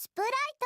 スプライト。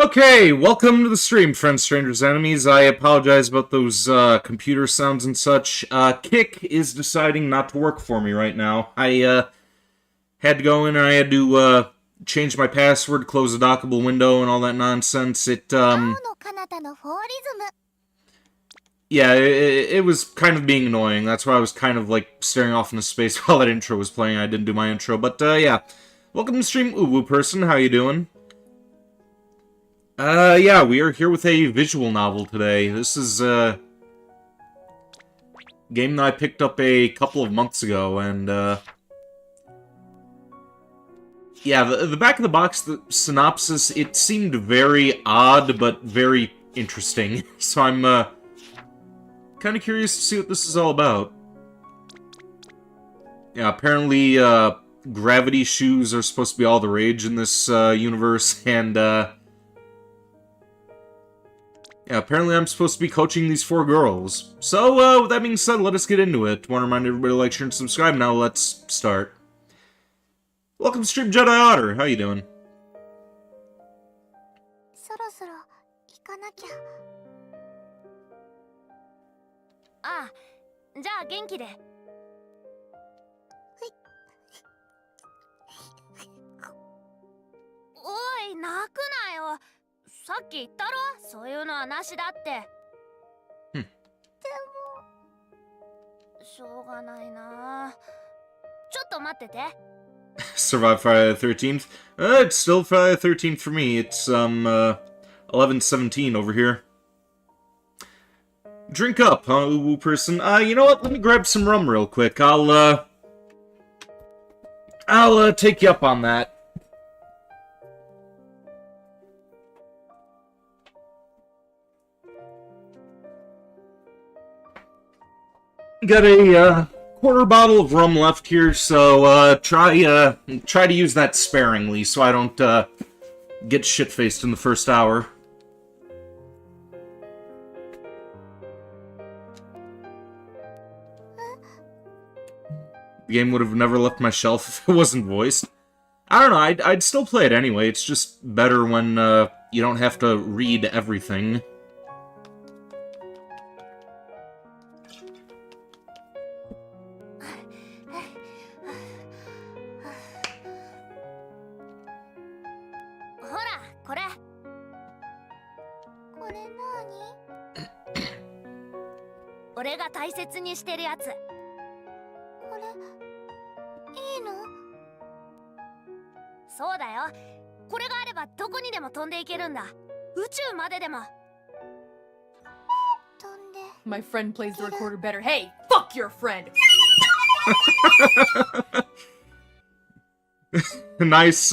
Okay, welcome to the stream, friends, strangers, enemies. I apologize about those computer sounds and such. Kick is deciding not to work for me right now. I had to go in and I had to change my password, close a dockable window, and all that nonsense. Yeah, it was kind of being annoying. That's why I was kind of like staring off into space while that intro was playing. I didn't do my intro, but yeah. Welcome to the stream, Uwu person. How you doing? Yeah, we are here with a visual novel today. This is a game that I picked up a couple of months ago, and, yeah, the back of the box, the synopsis, it seemed very odd, but very interesting. So I'm, kind of curious to see what this is all about. Yeah, apparently, gravity shoes are supposed to be all the rage in this, universe, and, yeah, apparently I'm supposed to be coaching these 4 girls. So, with that being said, let us get into it. Want to remind everybody to like, share, and subscribe. Now let's start. Welcome to Stream Jedi Otter. How you doing? そろそろ行かなきゃ。ああ、じゃあ元気で。はい。おい、泣くなよ。さっき言ったろ、そういうのはなしだって。でもしょうがないな。ちょっと待ってて。Survive Friday the 13th? It's still Friday the 13th for me. It's, 11:17 over here. Drink up, huh, Uwu person? You know what? Let me grab some rum real quick. I'll take you up on that. Got a, quarter bottle of rum left here, so, try to use that sparingly so I don't, get shit-faced in the first hour. The game would have never left my shelf if it wasn't voiced. I don't know, I'd still play it anyway. It's just better when, you don't have to read everything. いいの？そうだよ。これがあればどこにでも飛んでいけるんだ。宇宙まででも。飛んで。 My friend plays the recorder better. Hey, fuck your friend! Nice,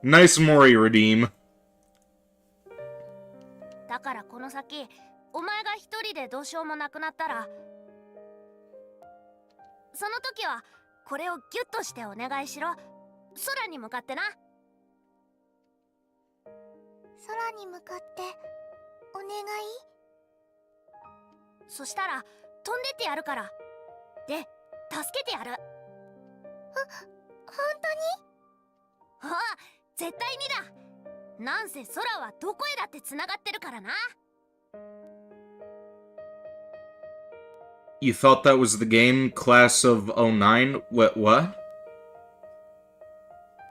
nice Mori redeem. だからこの先、お前が一人でどうしようもなくなったら、その時はこれをギュッとしてお願いしろ。空に向かってな。空に向かってお願い。そしたら飛んでってやるから。で、助けてやる。本当に？ああ、絶対にだ。なんせ空はどこへだってつながってるからな。 You thought that was the game, Class of '09? What?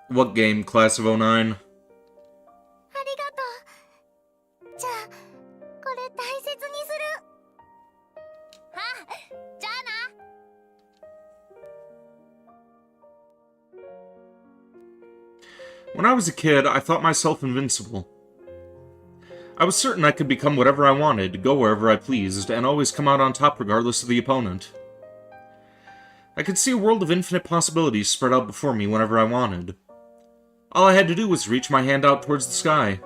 What game, Class of '09? ありがとう。じゃあ、これ大切にする。あ、じゃあな。 When I was a kid, I thought myself invincible. I was certain I could become whatever I wanted, go wherever I pleased, and always come out on top regardless of the opponent. I could see a world of infinite possibilities spread out before me whenever I wanted. All I had to do was reach my hand out towards the sky.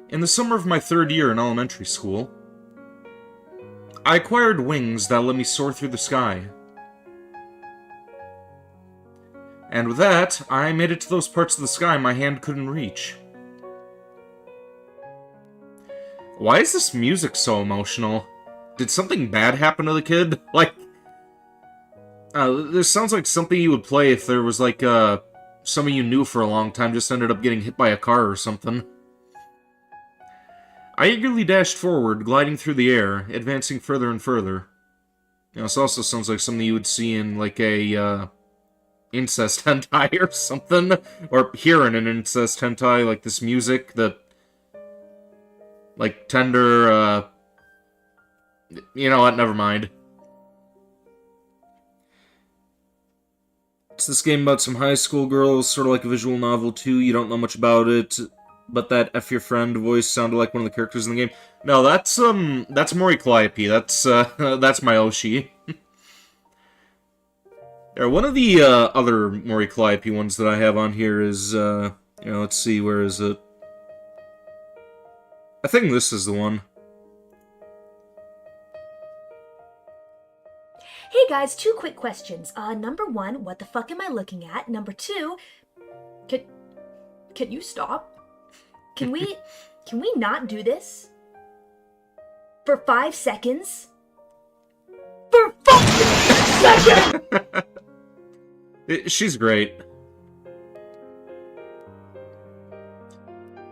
In the summer of my 3rd year in elementary school, I acquired wings that let me soar through the sky. And with that, I made it to those parts of the sky my hand couldn't reach. Why is this music so emotional? Did something bad happen to the kid? Like, this sounds like something you would play if there was like, somebody you knew for a long time just ended up getting hit by a car or something. I eagerly dashed forward, gliding through the air, advancing further and further. You know, this also sounds like something you would see in, like, a, incest hentai or something. Or hear in an incest hentai, like this music that... like, tender, you know what, never mind. It's this game about some high school girls, sort of like a visual novel too, you don't know much about it, but that F your friend voice sounded like one of the characters in the game. No, that's Mori Calliope, that's my Oshi. Yeah, one of the, other Mori Calliope ones that I have on here is, you know, let's see, where is it? I think this is the one. Hey guys, 2 quick questions. Number 1, what the fuck am I looking at? Number 2, can you stop? Can we not do this? For 5 seconds? For fucking seconds! She's great.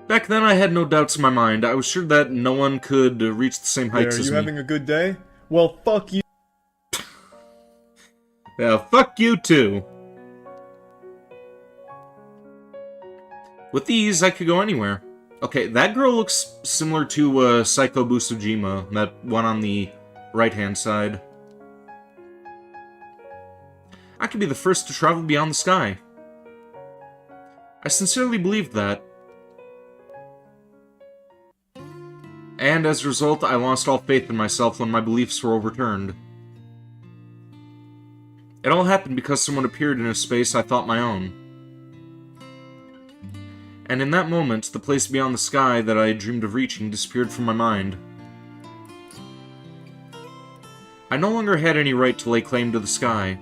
Back then, I had no doubts in my mind. I was sure that no one could reach the same heights as me. Are you having a good day? Well, fuck you. Yeah, fuck you too. With these, I could go anywhere. Okay, that girl looks similar to Psycho Busujima, that one on the right-hand side. I could be the first to travel beyond the sky. I sincerely believed that. And as a result, I lost all faith in myself when my beliefs were overturned. It all happened because someone appeared in a space I thought my own. And in that moment, the place beyond the sky that I had dreamed of reaching disappeared from my mind. I no longer had any right to lay claim to the sky.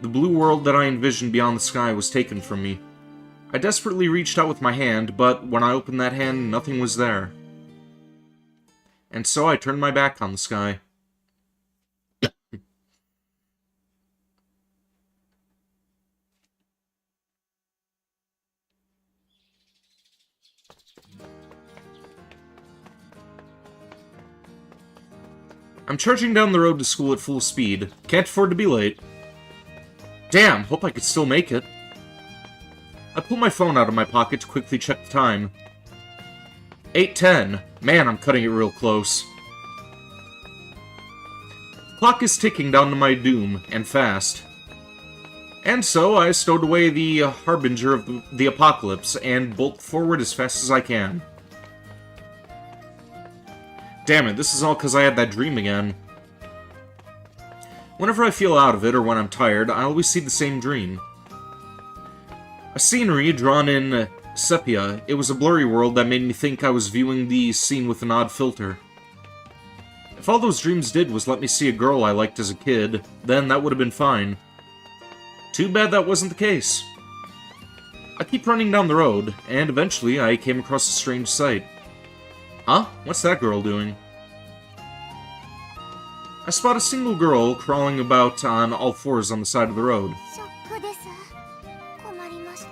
The blue world that I envisioned beyond the sky was taken from me. I desperately reached out with my hand, but when I opened that hand, nothing was there. And so I turned my back on the sky. I'm charging down the road to school at full speed. Can't afford to be late. Damn, hope I could still make it. I pull my phone out of my pocket to quickly check the time. 8:10. Man, I'm cutting it real close. clock is ticking down to my doom, and fast. And so I stowed away the harbinger of the apocalypse and bolt forward as fast as I can. Damn it, this is all because I had that dream again. Whenever I feel out of it or when I'm tired, I always see the same dream. A scenery drawn in sepia. It was a blurry world that made me think I was viewing the scene with an odd filter. If all those dreams did was let me see a girl I liked as a kid, then that would have been fine. Too bad that wasn't the case. I keep running down the road, and eventually I came across a strange sight. Huh? What's that girl doing? I spot a single girl crawling about on all fours on the side of the road. ショックです。困りました。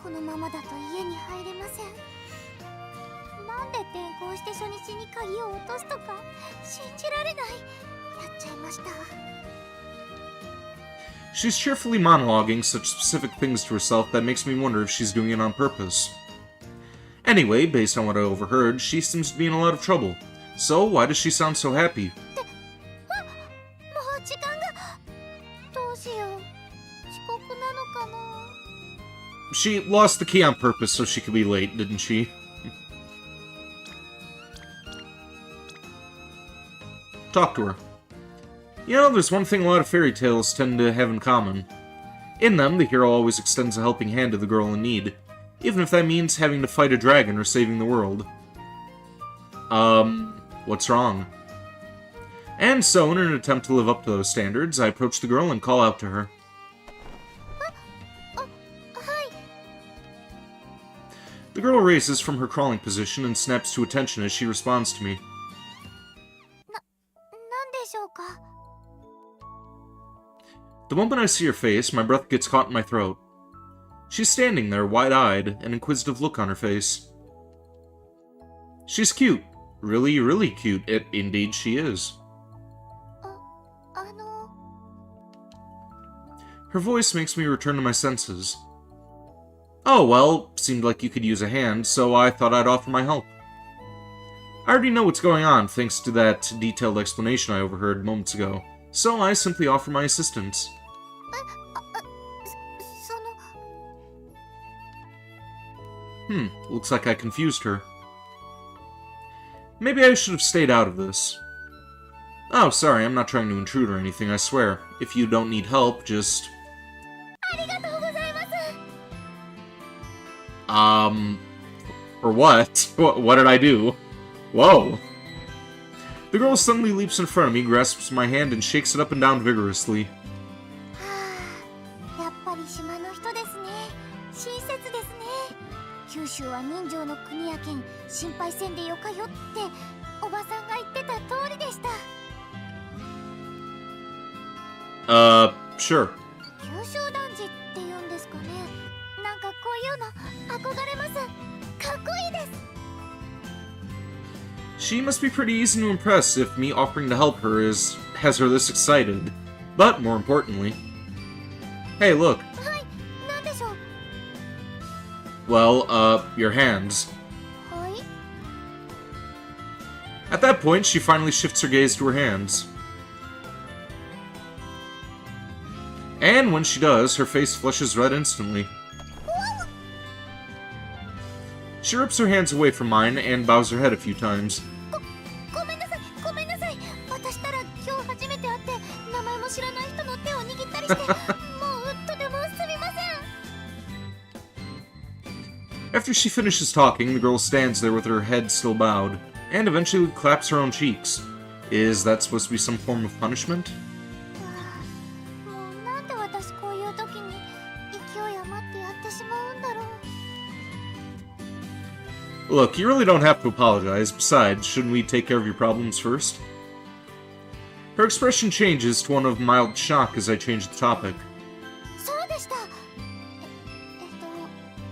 このままだと家に入れません。なんで転校して初日に鍵を落とすとか信じられない。やっちゃいました。 She's cheerfully monologuing such specific things to herself that makes me wonder if she's doing it on purpose. Anyway, based on what I overheard, she seems to be in a lot of trouble. So, why does she sound so happy? もう時間が。どうしよう。遅刻なのかな。 She lost the key on purpose so she could be late, didn't she? Talk to her. You know, there's one thing a lot of fairy tales tend to have in common. In them, the hero always extends a helping hand to the girl in need, even if that means having to fight a dragon or saving the world. What's wrong? And so, in an attempt to live up to those standards, I approach the girl and call out to her. はい。 The girl raises from her crawling position and snaps to attention as she responds to me. なんでしょうか。 The moment I see her face, my breath gets caught in my throat. She's standing there, wide-eyed, an inquisitive look on her face. She's cute. Really, really cute. Indeed she is. あの。 Her voice makes me return to my senses. Oh, well, seemed like you could use a hand, so I thought I'd offer my help. I already know what's going on, thanks to that detailed explanation I overheard moments ago, so I simply offer my assistance. その。 Looks like I confused her. Maybe I should have stayed out of this. Oh, sorry, I'm not trying to intrude or anything, I swear. If you don't need help, just... ありがとうございます。 Or what? What did I do? Whoa! The girl suddenly leaps in front of me, grasps my hand, and shakes it up and down vigorously. はあ、やっぱり島の人ですね。親切ですね。九州は人情の国やけん、心配せんでよかよっておばさんが言ってた通りでした。 Sure. 九州男児って言うんですかね。なんかこういうの憧れます。かっこいいです。 She must be pretty easy to impress if me offering to help her has her this excited. But, more importantly... Hey, look. はい、なんでしょう。 Well, your hands. はい。 At that point, she finally shifts her gaze to her hands. And when she does, her face flushes red instantly. She rips her hands away from mine and bows her head a few times. ごめんなさい、ごめんなさい。私たら今日初めて会って名前も知らない人の手を握ったりして、もうとてもすみません。 After she finishes talking, the girl stands there with her head still bowed, and eventually claps her own cheeks. Is that supposed to be some form of punishment? もうなんで私こういう時に勢い余ってやってしまうんだろう。 Look, you really don't have to apologize. Besides, shouldn't we take care of your problems first? Her expression changes to one of mild shock as I change the topic. そうでした。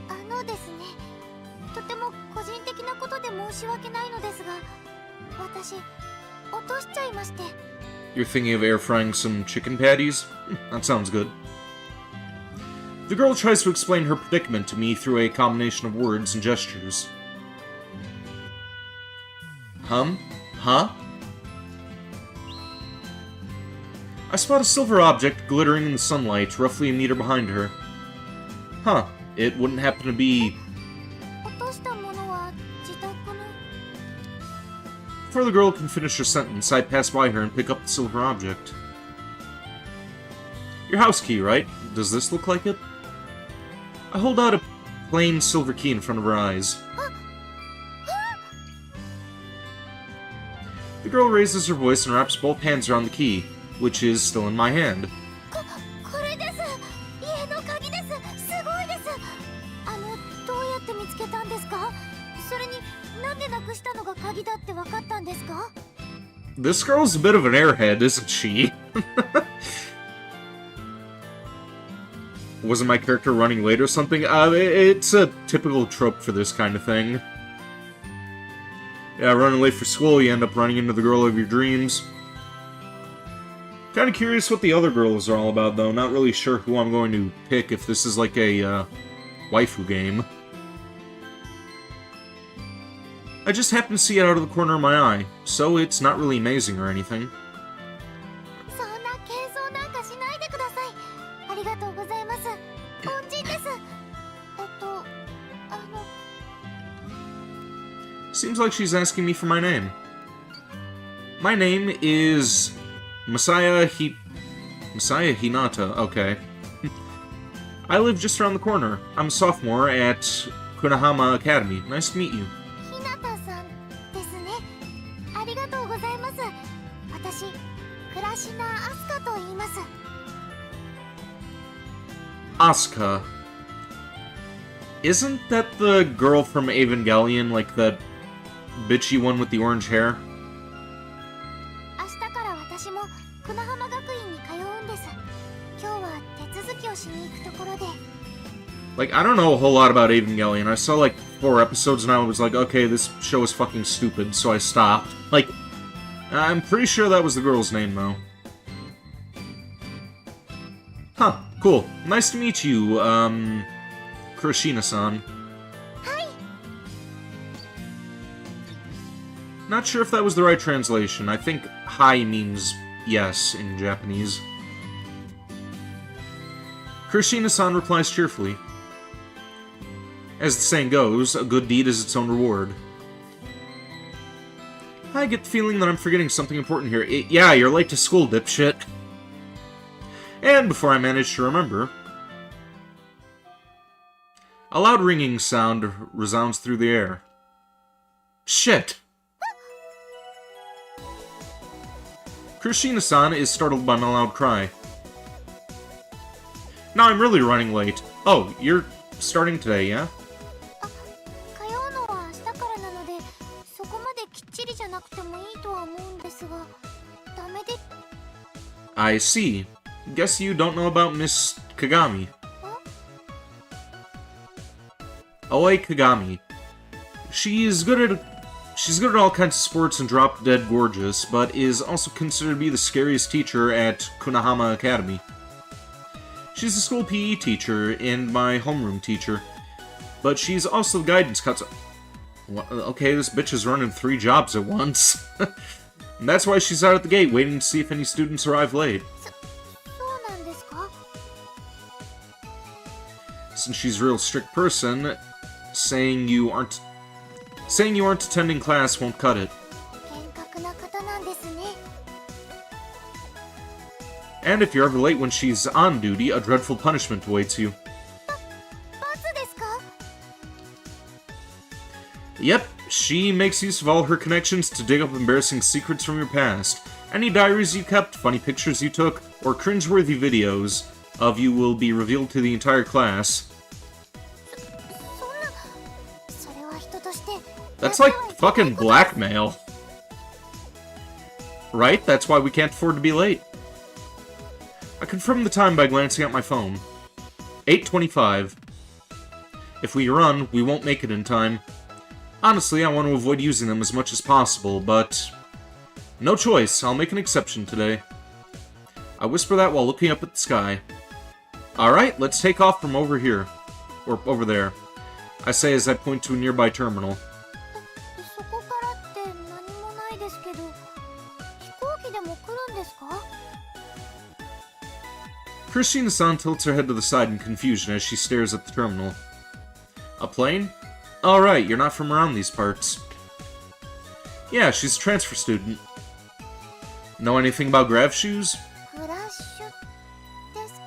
あのですね、とても個人的なことで申し訳ないのですが、私落としちゃいまして。 You're thinking of air frying some chicken patties? That sounds good. The girl tries to explain her predicament to me through a combination of words and gestures. Huh? I spot a silver object glittering in the sunlight, roughly a meter behind her. Huh, it wouldn't happen to be... 落としたものは自宅の Before the girl can finish her sentence, I pass by her and pick up the silver object. Your house key, right? Does this look like it? I hold out a plain silver key in front of her eyes. The girl raises her voice and wraps both hands around the key, which is still in my hand. これです。家の鍵です。すごいです。どうやって見つけたんですか？それになんでなくしたのが鍵だってわかったんですか？ This girl's a bit of an airhead, isn't she? Wasn't my character running late or something? It's a typical trope for this kind of thing. Yeah, running late for school, you end up running into the girl of your dreams. Kinda curious what the other girls are all about, though. Not really sure who I'm going to pick if this is like a, waifu game. I just happen to see it out of the corner of my eye, so it's not really amazing or anything. そんな謙遜なんかしないでください。ありがとうございます。恩人です。Seems like she's asking me for my name. My name is... Masaya Hinata, okay. I live just around the corner. I'm a sophomore at Kunahama Academy. Nice to meet you. ひなたさんですね。ありがとうございます。私、倉科アスカと言います。 Asuka. Isn't that the girl from Evangelion, like that bitchy one with the orange hair? 明日から私も久那浜学院に通うんです。今日は手続きをしに行くところで。 Like, I don't know a whole lot about Evangelion. I saw like 4 episodes and I was like, okay, this show is fucking stupid, so I stopped. Like, I'm pretty sure that was the girl's name, though. Huh, cool. Nice to meet you, Kurashina-san. Hi. Not sure if that was the right translation. I think hi means yes in Japanese. Kurashina-san replies cheerfully. As the saying goes, a good deed is its own reward. I get the feeling that I'm forgetting something important here. Yeah, you're late to school, dipshit. And before I manage to remember, a loud ringing sound resounds through the air. Shit! Kurashina-san is startled by my loud cry. Now I'm really running late. Oh, you're starting today, yeah? 通うのは明日からなので、そこまできっちりじゃなくてもいいとは思うんですが、ダメで。 I see. Guess you don't know about Miss Kagami. Oi Kagami. She's good at all kinds of sports and drop-dead gorgeous, but is also considered to be the scariest teacher at Kunahama Academy. She's the school PE teacher and my homeroom teacher, but she's also the guidance counselor. Okay, this bitch is running 3 jobs at once. And that's why she's out at the gate waiting to see if any students arrive late. そうなんですか? Since she's a real strict person, saying you aren't attending class won't cut it. 厳格な方なんですね。 And if you're ever late when she's on duty, a dreadful punishment awaits you. 罰ですか? Yep, she makes use of all her connections to dig up embarrassing secrets from your past. Any diaries you kept, funny pictures you took, or cringeworthy videos of you will be revealed to the entire class. そんな、それは人として。 That's like fucking blackmail. Right? That's why we can't afford to be late. I confirm the time by glancing at my phone. 8:25. If we run, we won't make it in time. Honestly, I want to avoid using them as much as possible, but... no choice, I'll make an exception today. I whisper that while looking up at the sky. Alright, let's take off from over here. Or over there. I say as I point to a nearby terminal. そこからって何もないですけど、飛行機でも来るんですか? Kurashina-san tilts her head to the side in confusion as she stares at the terminal. A plane? Alright, you're not from around these parts. Yeah, she's a transfer student. Know anything about grav shoes? フラッシュですか？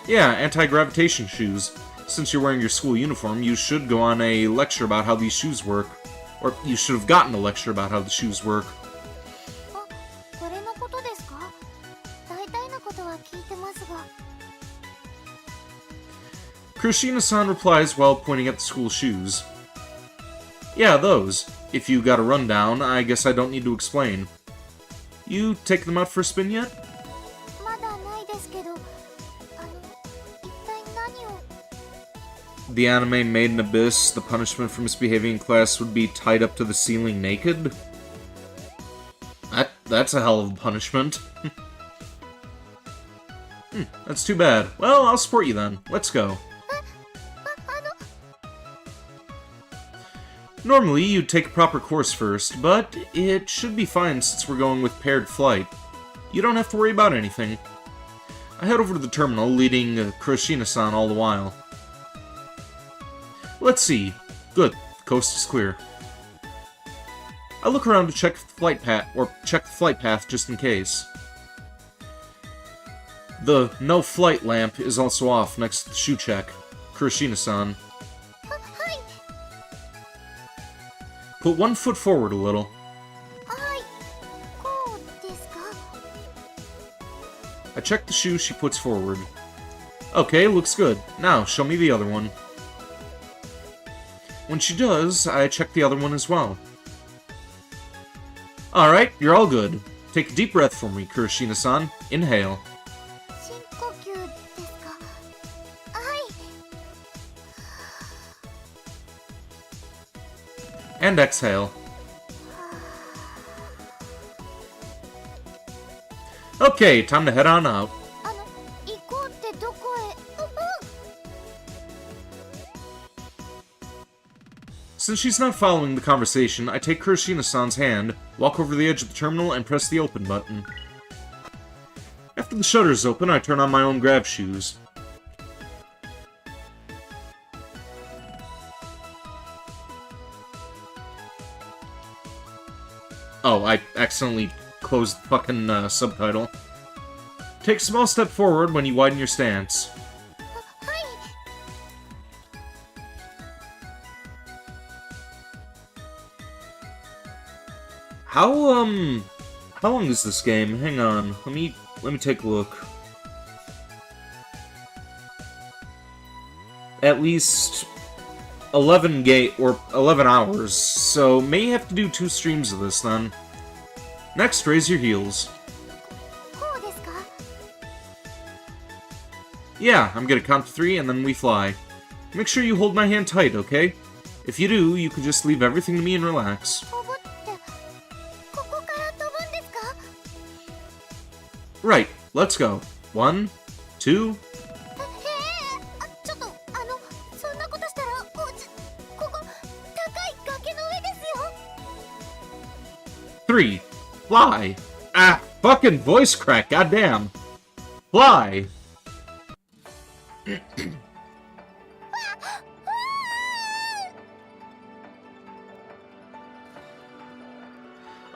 Yeah, anti-gravitation shoes. Since you're wearing your school uniform, you should go on a lecture about how these shoes work. Or you should have gotten a lecture about how the shoes work. あ、これのことですか？大体のことは聞いてますが。 Kurashina-san replies while pointing at the school shoes. Yeah, those. If you got a rundown, I guess I don't need to explain. You take them out for a spin yet? まだないですけど、一体何を？ The anime made in Abyss, the punishment for misbehaving in class would be tied up to the ceiling naked? That's a hell of a punishment. That's too bad. Well, I'll support you then. Let's go. Normally, you'd take a proper course first, but it should be fine since we're going with paired flight. You don't have to worry about anything. I head over to the terminal, leading Kurashina-san all the while. Let's see. Good. The coast is clear. I look around to check the flight path just in case. The no flight lamp is also off next to the shoe check. Kurashina-san. はい。 Put one foot forward a little. はい。こうですか？ I check the shoe she puts forward. Okay, looks good. Now, show me the other one. When she does, I check the other one as well. Alright, you're all good. Take a deep breath for me, Kurashina-san. Inhale. 深呼吸ですか？はい。 And exhale. Okay, time to head on out. 行こうってどこへ？Since she's not following the conversation, I take Kurashina-san's hand, walk over the edge of the terminal, and press the open button. After the shutters open, I turn on my own grav shoes. Oh, I accidentally closed the fucking subtitle. Take a small step forward when you widen your stance. はい。 How long is this game? Hang on, let me take a look. At least 11 hours, so may have to do 2 streams of this then. Next, raise your heels. こうですか？ Yeah, I'm gonna count to 3 and then we fly. Make sure you hold my hand tight, okay? If you do, you can just leave everything to me and relax. 飛ぶってここから飛ぶんですか？ Right, let's go. 1, 2... ちょっとそんなことしたらここ高い崖の上ですよ。 3. Fly! Ah, fucking voice crack, goddamn! Fly!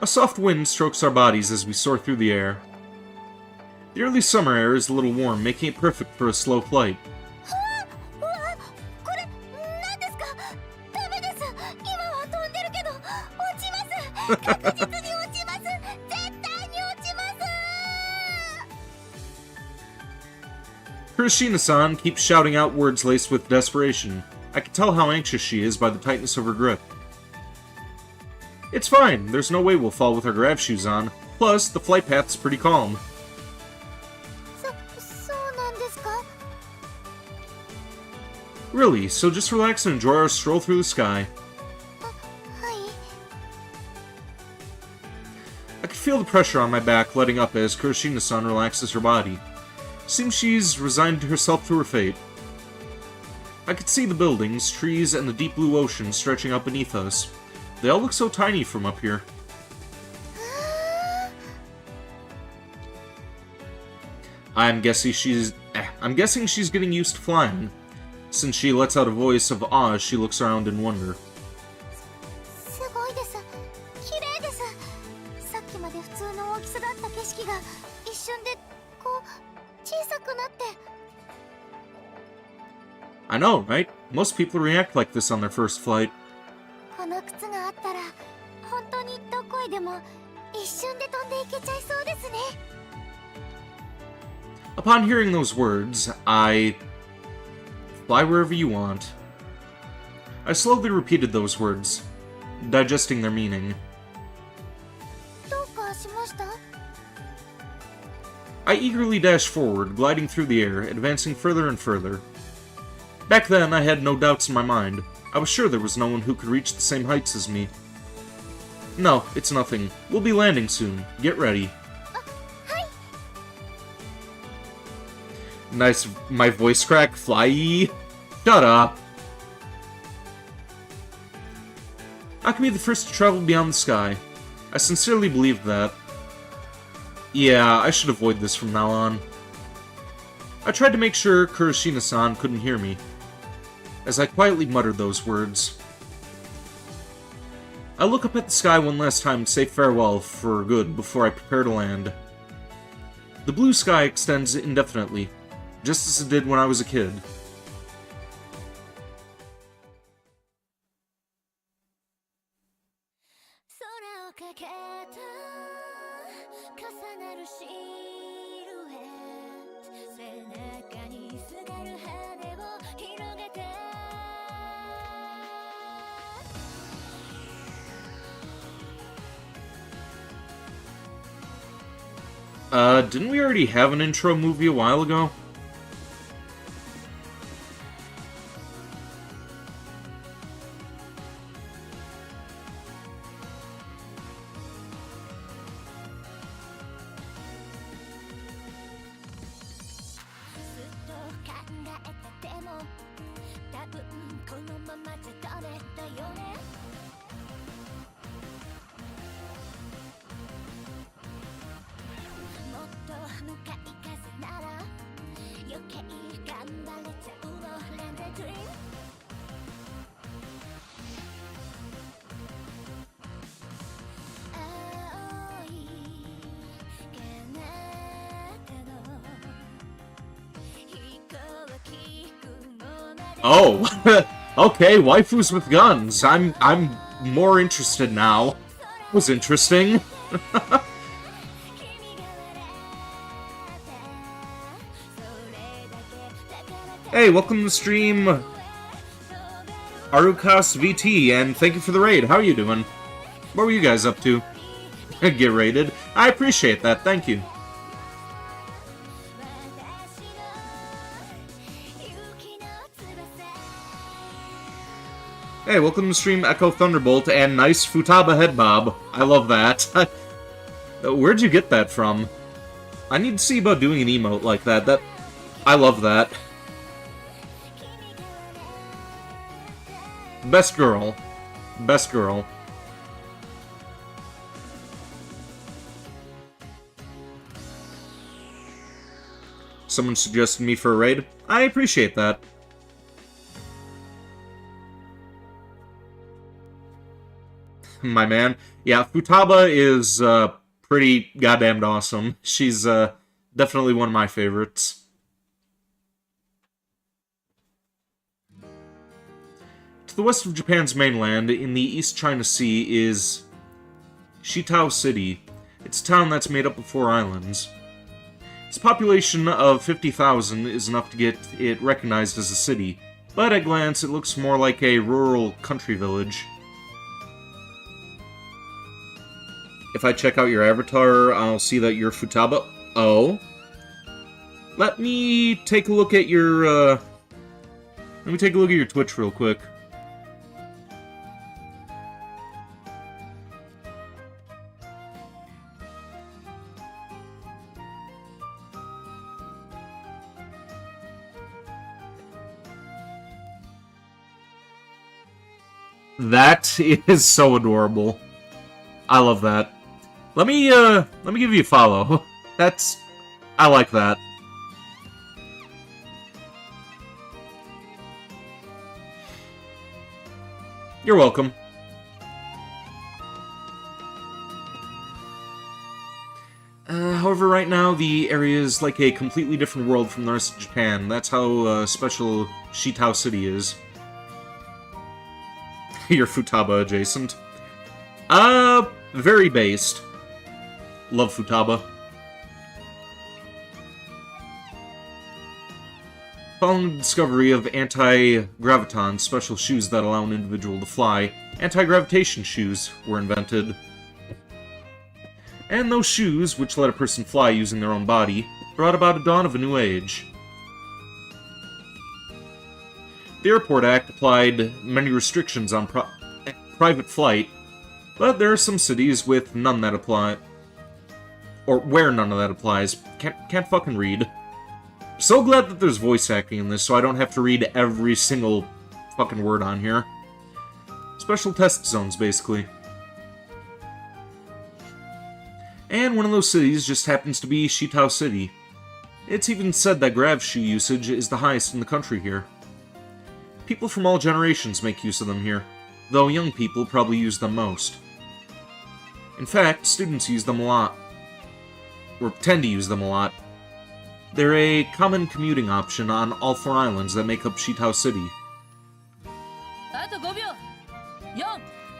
A soft wind strokes our bodies as we soar through the air. The early summer air is a little warm, making it perfect for a slow flight. うわ、これ何ですか？ダメです。今は飛んでるけど落ちます。確実に落ちます。絶対に落ちます。 Kurashina-san keeps shouting out words laced with desperation. I can tell how anxious she is by the tightness of her grip. It's fine, there's no way we'll fall with our grav shoes on. Plus, the flight path's pretty calm. そうなんですか？ Really, so just relax and enjoy our stroll through the sky. はい。 I can feel the pressure on my back letting up as Kurashina-san relaxes her body. Seems she's resigned herself to her fate. I could see the buildings, trees, and the deep blue ocean stretching out beneath us. They all look so tiny from up here. I'm guessing she's getting used to flying, since she lets out a voice of awe as she looks around in wonder. すごいです。綺麗です。さっきまで普通の大きさだった景色が一瞬でこう小さくなって。I know, right? Most people react like this on their first flight. この靴があったら本当にどこへでも一瞬で飛んでいけちゃいそうですね。Upon hearing those words, I fly wherever you want. I slowly repeated those words, digesting their meaning. どうかしました？ I eagerly dashed forward, gliding through the air, advancing further and further. Back then, I had no doubts in my mind. I was sure there was no one who could reach the same heights as me. No, it's nothing. We'll be landing soon. Get ready. Nice, my voice crack, fly. Shut up. I can be the first to travel beyond the sky. I sincerely believed that. Yeah, I should avoid this from now on. I tried to make sure Kurashina-san couldn't hear me, as I quietly muttered those words. I look up at the sky one last time to say farewell for good before I prepare to land. The blue sky extends indefinitely, just as it did when I was a kid. Didn't we already have an intro movie a while ago? Oh, okay, waifus with guns. I'm more interested now. Was interesting. Hey, welcome to the stream, Arukas VT, and thank you for the raid. How are you doing? What were you guys up to? Get raided. I appreciate that, thank you. Hey, welcome to the stream, Echo Thunderbolt, and nice Futaba head bob. I love that. Where'd you get that from? I need to see about doing an emote like that. I love that. Best girl. Best girl. Someone suggested me for a raid. I appreciate that. My man. Yeah, Futaba is pretty goddamned awesome. She's definitely one of my favorites. To the west of Japan's mainland, in the East China Sea, is Shitao City. It's a town that's made up of 4 islands. Its population of 50,000 is enough to get it recognized as a city, but at a glance it looks more like a rural country village. If I check out your avatar, I'll see that you're Futaba. Oh. Let me take a look at your, Twitch real quick. That is so adorable. I love that. Let me give you a follow. I like that. You're welcome. However, right now, the area is like a completely different world from the rest of Japan. That's how special Shitao City is. You're Futaba adjacent. Very based. Love Futaba. Following the discovery of anti-graviton, special shoes that allow an individual to fly, anti-gravitation shoes were invented. And those shoes, which let a person fly using their own body, brought about a dawn of a new age. The Airport Act applied many restrictions on private flight, but there are some cities with none that apply. Or where none of that applies. Can't fucking read. So glad that there's voice acting in this, so I don't have to read every single fucking word on here. Special test zones, basically. And one of those cities just happens to be Shitao City. It's even said that grav shoe usage is the highest in the country here. People from all generations make use of them here, though young people probably use them most. In fact, students use them a lot. Or tend to use them a lot. They're a common commuting option on all 4 islands that make up Shitao City.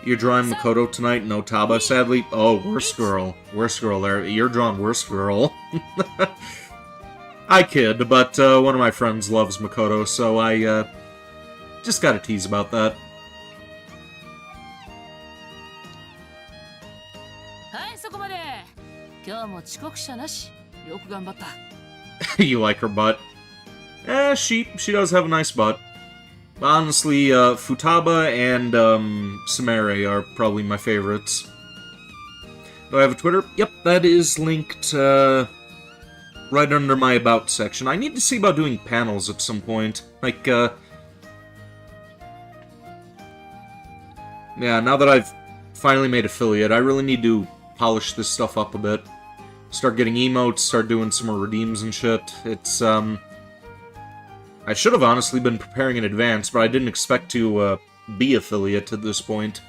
You're drawing Makoto tonight, no Taba, sadly? Oh, worst girl. Worst girl there. You're drawing worst girl. I kid, but one of my friends loves Makoto, so I just gotta tease about that. You like her butt? She does have a nice butt. Honestly, Futaba and Sumere are probably my favorites. Do I have a Twitter? Yep, that is linked right under my About section. I need to see about doing panels at some point. Like, yeah, now that I've finally made affiliate, I really need to polish this stuff up a bit. Start getting emotes, start doing some more redeems and shit. It's, I should have honestly been preparing in advance, but I didn't expect to, be affiliate at this point.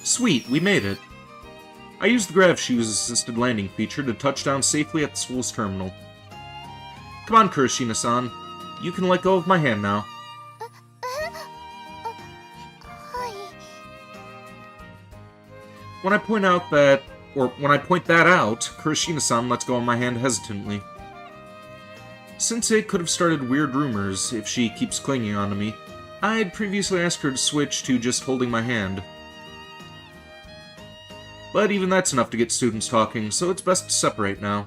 Sweet, we made it. I used the Grav Shoes assisted landing feature to touch down safely at the school's terminal. Come on, Kurashina-san. You can let go of my hand now. When I point that out, Kurashina-san lets go of my hand hesitantly. Sensei could have started weird rumors if she keeps clinging onto me. I'd previously asked her to switch to just holding my hand. But even that's enough to get students talking, so it's best to separate now.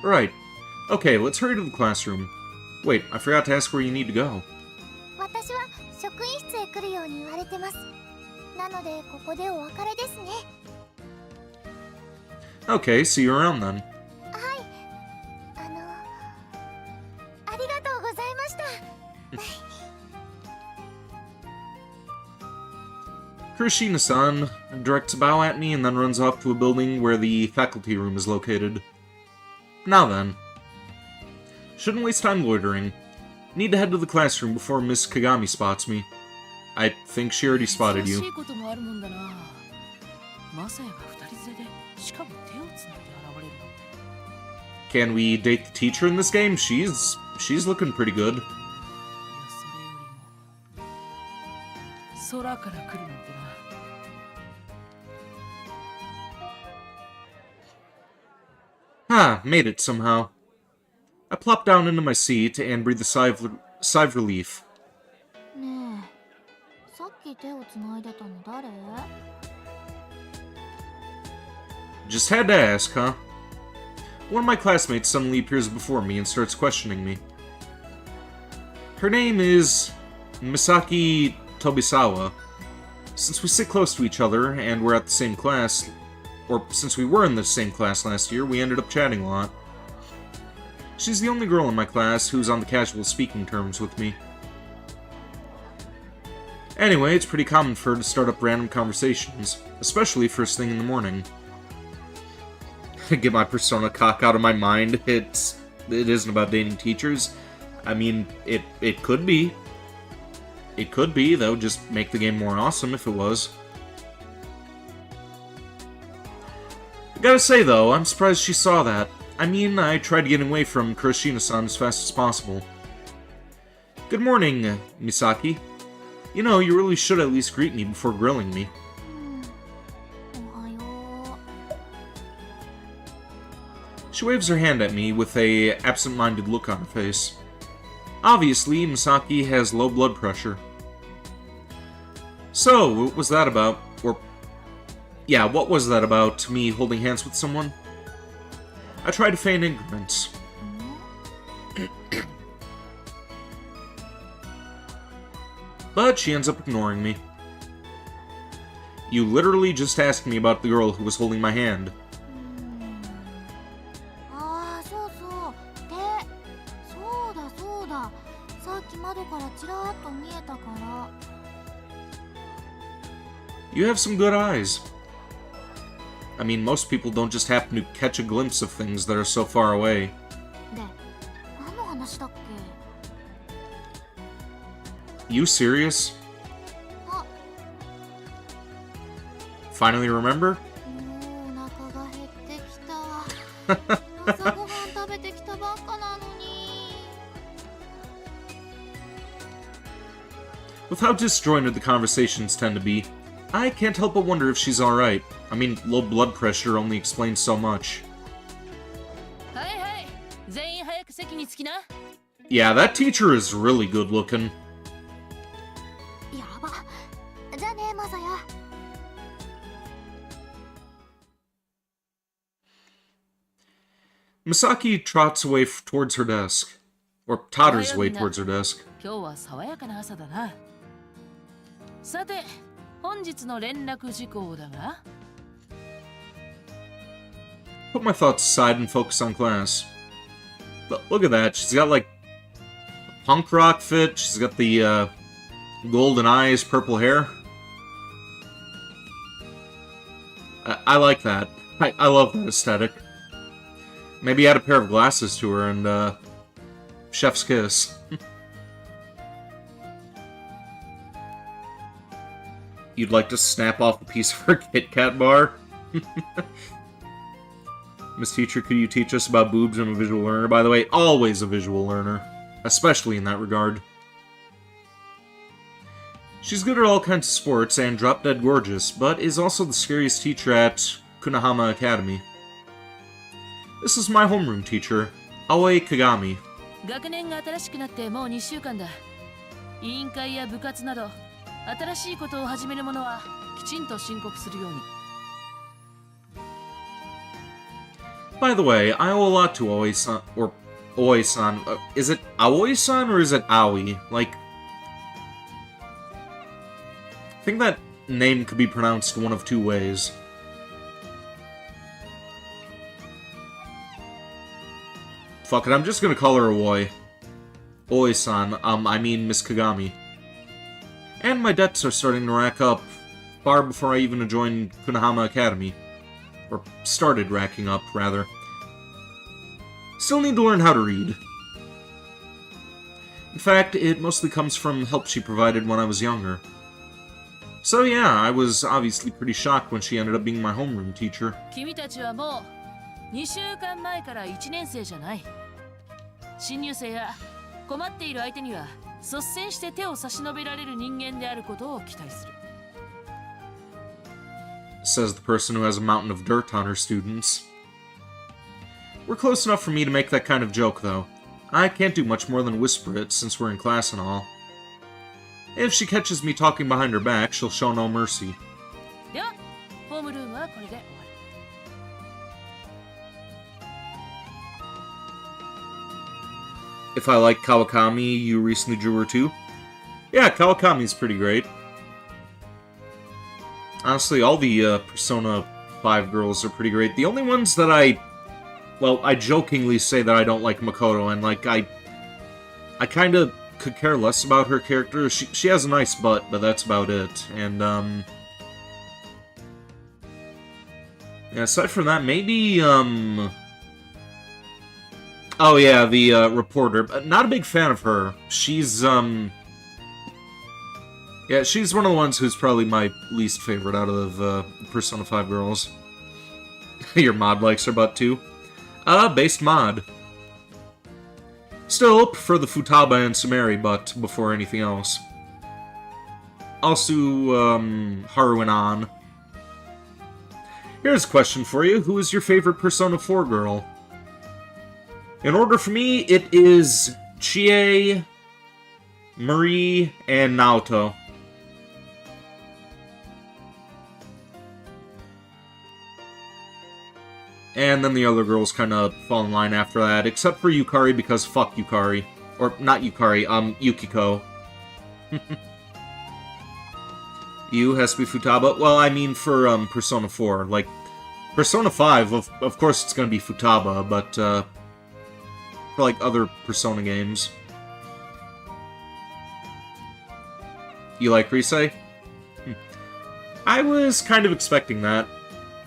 Right. Okay, let's hurry to the classroom. Wait, I forgot to ask where you need to go. Okay, see you around then. Kurashina-san directs a bow at me and then runs off to a building where the faculty room is located. Now then. Shouldn't waste time loitering. Need to head to the classroom before Miss Kagami spots me. I think she already spotted you. Can we date the teacher in this game? She's looking pretty good. Made it somehow. I plop down into my seat and breathe a sigh of relief. Just had to ask, huh? One of my classmates suddenly appears before me and starts questioning me. Her name is Misaki Tobisawa. Since we sit close to each other and we're at the same class, or since we were in the same class last year, we ended up chatting a lot. She's the only girl in my class who's on the casual speaking terms with me. Anyway, it's pretty common for her to start up random conversations, especially first thing in the morning. Get my persona cock out of my mind. It isn't about dating teachers. I mean, it could be. It could be, that would just make the game more awesome if it was. I gotta say though, I'm surprised she saw that. I mean, I tried getting away from Kuroshina-san as fast as possible. Good morning, Misaki. You know, you really should at least greet me before grilling me. おはよ She waves her hand at me with a absent-minded look on her face. Obviously, Misaki has low blood pressure. So, what was that about? Yeah, what was that about, me holding hands with someone? I try to feign ignorance. But she ends up ignoring me. You literally just asked me about the girl who was holding my hand. ああそうそうでそうだそうださっき窓からちらっと見えたから You have some good eyes. I mean, most people don't just happen to catch a glimpse of things that are so far away. で何の話だっけ You serious? あ Finally remember? もうお腹が減ってきた朝ごはん食べてきたばっかなのに With how disjointed the conversations tend to be, I can't help but wonder if she's alright. I mean, low blood pressure only explains so much. はいはい。全員早く席に着きな。Yeah, that teacher is really good looking. やばじゃあねマサヤ Misaki trots away towards her desk. Or totters away towards her desk. 今日は爽やかな朝だな。さて、本日の連絡事項だが。Put my thoughts aside and focus on class. Look at that, she's got like a punk rock fit, she's got the golden eyes, purple hair. I like that. I love that aesthetic. Maybe add a pair of glasses to her and chef's kiss. You'd like to snap off a piece of her Kit Kat bar? Miss Teacher, could you teach us about boobs? I'm a visual learner. By the way, always a visual learner. Especially in that regard. She's good at all kinds of sports and drop-dead gorgeous, but is also the scariest teacher at Kunahama Academy. This is my homeroom teacher, Aoi Kagami. 学年が新しくなってもう2週間だ。委員会や部活など新しいことを始める者はきちんと申告するように。By the way, I owe a lot to Aoi-san, or Aoi-san. Is it Aoi-san or is it Aoi? Like, I think that name could be pronounced one of two ways. Fuck it, I'm just gonna call her Aoi. Aoi-san, I mean Miss Kagami. And my debts are starting to rack up far before I even joined Kunahama Academy. Or started racking up, rather. Still need to learn how to read. In fact, it mostly comes from help she provided when I was younger. So yeah, I was obviously pretty shocked when she ended up being my homeroom teacher. 君たちはもう2週間前から1年生じゃない。新入生や困っている相手には率先して手を差し伸べられる人間であることを期待する。Says the person who has a mountain of dirt on her students. We're close enough for me to make that kind of joke, though. I can't do much more than whisper it, since we're in class and all. If she catches me talking behind her back, she'll show no mercy. では、ホームルームはこれで終わり。If I like Kawakami, you recently drew her too? Yeah, Kawakami's pretty great. Honestly, all the Persona 5 girls are pretty great. The only ones that I jokingly say that I don't like Makoto, and like, I kinda could care less about her character. She has a nice butt, but that's about it. And, yeah, aside from that, maybe, oh yeah, the, reporter. Not a big fan of her. She's, yeah, she's one of the ones who's probably my least favorite out of, Persona 5 girls. Your mod likes her butt, too? Based mod. Still, prefer the Futaba and Sumeri butt before anything else. Also, Haru and An. Here's a question for you. Who is your favorite Persona 4 girl? In order for me, it is Chie, Marie, and Naoto. And then the other girls kind of fall in line after that, except for Yukari, because fuck Yukari. Or, not Yukari, Yukiko. You has to be Futaba? Well, I mean for, Persona 4. Like, Persona 5, of course it's gonna be Futaba, but, for, like, other Persona games. You like Rise? I was kind of expecting that.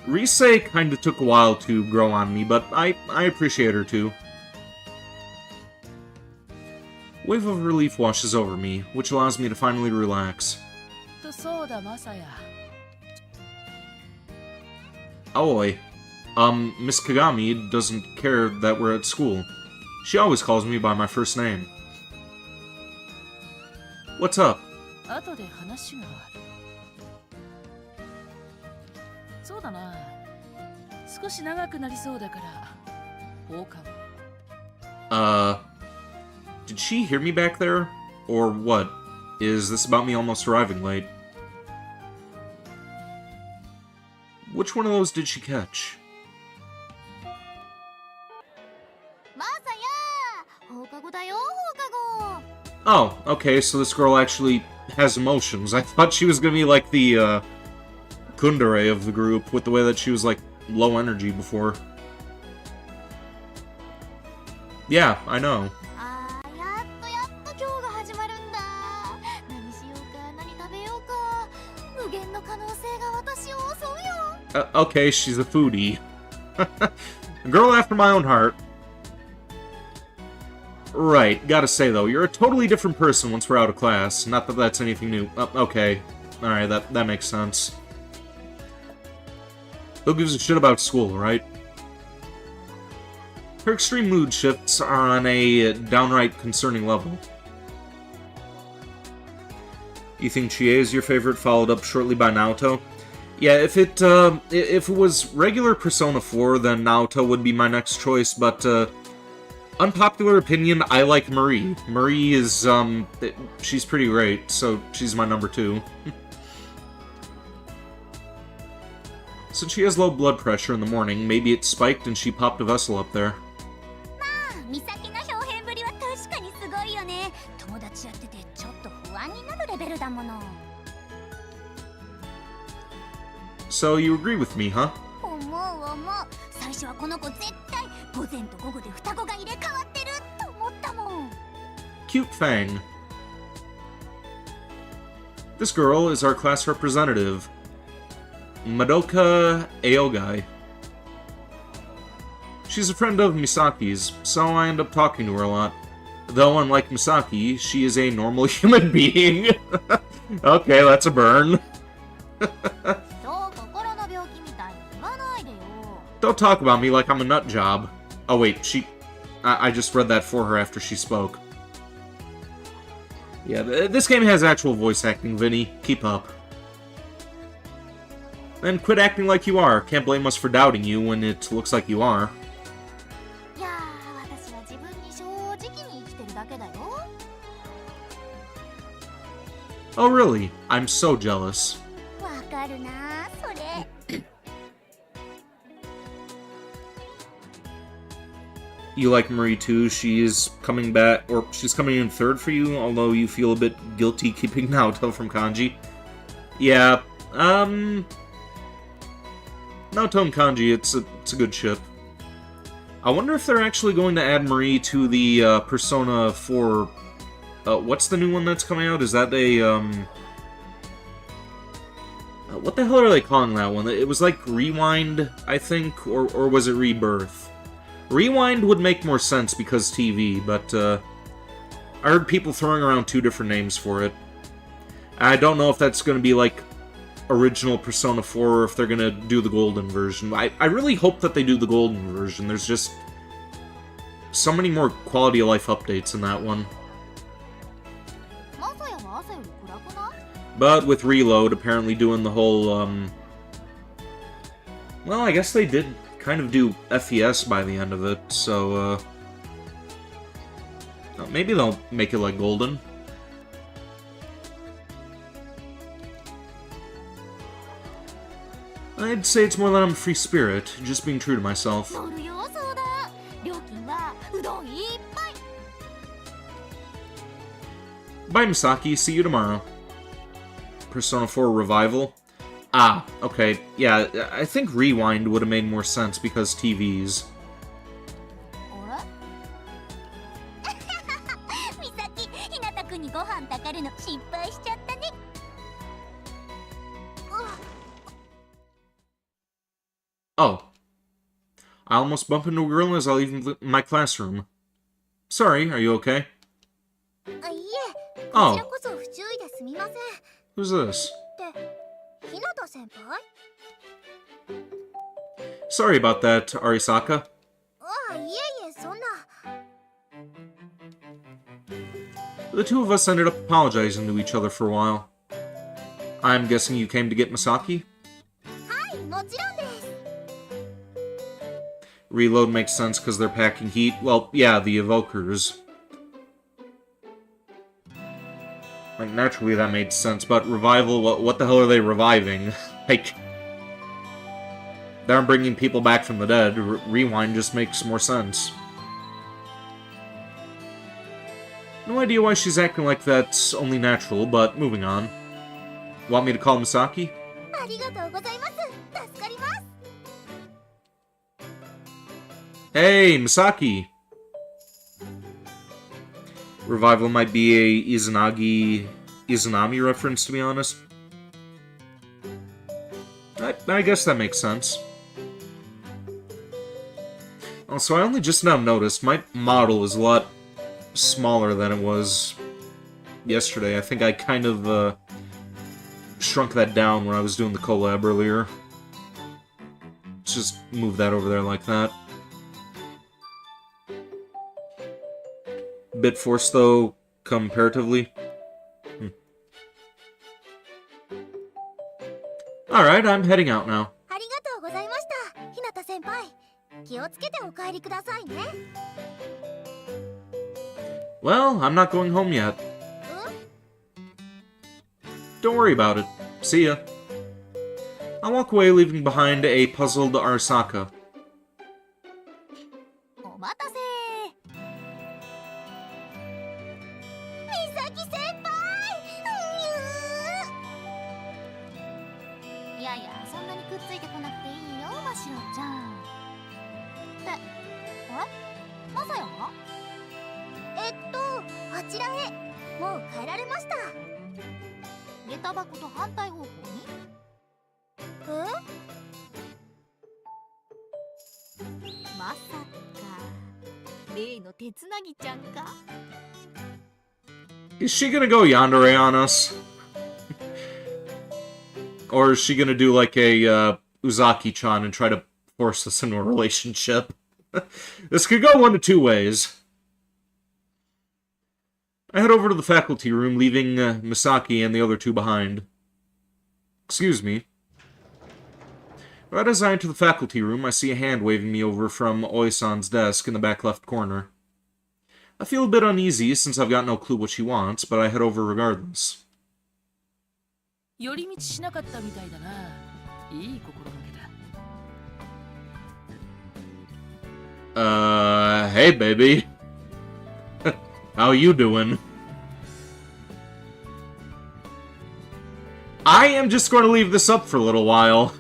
Rise kind of took a while to grow on me, but I appreciate her too. Wave of relief washes over me, which allows me to finally relax. Aoi. Miss Kagami doesn't care that we're at school. She always calls me by my first name. What's up? 後で話がある。そうだな。少し長くなりそうだから放課後。Did she hear me back there? Or what? Is this about me almost arriving late? Which one of those did she catch? マーサヤー、放課後だよ、放課後。 Oh, okay, so this girl actually has emotions. I thought she was gonna be like the, Kundere of the group, with the way that she was, like, low energy before. Yeah, I know. あー、やっと今日が始まるんだ。何しようか、何食べようか。無限の可能性が私を襲うよ。Okay, she's a foodie. A girl after my own heart. Right, gotta say though, you're a totally different person once we're out of class. Not that that's anything new. Okay. Alright, that makes sense. Who gives a shit about school, right? Her extreme mood shifts are on a downright concerning level. You think Chie is your favorite, followed up shortly by Naoto? Yeah, if it was regular Persona 4, then Naoto would be my next choice, but, unpopular opinion, I like Marie. Marie is, she's pretty great, so she's my number 2. Since she has low blood pressure in the morning, maybe it spiked and she popped a vessel up there. 美咲の表現ぶりは確かにすごいよね。友達やっててちょっと不安になるレベルだもの。So you agree with me, huh? 思う。最初はこの子絶対午前と午後で双子が入れ替わってると思ったもん。Cute Fang. This girl is our class representative, Madoka Aogai. She's a friend of Misaki's, so I end up talking to her a lot. Though, unlike Misaki, she is a normal human being. Okay, that's a burn. そう心の病気みたいに言わないでよ。 Don't talk about me like I'm a nut job. Oh wait, I just read that for her after she spoke. Yeah, this game has actual voice acting, Vinny. Keep up. And quit acting like you are. Can't blame us for doubting you when it looks like you are. いやー、私は自分に正直に生きてるだけだよ。 Oh really? I'm so jealous. わかるなー、それ。 You like Marie too. She's coming back, or she's coming in third for you, although you feel a bit guilty keeping Naoto from Kanji. Yeah, Naoto and Kanji, it's a good ship. I wonder if they're actually going to add Marie to the Persona 4 What's the new one that's coming out? Is that a, what the hell are they calling that one? It was like Rewind, I think, or was it Rebirth? Rewind would make more sense because TV, but, I heard people throwing around two different names for it. I don't know if that's going to be, like, original Persona 4 or if they're going to do the golden version. I really hope that they do the golden version. There's just so many more quality of life updates in that one. But with Reload apparently doing the whole, well, I guess they did kind of do FES by the end of it, so, maybe they'll make it like Golden. I'd say it's more that I'm a free spirit, just being true to myself. Bye, Misaki. See you tomorrow. Persona 4 Revival. Ah, okay. Yeah, I think Rewind would have made more sense because TVs. Oh. I almost bumped into a girl as I leave my classroom. Sorry, are you okay? Oh. Who's this? Sorry about that, Arisaka. The two of us ended up apologizing to each other for a while. I'm guessing you came to get Misaki? Reload makes sense because they're packing heat. Well, yeah, the evokers. Like, naturally that made sense, but Revival, what the hell are they reviving? Like, they aren't bringing people back from the dead. Rewind just makes more sense. No idea why she's acting like that's only natural, but moving on. Want me to call Misaki? Hey, Misaki! Revival might be a Izanami reference, to be honest. I guess that makes sense. Also, I only just now noticed my model is a lot smaller than it was yesterday. I think I kind of shrunk that down when I was doing the collab earlier. Let's just move that over there like that. Bit force, though, comparatively. Alright, I'm heading out now. Well, I'm not going home yet. Don't worry about it. See ya. I'll walk away, leaving behind a puzzled Arasaka. Is she gonna go yandere on us? Or is she gonna do like a Uzaki-chan and try to force us into a relationship? This could go one of two ways. I head over to the faculty room, leaving Misaki and the other two behind. Excuse me. Right as I enter the faculty room, I see a hand waving me over from Oi-san's desk in the back left corner. I feel a bit uneasy since I've got no clue what she wants, but I head over regardless. Hey baby. How you doing? I am just going to leave this up for a little while.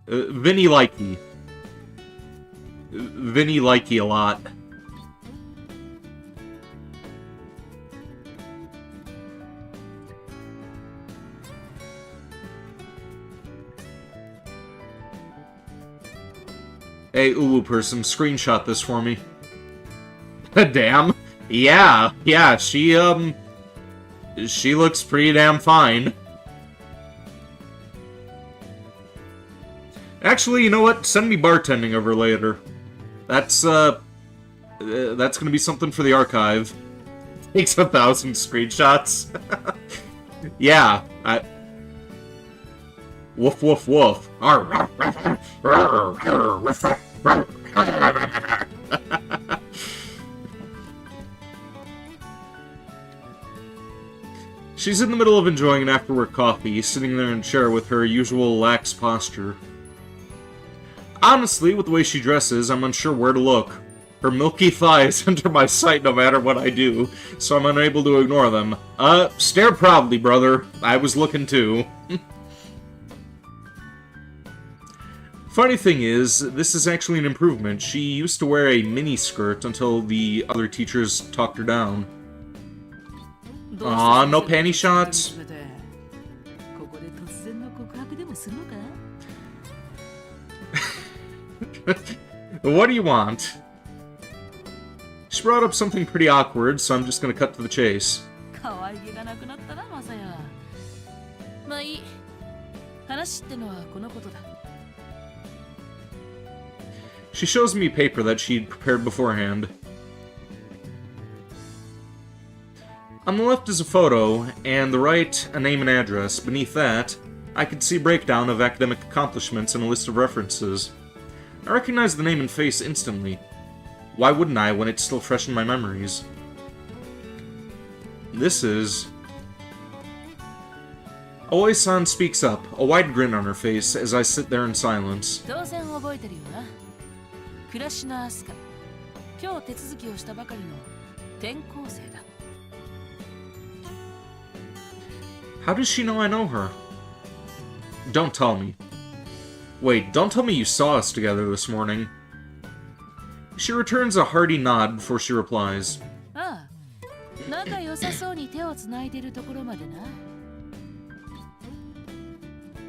Vinny likey. Vinny likey a lot. Hey, uwu person, screenshot this for me. Damn. Yeah, she looks pretty damn fine. Actually, you know what? Send me bartending over later. That's gonna be something for the archive. Takes 1,000 screenshots. Yeah, woof woof woof. She's in the middle of enjoying an after-work coffee, sitting there in a chair with her usual lax posture. Honestly, with the way she dresses, I'm unsure where to look. Her milky thighs enter my sight no matter what I do, so I'm unable to ignore them. Stare proudly, brother. I was looking too. Funny thing is, this is actually an improvement. She used to wear a mini-skirt until the other teachers talked her down. Aw, no panty shots? What do you want? She brought up something pretty awkward, so I'm just gonna cut to the chase. She shows me paper that she'd prepared beforehand. On the left is a photo, and the right, a name and address. Beneath that, I could see a breakdown of academic accomplishments and a list of references. I recognized the name and face instantly. Why wouldn't I when it's still fresh in my memories? This is... Aoi-san speaks up, a wide grin on her face as I sit there in silence. How does she know I know her? Don't tell me. Wait, don't tell me you saw us together this morning. She returns a hearty nod before she replies.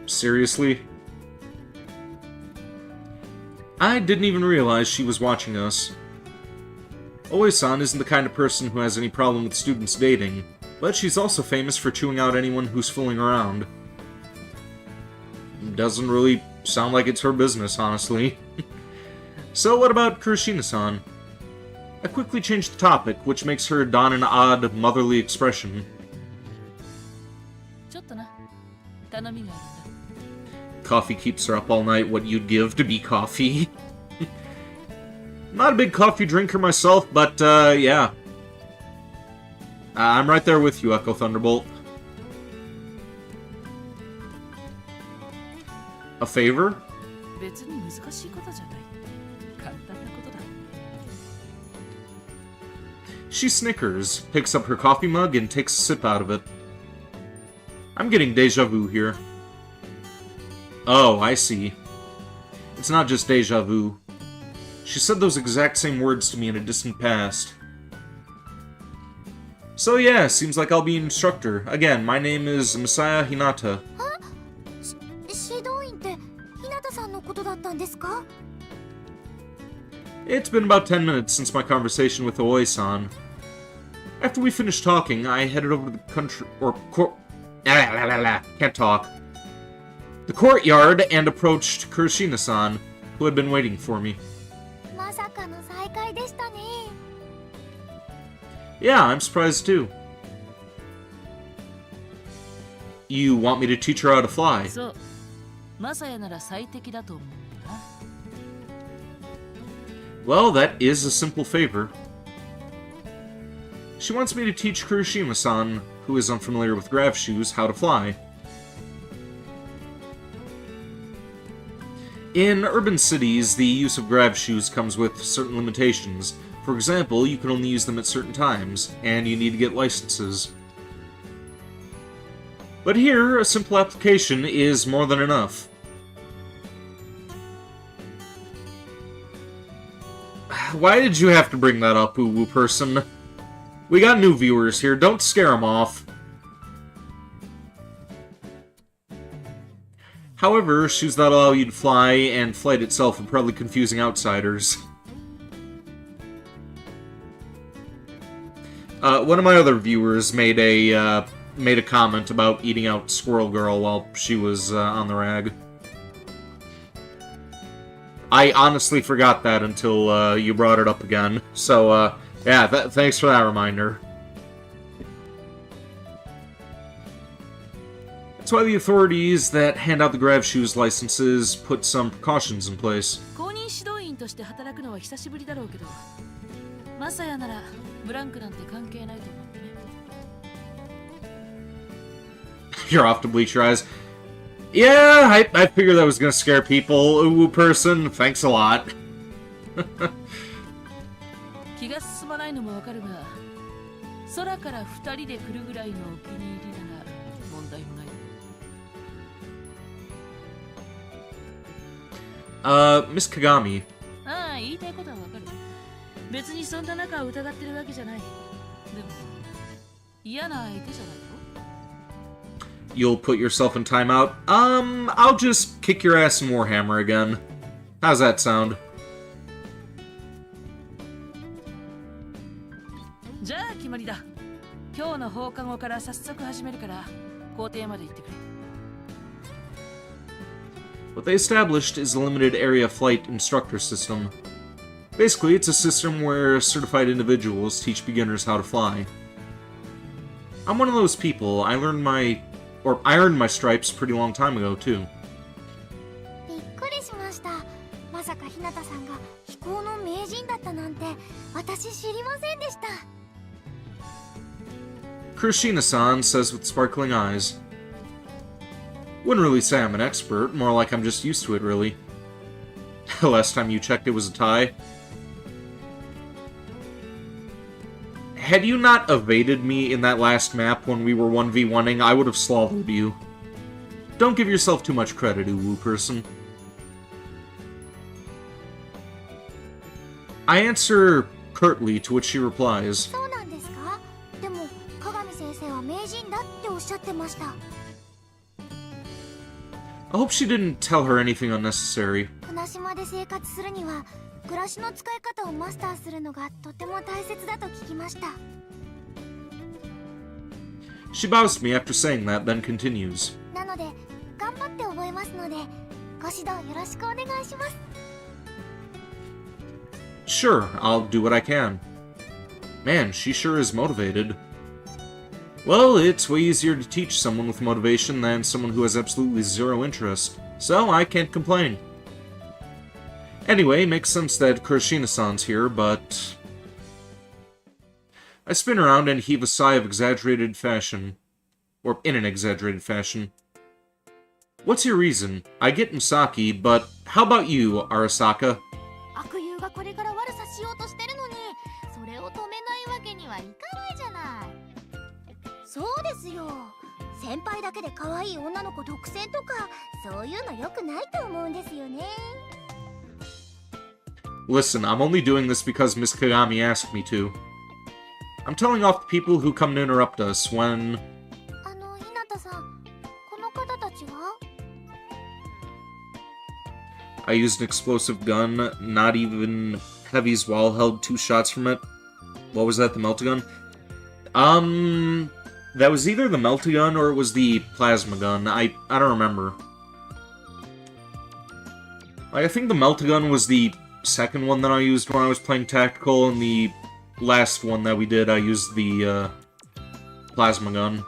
Seriously? I didn't even realize she was watching us. Oi-san isn't the kind of person who has any problem with students dating, but she's also famous for chewing out anyone who's fooling around. Doesn't really sound like it's her business, honestly. So what about Kurashina-san? I quickly changed the topic, which makes her don an odd, motherly expression. Coffee keeps her up all night, what you'd give to be coffee. Not a big coffee drinker myself, but, yeah. I'm right there with you, Echo Thunderbolt. A favor? She snickers, picks up her coffee mug, and takes a sip out of it. I'm getting deja vu here. Oh, I see. It's not just deja vu. She said those exact same words to me in a distant past. So yeah, seems like I'll be an instructor. Again, my name is Masaya Hinata. It's been about 10 minutes since my conversation with Aoi-san. After we finished talking, I headed over to the can't talk. The courtyard and approached Kurashina-san, who had been waiting for me. Yeah, I'm surprised too. You want me to teach her how to fly? Well, that is a simple favor. She wants me to teach Kurashima-san, who is unfamiliar with grav shoes, how to fly. In urban cities, the use of grav shoes comes with certain limitations. For example, you can only use them at certain times, and you need to get licenses. But here, a simple application is more than enough. Why did you have to bring that up, Uwu person? We got new viewers here, don't scare them off. However, shoes that allow you to fly and flight itself are probably confusing outsiders. One of my other viewers made a comment about eating out Squirrel Girl while she was on the rag. I honestly forgot that until you brought it up again. So, yeah, thanks for that reminder. That's why the authorities that hand out the Grav Shoes licenses put some precautions in place. 公認指導員として働くのは久しぶりだろうけど、マサヤならブランクなんて関係ないと思ってね。You're off to bleach your eyes. Yeah, I figured that was gonna scare people. Ooh, person, thanks a lot. 気が進まないのもわかるが、空から2人で来るぐらいのお気に入りなら問題もない。Miss Kagami. ああ、言いたいことはわかる。別にそんな仲を疑ってるわけじゃない。でも、嫌な相手じゃないの？ You'll put yourself in timeout? I'll just kick your ass in Warhammer again. How's that sound? じゃあ決まりだ。今日の放課後から早速始めるから、校庭まで行ってくれ。What they established is a limited area flight instructor system. Basically, it's a system where certified individuals teach beginners how to fly. I'm one of those people. I earned my stripes pretty long time ago, too. びっくりしました。まさか日向さんが飛行の名人だったなんて私知りませんでした。Kurishina-san says with sparkling eyes. Wouldn't really say I'm an expert, more like I'm just used to it, really. Last time you checked, it was a tie. Had you not evaded me in that last map when we were 1v1ing, I would have slaughtered you. Don't give yourself too much credit, Uwu person. I answer curtly, to which she replies. そうなんですか？でも鏡先生は名人だっておっしゃってました。 I hope she didn't tell her anything unnecessary. 船島で生活するには暮らしの使い方をマスターするのがとても大切だと聞きました。 She bows to me after saying that, then continues. なので頑張って覚えますのでご指導よろしくお願いします。 Sure, I'll do what I can. Man, she sure is motivated. Well, it's way easier to teach someone with motivation than someone who has absolutely zero interest, so I can't complain. Anyway, makes sense that Kurishina-san's here, but... I spin around and heave a sigh of exaggerated fashion. Or in an exaggerated fashion. What's your reason? I get Misaki, but how about you, Arasaka? 悪友がこれから悪さしようとしてるのにそれを止めないわけにはいかないじゃない。そうですよ。先輩だけで可愛い女の子独占とかそういうの良くないと思うんですよね。 Listen, I'm only doing this because Miss Kagami asked me to. I'm telling off the people who come to interrupt us when... 日向さん、この方たちは？ I used an explosive gun, not even Heavy's wall held 2 shots from it. What was that, the melta gun? That was either the melta gun or it was the plasma gun. I don't remember. I think the melta gun was the second one that I used when I was playing tactical, and the last one that we did, I used the plasma gun.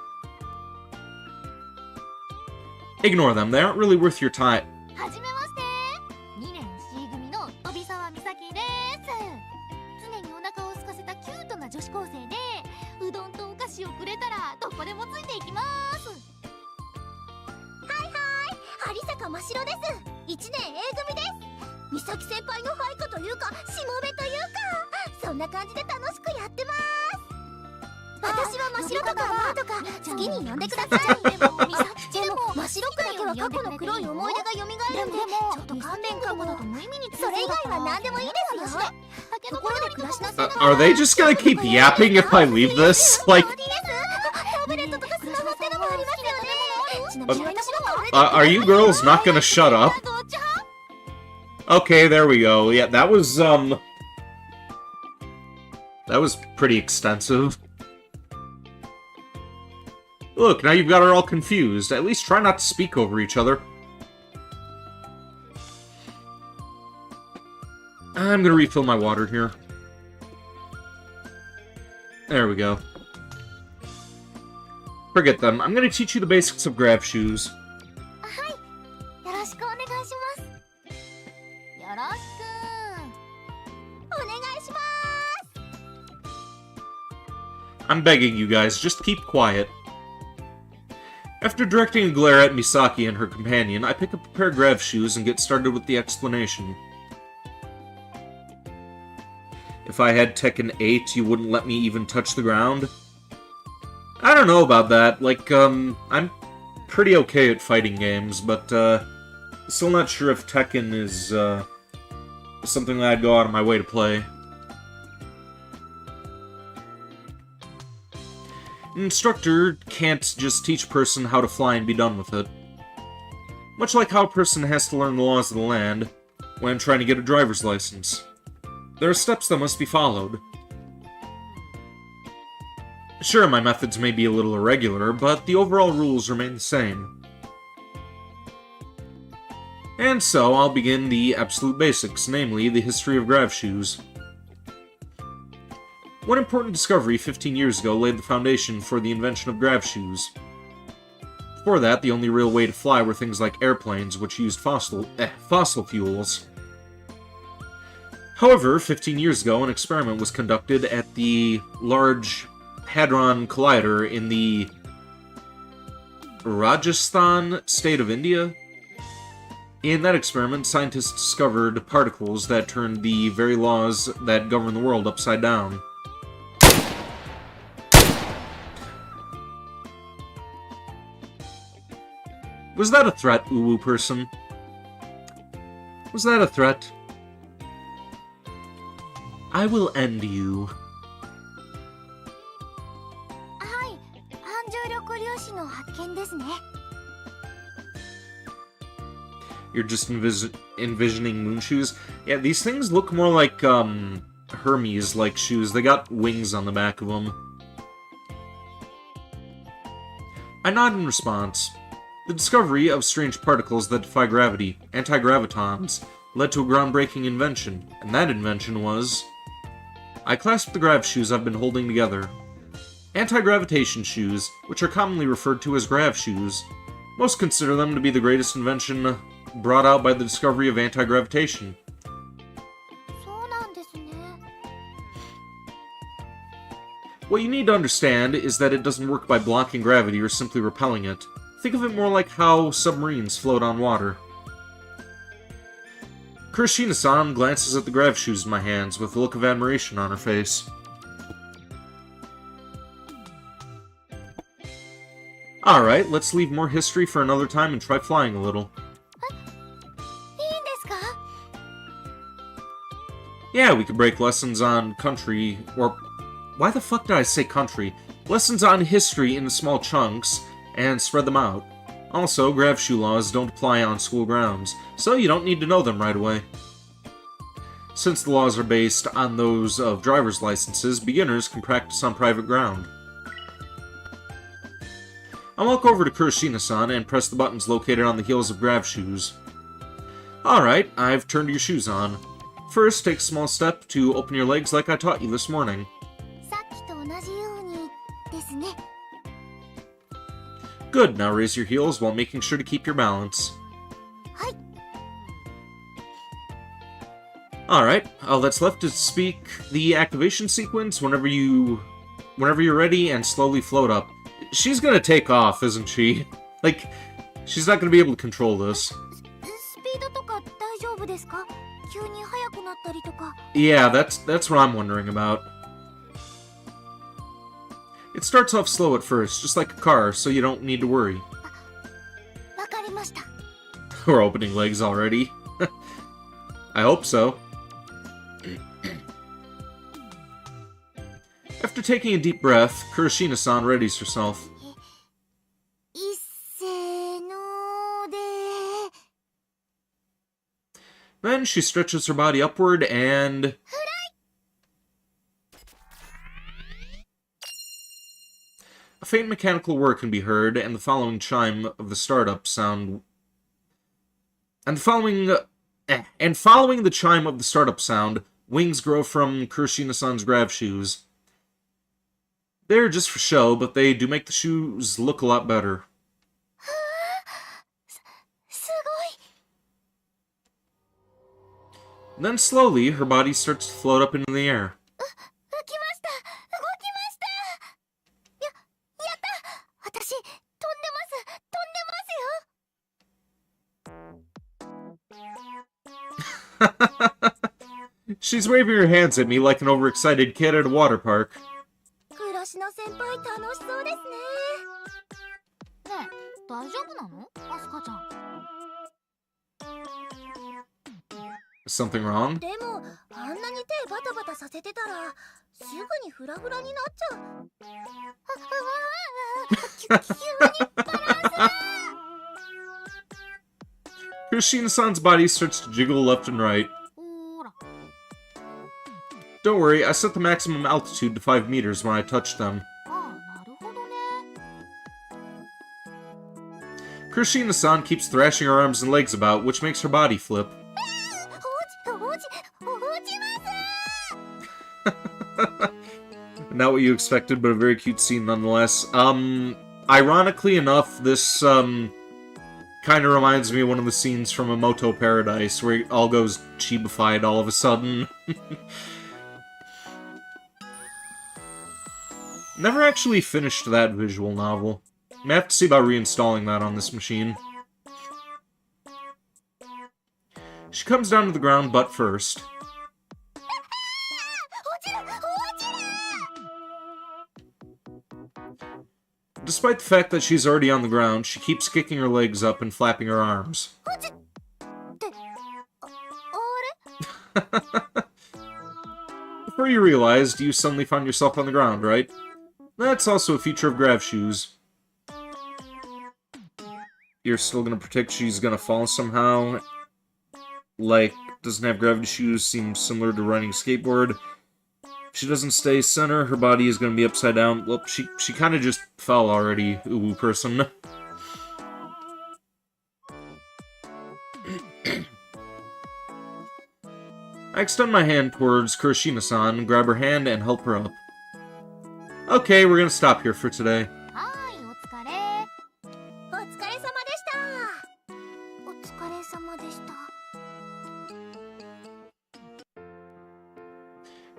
Ignore them, they aren't really worth your time. はじめまして。2年 C 組の飛沢美咲です。常にお腹を空かせたキュートな女子高生で、うどんとお菓子をくれたらどこでもついていきます。はいはい、有坂真白です。1年 A 組です。美咲先輩の配下というかしもべというか、そんな感じで楽しくやってます。私は真白とかなんとか好きに呼んでください。でも真白くだけは過去の黒い思い出が蘇るんで、ちょっと勘弁かもだと無意味にそれ以外は何でもいいですよ。ところで暮らしのせい Are they just gonna keep yapping if I leave this? Like... タブレットとかスマホってのもありますよね。ちな Are you girls not gonna shut up? Okay, there we go. Yeah, that was pretty extensive. Look, now you've got her all confused. At least try not to speak over each other. I'm gonna refill my water here. There we go. Forget them. I'm gonna teach you the basics of grab shoes. I'm begging you guys, just keep quiet. After directing a glare at Misaki and her companion, I pick up a pair of grab shoes and get started with the explanation. If I had Tekken 8, you wouldn't let me even touch the ground? I don't know about that. Like, I'm pretty okay at fighting games, but, still not sure if Tekken is, something that I'd go out of my way to play. An instructor can't just teach a person how to fly and be done with it. Much like how a person has to learn the laws of the land when trying to get a driver's license. There are steps that must be followed. Sure, my methods may be a little irregular, but the overall rules remain the same. And so, I'll begin the absolute basics, namely the history of grab shoes. One important discovery 15 years ago laid the foundation for the invention of grab shoes. Before that, the only real way to fly were things like airplanes, which used fossil fuels. However, 15 years ago, an experiment was conducted at the Large Hadron Collider in the Rajasthan state of India. In that experiment, scientists discovered particles that turned the very laws that govern the world upside down. Was that a threat, Uwu person? Was that a threat? I will end you. You're just envisioning moon shoes? Yeah, these things look more like, Hermes-like shoes. They got wings on the back of them. I nod in response. The discovery of strange particles that defy gravity, anti-gravitons, led to a groundbreaking invention, and that invention was... I clasped the grab shoes I've been holding together. Anti-gravitation shoes, which are commonly referred to as grav shoes. Most consider them to be the greatest invention brought out by the discovery of anti-gravitation. What you need to understand is that it doesn't work by blocking gravity or simply repelling it. Think of it more like how submarines float on water. Kurashina-san glances at the grav shoes in my hands with a look of admiration on her face. Alright, let's leave more history for another time and try flying a little. Yeah, we could break lessons on country, or... Why the fuck did I say country? Lessons on history into small chunks, and spread them out. Also, grav shoe laws don't apply on school grounds, so you don't need to know them right away. Since the laws are based on those of driver's licenses, beginners can practice on private ground. I'll walk over to Kurashina-san and press the buttons located on the heels of grav shoes. Alright, I've turned your shoes on. First, take a small step to open your legs like I taught you this morning. Good, now raise your heels while making sure to keep your balance. Alright, all that's left is to speak the activation sequence whenever you're ready and slowly float up. She's gonna take off, isn't she? Like, she's not gonna be able to control this. Yeah, that's what I'm wondering about. It starts off slow at first, just like a car, so you don't need to worry. We're opening legs already. I hope so. After taking a deep breath, Kurashina-san readies herself. Then she stretches her body upward and... A faint mechanical whir can be heard, and the following chime of the startup sound... following the chime of the startup sound, wings grow from Kurashina-san's grav shoes. They're just for show, but they do make the shoes look a lot better. Then slowly, her body starts to float up into the air. She's waving her hands at me like an overexcited kid at a water park. Is something wrong? でもあんなに手バタバタさせてたらすぐにフラフラになっちゃう。急にバランス。 Kurashina-san's body starts to jiggle left and right. Don't worry, I set the maximum altitude to 5 meters when I touched them. Kurashina-san keeps thrashing her arms and legs about, which makes her body flip. Not what you expected, but a very cute scene nonetheless. Ironically enough, this, kind of reminds me of one of the scenes from A Moto Paradise, where it all goes chibified all of a sudden. Never actually finished that visual novel. I have to see about reinstalling that on this machine. She comes down to the ground butt first. Despite the fact that she's already on the ground, she keeps kicking her legs up and flapping her arms. Before you realized, you suddenly found yourself on the ground, right? That's also a feature of grav shoes. You're still gonna predict she's gonna fall somehow? Like, doesn't have gravity shoes, seems similar to riding a skateboard. If she doesn't stay center, her body is gonna be upside down. Well, she kinda just fell already, uwu person. I extend my hand towards Kurashina-san, grab her hand, and help her up. Okay, we're gonna stop here for today.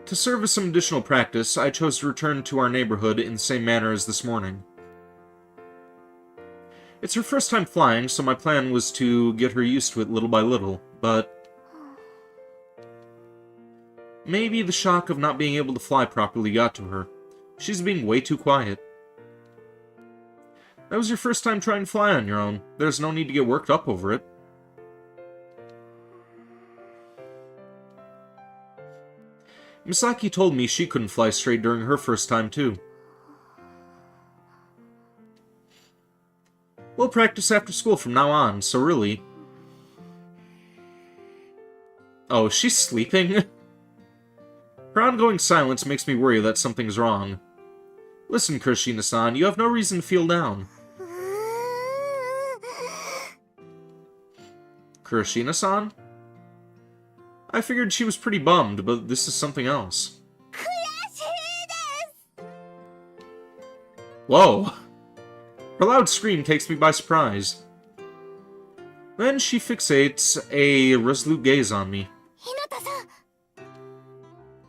To serve as some additional practice, I chose to return to our neighborhood in the same manner as this morning. It's her first time flying, so my plan was to get her used to it little by little, but... maybe the shock of not being able to fly properly got to her. She's being way too quiet. That was your first time trying to fly on your own. There's no need to get worked up over it. Misaki told me she couldn't fly straight during her first time, too. We'll practice after school from now on, so really... Oh, she's sleeping? Her ongoing silence makes me worry that something's wrong. Listen, Kurashina-san, you have no reason to feel down. Kurashina-san? I figured she was pretty bummed, but this is something else. Whoa! Her loud scream takes me by surprise. Then she fixates a resolute gaze on me.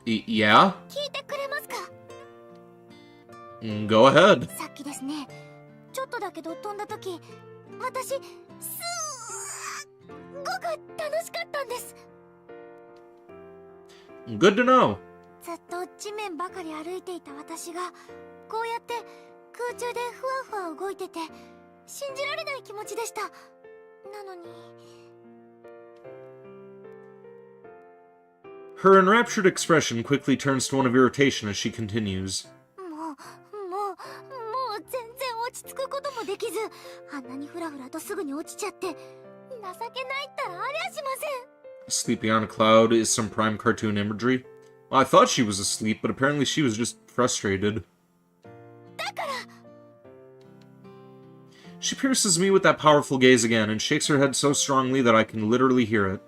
Yeah? Go ahead. Good to know. ずっと地面ばかり歩いていた私がこうやって空中でふわふわ動いてて信じられない気持ちでした。なのに Her enraptured expression quickly turns to one of irritation as she continues. もう全然落ち着くこともできず、あんなにフラフラとすぐに落ちちゃって情けないったらありゃしません。Sleeping on a cloud is some prime cartoon imagery. Well, I thought she was asleep, but apparently she was just frustrated. She pierces me with that powerful gaze again and shakes her head so strongly that I can literally hear it.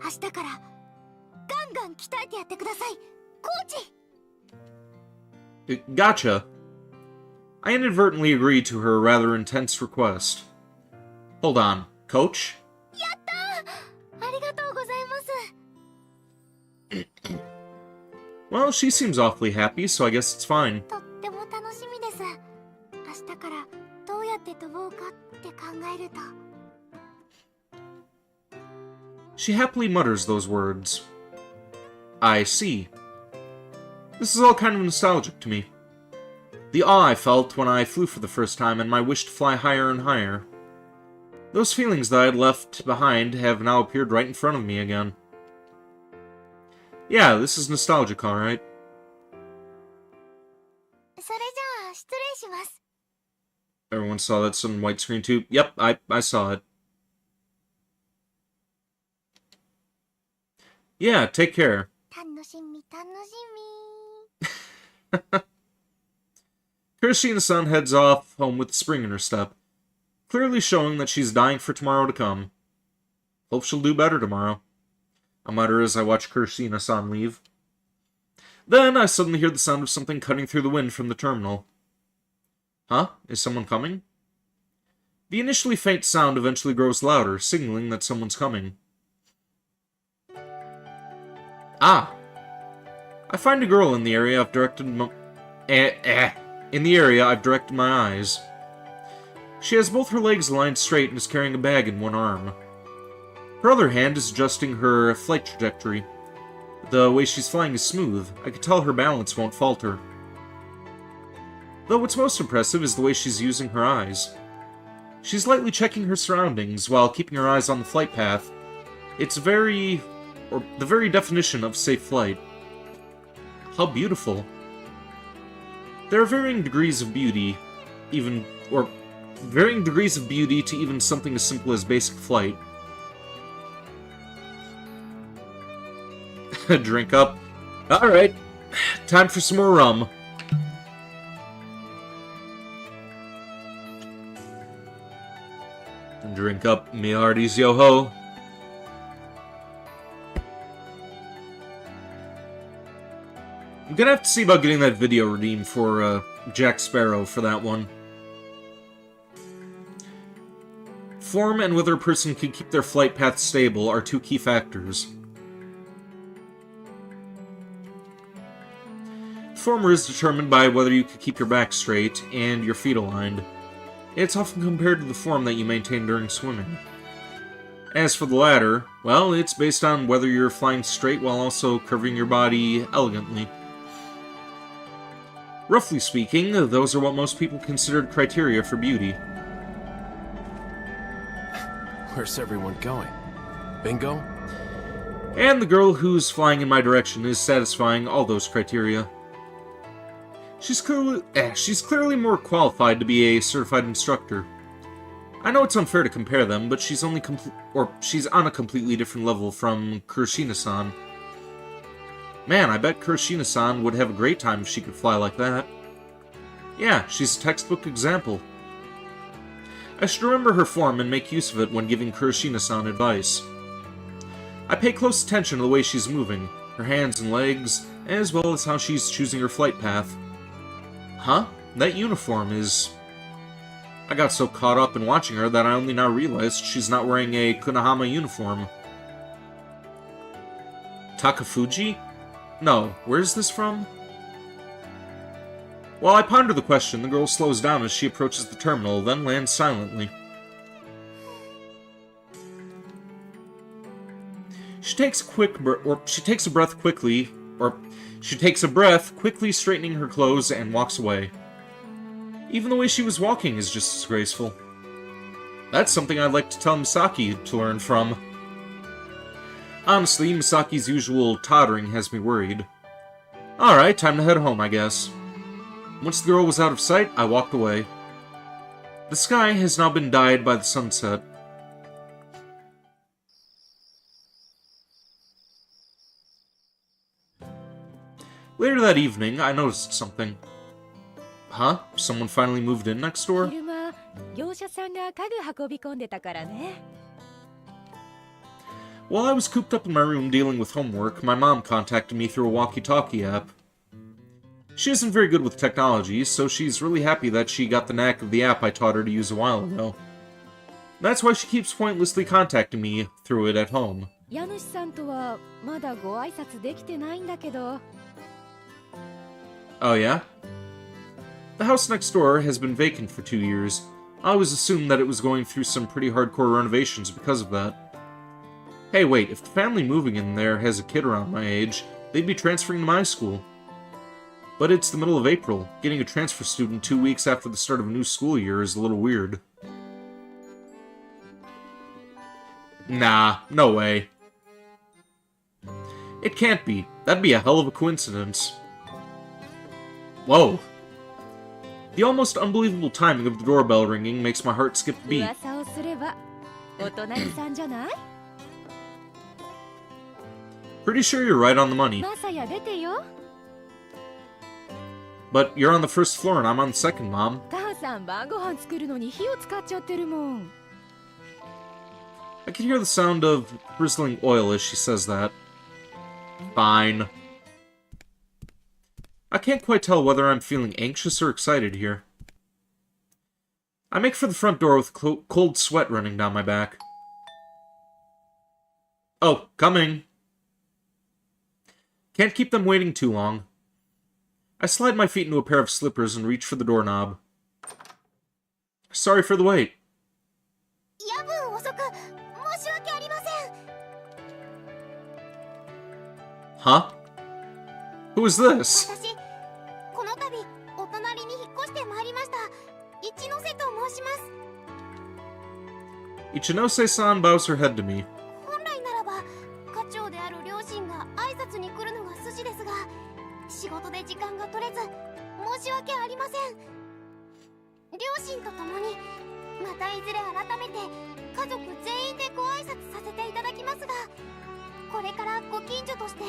明日からガンガン鍛えてやってください、コーチ。 Gotcha. I inadvertently agreed to her rather intense request. Hold on, coach? やったー、ありがとうございます。 Well, she seems awfully happy, so I guess it's fine. とっても楽しみです。明日からどうやって飛ぼうかって考えると。 She happily mutters those words. I see. This is all kind of nostalgic to me. The awe I felt when I flew for the first time and my wish to fly higher and higher. Those feelings that I had left behind have now appeared right in front of me again. Yeah, this is nostalgic, alright. それじゃあ失礼します。 Everyone saw that sudden white screen too? Yep, I saw it. Yeah, take care. 楽しみ楽しみ。 Kirishina-san heads off home with a spring in her step, clearly showing that she's dying for tomorrow to come. Hope she'll do better tomorrow. I mutter as I watch Kirishina-san leave. Then I suddenly hear the sound of something cutting through the wind from the terminal. Huh? Is someone coming? The initially faint sound eventually grows louder, signaling that someone's coming. Ah! I find a girl in the area I've directed my eyes. She has both her legs lined straight and is carrying a bag in one arm. Her other hand is adjusting her flight trajectory. The way she's flying is smooth. I can tell her balance won't falter. Though what's most impressive is the way she's using her eyes. She's lightly checking her surroundings while keeping her eyes on the flight path. It's the very definition of safe flight. How beautiful. There are varying degrees of beauty to even something as simple as basic flight. Drink up. Alright. Time for some more rum. Drink up, me hearties, yo-ho. I'm gonna have to see about getting that video redeemed for Jack Sparrow for that one. Form and whether a person can keep their flight path stable are two key factors. The former is determined by whether you can keep your back straight and your feet aligned. It's often compared to the form that you maintain during swimming. As for the latter, well, it's based on whether you're flying straight while also curving your body elegantly. Roughly speaking, those are what most people consider criteria for beauty. Where's everyone going? Bingo? And the girl who's flying in my direction is satisfying all those criteria. She's clearly more qualified to be a certified instructor. I know it's unfair to compare them, but she's on a completely different level from Kirishina-san. Man, I bet Kirishina-san would have a great time if she could fly like that. Yeah, she's a textbook example. I should remember her form and make use of it when giving Kirishina-san advice. I pay close attention to the way she's moving, her hands and legs, as well as how she's choosing her flight path. Huh? That uniform is... I got so caught up in watching her that I only now realized she's not wearing a Kunohama uniform. Takafuji? No, where's this from? While I ponder the question, the girl slows down as she approaches the terminal, then lands silently. She takes a breath, quickly straightening her clothes, and walks away. Even the way she was walking is just as graceful. That's something I'd like to tell Misaki to learn from. Honestly, Misaki's usual tottering has me worried. Alright, time to head home, I guess. Once the girl was out of sight, I walked away. The sky has now been dyed by the sunset. Later that evening, I noticed something. Huh? Someone finally moved in next door? 昼間業者さんが家具運び込んでたからね。 While I was cooped up in my room dealing with homework, my mom contacted me through a walkie-talkie app. She isn't very good with technology, so she's really happy that she got the knack of the app I taught her to use a while ago. That's why she keeps pointlessly contacting me through it at home. 家主さんとはまだご挨拶できてないんだけど。 Oh yeah? The house next door has been vacant for 2 years. I always assumed that it was going through some pretty hardcore renovations because of that. Hey, wait, if the family moving in there has a kid around my age, they'd be transferring to my school. But it's the middle of April. Getting a transfer student 2 weeks after the start of a new school year is a little weird. Nah, no way. It can't be. That'd be a hell of a coincidence. Whoa. The almost unbelievable timing of the doorbell ringing makes my heart skip a beat. 噂をすればお隣さんじゃない？ Pretty sure you're right on the money. マサヤ出てよ。 But you're on the first floor and I'm on the second, Mom. 母さん晩ご飯作るのに火を使っちゃってるもん。 I can hear the sound of drizzling oil as she says that. Fine. I can't quite tell whether I'm feeling anxious or excited here. I make for the front door with cold sweat running down my back. Oh, coming. Can't keep them waiting too long. I slide my feet into a pair of slippers and reach for the doorknob. Sorry for the wait. 夜分遅く申し訳ありません。 Huh? Who is this? 私、この度お隣に引っ越してまいりました一ノ瀬と申します。 Ichinose-san bows her head to me. 本来ならば課長である両親が挨拶に来るのが筋ですが、仕事で時間が取れず申し訳ありません。両親と共にまたいずれ改めて家族全員でご挨拶させていただきますが、これからご近所として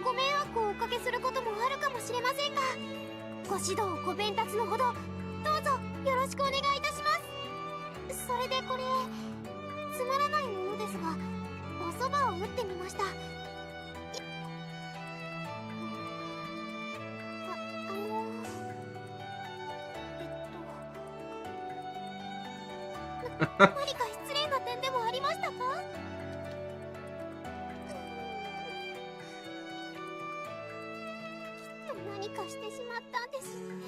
ご迷惑をおかけすることもあるかもしれませんが、ご指導ご鞭達のほどどうぞよろしくお願いいたします。それでこれつまらないものですが、お蕎麦を打ってみました。何か失礼な点でもありましたか？きっと何かしてしまったんですよね。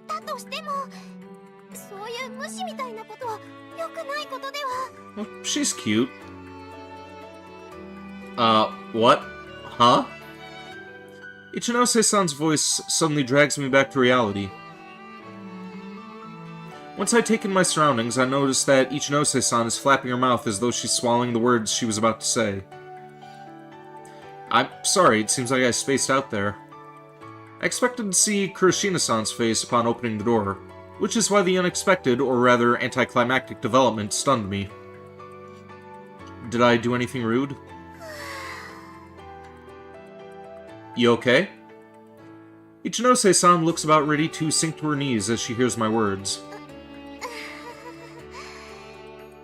だとしても、そういう無視みたいなことは良くないことでは。 Well, she's cute. What? Huh? Ichinose-san's voice suddenly drags me back to reality. Once I'd taken my surroundings, I noticed that Ichinose-san is flapping her mouth as though she's swallowing the words she was about to say. I'm sorry, it seems like I spaced out there. I expected to see Kurashina-san's face upon opening the door, which is why the unexpected, or rather anticlimactic development stunned me. Did I do anything rude? You okay? Ichinose-san looks about ready to sink to her knees as she hears my words.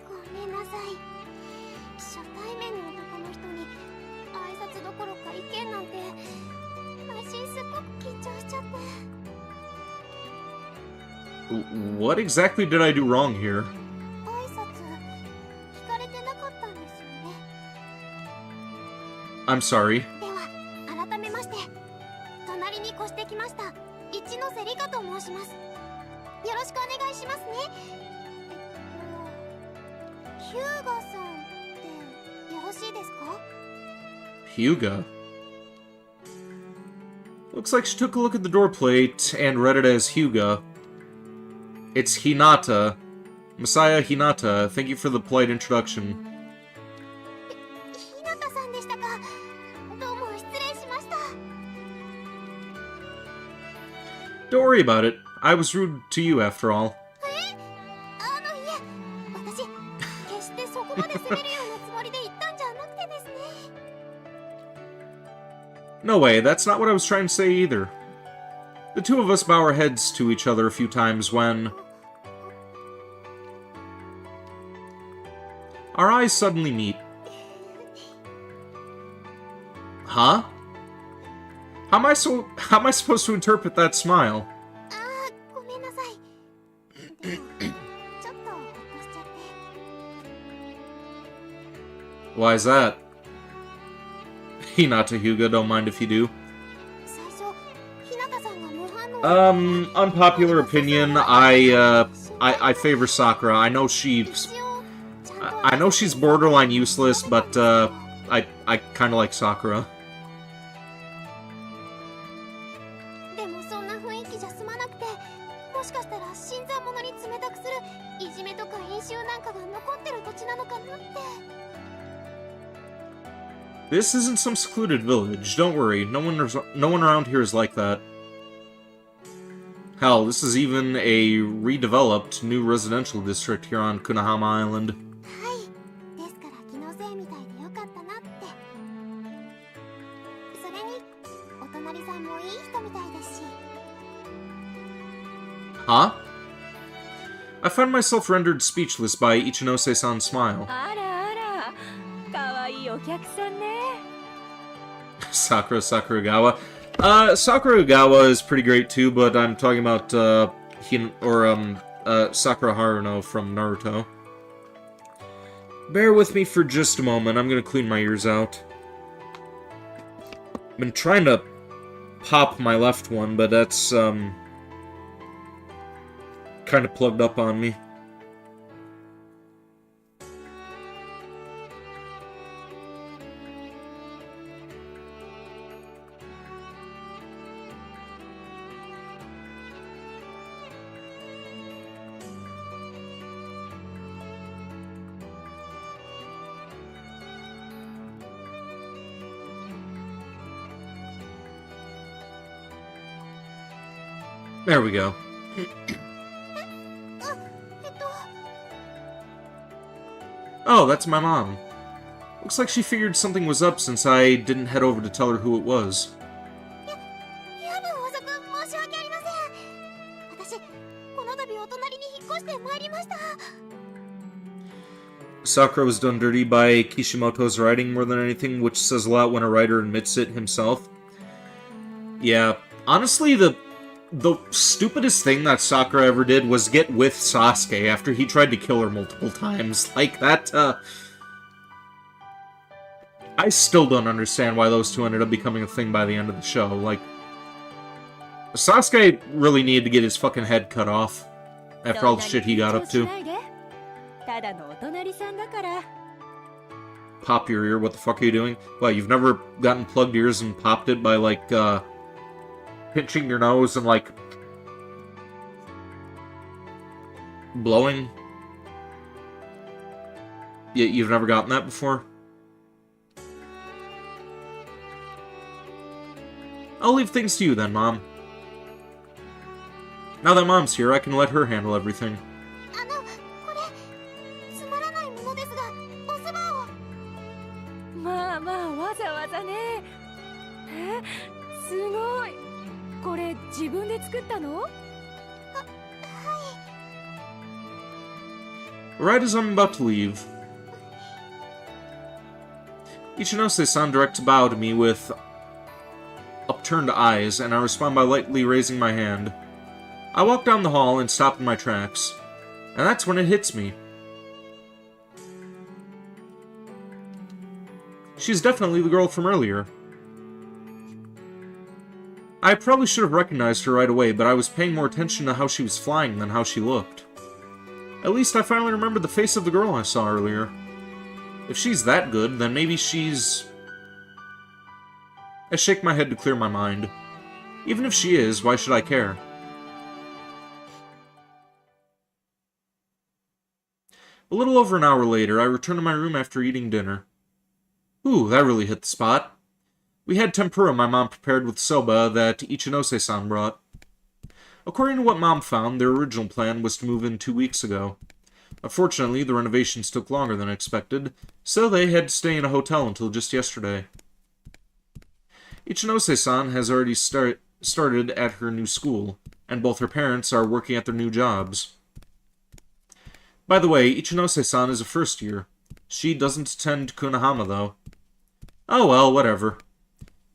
ごめんなさい。初対面の男の人に挨拶どころか意見なんて、内心すっごく緊張しちゃって。What exactly did I do wrong here? 挨拶聞かれてなかったんですよね。 I'm sorry. では改めまして、隣に越してきました一ノ瀬里香と申します。よろしくお願いしますね。ヒューガさんってよろしいですか？ Hyuga. Looks like she took a look at the door plate and read it as Hyuga. It's Hinata. Messiah Hinata, thank you for the polite introduction. ひなたさんでしたか。どうも失礼しました。 Don't worry about it. I was rude to you after all. いえ、私決してそこま No way, that's not what I was trying to say either. The two of us bow our heads to each other a few times when... our eyes suddenly meet. Huh? How am I supposed to interpret that smile? Why is that? Hinata Hyuga, don't mind if you do. Unpopular opinion, I favor Sakura. I know she's borderline useless, but, I kinda like Sakura. This isn't some secluded village. Don't worry, no one around here is like that. Hell, this is even a redeveloped new residential district here on Kunahama Island. Huh? I find myself rendered speechless by Ichinose-san's smile. あらあら、可愛いお客さんね。 Sakuragawa. Sakuragawa is pretty great too, but I'm talking about Sakura Haruno from Naruto. Bear with me for just a moment. I'm gonna clean my ears out. I've been trying to pop my left one, but that's kind of plugged up on me. There we go. Oh, that's my mom. Looks like she figured something was up since I didn't head over to tell her who it was. Sakura was done dirty by Kishimoto's writing more than anything, which says a lot when a writer admits it himself. Yeah, honestly, the stupidest thing that Sakura ever did was get with Sasuke after he tried to kill her multiple times. Like, that, I still don't understand why those two ended up becoming a thing by the end of the show. Like, Sasuke really needed to get his fucking head cut off after all the shit he got up to. Pop your ear, what the fuck are you doing? Well, you've never gotten plugged ears and popped it by, like, pinching your nose and, like, blowing? You've never gotten that before? I'll leave things to you then, Mom. Now that Mom's here, I can let her handle everything. Right as I'm about to leave, Ichinose-san directs a bow to me with upturned eyes, and I respond by lightly raising my hand. I walk down the hall and stop in my tracks, and that's when it hits me. She's definitely the girl from earlier. I probably should have recognized her right away, but I was paying more attention to how she was flying than how she looked. At least I finally remembered the face of the girl I saw earlier. If she's that good, then maybe she's... I shake my head to clear my mind. Even if she is, why should I care? A little over an hour later, I return to my room after eating dinner. Ooh, that really hit the spot. We had tempura my mom prepared with soba that Ichinose-san brought. According to what Mom found, their original plan was to move in 2 weeks ago. Unfortunately, the renovations took longer than expected, so they had to stay in a hotel until just yesterday. Ichinose-san has already started at her new school, and both her parents are working at their new jobs. By the way, Ichinose-san is a first year. She doesn't attend Kunahama, though. Oh well, whatever.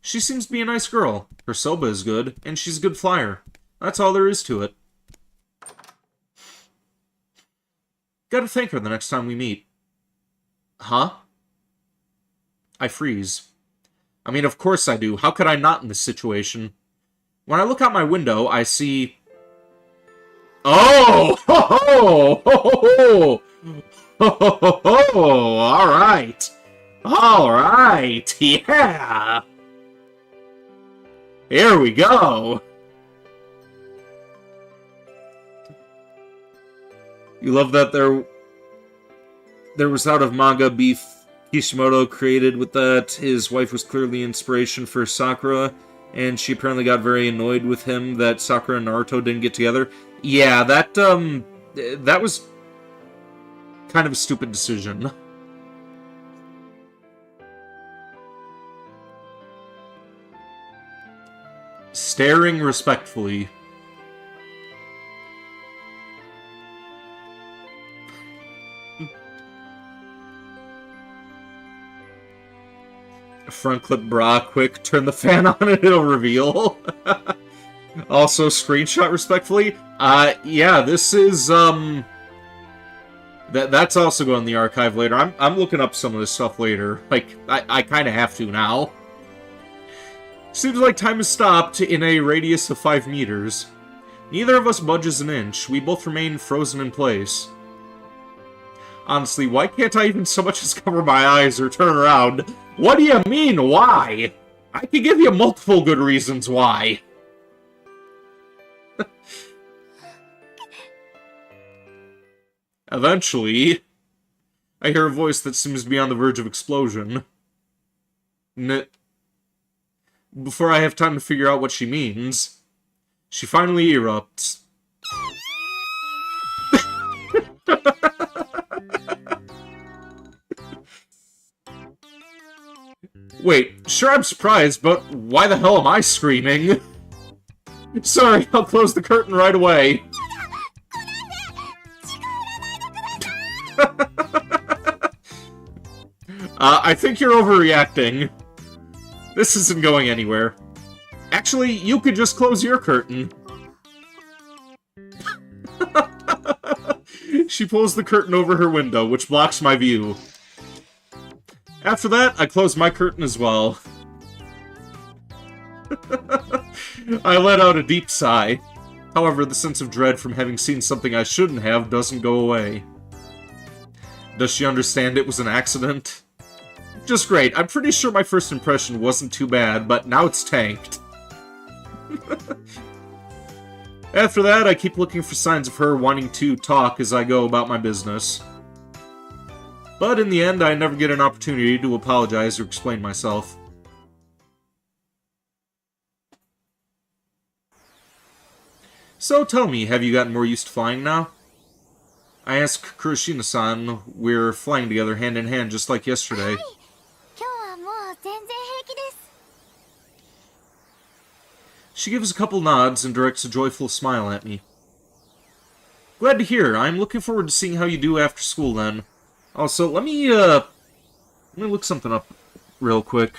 She seems to be a nice girl. Her soba is good, and she's a good flyer. That's all there is to it. Gotta thank her the next time we meet. Huh? I freeze. I mean, of course I do. How could I not in this situation? When I look out my window, I see... Oh! Ho ho! Ho ho ho! Ho ho ho ho! Alright! Alright! Yeah! Here we go! You love that there was out of manga beef Kishimoto created with that. His wife was clearly inspiration for Sakura, and she apparently got very annoyed with him that Sakura and Naruto didn't get together. Yeah, that was kind of a stupid decision. Staring respectfully. Front clip bra, quick, turn the fan on and it'll reveal. Also, screenshot respectfully. Yeah, this is, that's also going in the archive later. I'm looking up some of this stuff later. Like, I kind of have to now. Seems like time has stopped in a radius of 5 meters. Neither of us budges an inch. We both remain frozen in place. Honestly, why can't I even so much as cover my eyes or turn around? What do you mean, why? I could give you multiple good reasons why. Eventually, I hear a voice that seems to be on the verge of explosion. Before I have time to figure out what she means, she finally erupts. Wait, sure I'm surprised, but why the hell am I screaming? Sorry, I'll close the curtain right away. I think you're overreacting. This isn't going anywhere. Actually, you could just close your curtain. She pulls the curtain over her window, which blocks my view. After that, I close my curtain as well. I let out a deep sigh. However, the sense of dread from having seen something I shouldn't have doesn't go away. Does she understand it was an accident? Just great. I'm pretty sure my first impression wasn't too bad, but now it's tanked. After that, I keep looking for signs of her wanting to talk as I go about my business. But in the end, I never get an opportunity to apologize or explain myself. So tell me, have you gotten more used to flying now? I ask Kuroshina-san. We're flying together hand in hand just like yesterday. She gives a couple nods and directs a joyful smile at me. Glad to hear. I'm looking forward to seeing how you do after school then. Also, let me look something up real quick.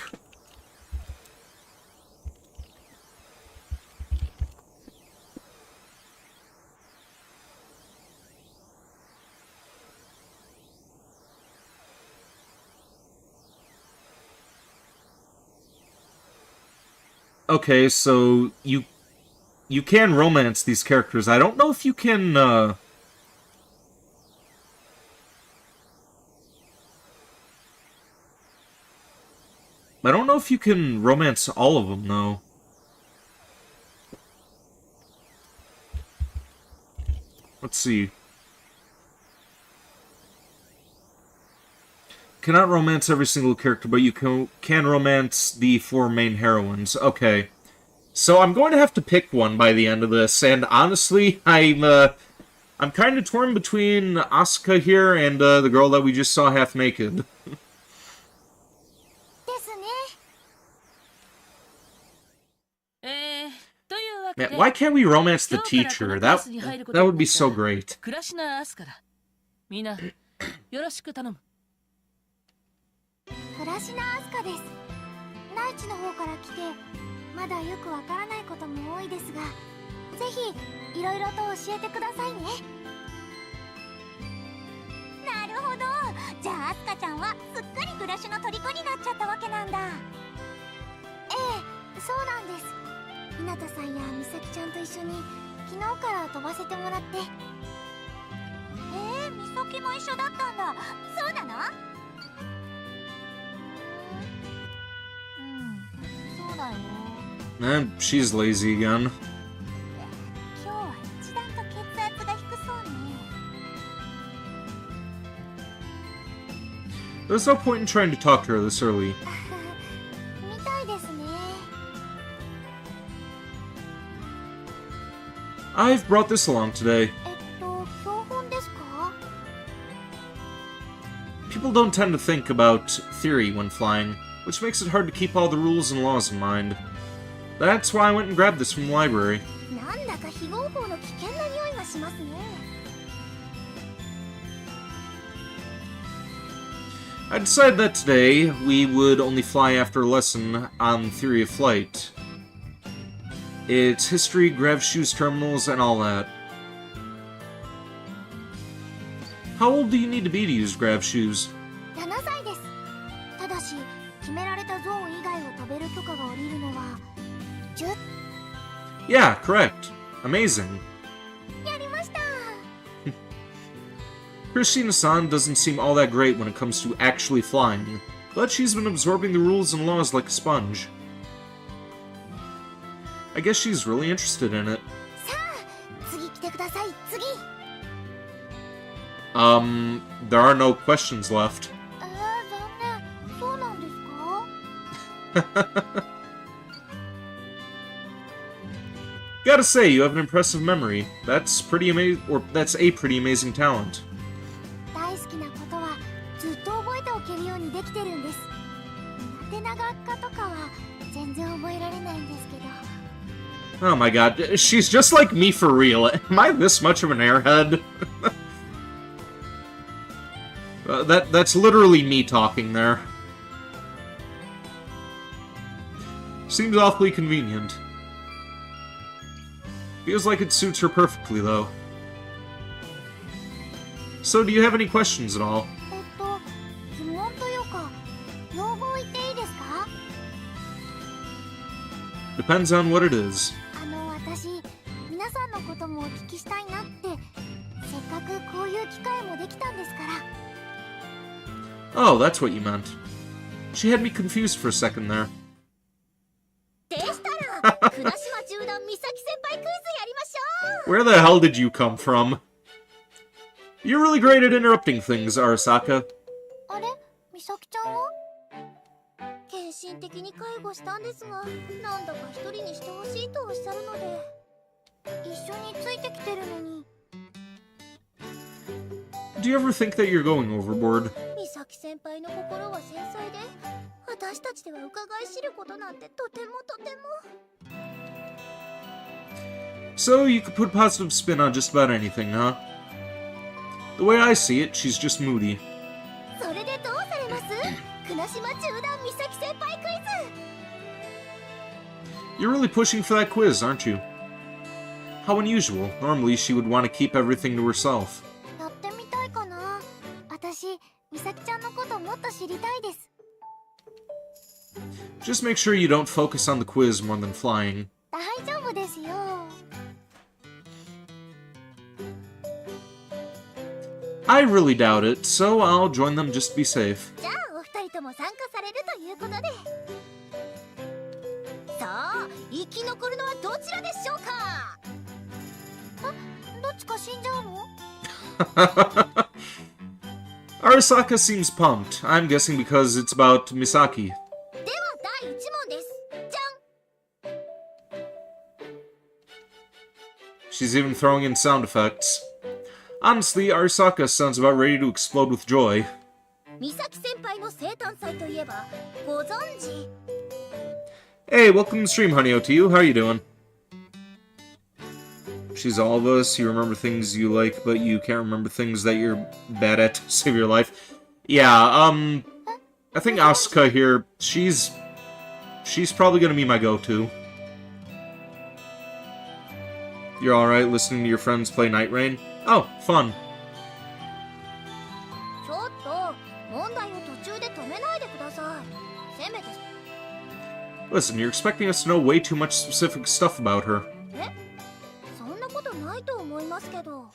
Okay, so you can romance these characters. I don't know if you can, I don't know if you can romance all of them, though. Let's see. Cannot romance every single character, but you can romance the 4 main heroines. Okay. So I'm going to have to pick one by the end of this, and honestly, I'm I'm kind of torn between Asuka here and the girl that we just saw half naked. ですね。というわけ Man, で why can't we romance the 今日からこ teacher? のクラスに入ることに That な would った be so great. クラシナ・アスカだ。みんなよろしく頼む。クラシナ・アスカです。内地の方から来てまだよくわからないことも多いですが、ぜひいろいろと教えてくださいね。なるほど。じゃあアスカちゃんはすっかり暮らしの虜になっちゃったわけなんだ。ええ、そうなんです。ひなたさんやみさきちゃんと一緒に昨日から飛ばせてもらって。みさきも一緒だったんだ。そうなの？そうだよ。 And she's lazy again. 今日は一段と血圧が低そうね。 There's no point in trying to talk to her this early. みたいですね。 I've brought this along today. 標本ですか？ People don't tend to think about theory when flying, which makes it hard to keep all the rules and laws in mind. That's why I went and grabbed this from the library. なんだか非合法の危険な匂いがしますね。 I decided that today we would only fly after a lesson on theory of flight. It's history, grav shoes terminals, and all that. How old do you need to be to use grav shoes? 7歳です。ただし決められたゾーン以外を飛べる許可が下りるのは10。 Yeah, correct. Amazing. やりました。 Christina-san doesn't seem all that great when it comes to actually flying, but she's been absorbing the rules and laws like a sponge. I guess she's really interested in it. さあ、次来てください。次。There are no questions left. 残念。そうなんですか？ Gotta say, you have an impressive memory. That's pretty amazing, or that's a pretty amazing talent. 大好きなことはずっと覚えておけるようにできてるんです。苦手な学科とかは全然覚えられないんですけど。 Oh my god, she's just like me for real. Am I this much of an airhead? That's literally me talking there. Seems awfully convenient. Feels like it suits her perfectly, though. So, do you have any questions at all? 疑問というか、要望言っていいですか？ Depends on what it is. 私、皆さんのこともお聞きしたいなって、せっかくこういう機会もできたんですから。 Oh, that's what you meant. She had me confused for a second there. でしたら、船島縦断美咲先輩クイズやりましょう。 Where the hell did you come from? You're really great at interrupting things, Arasaka. あれ、美咲ちゃんは？献身的に介護したんですが、なんだか一人にしてほしいとおっしゃるので、一緒についてきてるのに。 Do you ever think that you're going overboard? 美咲先輩の心は繊細で、私たちでは伺い知ることなんてとてもとても。 So you could put a positive spin on just about anything, huh? The way I see it, she's just moody. それでどうされます？船島縦断美咲先輩クイズ。 You're really pushing for that quiz, aren't you? How unusual. Normally, she would want to keep everything to herself. やってみたいかな。私、美咲ちゃんのこともっと知りたいです。 Just make sure you don't focus on the quiz more than flying. 大丈夫ですよ。 I really doubt it, so I'll join them just to be safe. じゃあお二人とも参加されるということで。さあ、生き残るのはどちらでしょうか？どっちか死んじゃうの？ Arasaka seems pumped. I'm guessing because it's about Misaki. では第1問です。じゃん。 She's even throwing in sound effects. Honestly, Arisaka sounds about ready to explode with joy. 美咲先輩の生誕祭といえばご存知 Hey, welcome to the stream, Honey to you. How are you doing? She's all of us. You remember things you like, but you can't remember things that you're bad at to save your life. Yeah, I think Asuka here, she's probably gonna be my go-to. You're alright listening to your friends play Night Rain? Oh, fun. ちょっと問題を途中で止めないでくださいせめて Listen, you're expecting us to know way too much specific stuff about her. えそんなことないと思いますけど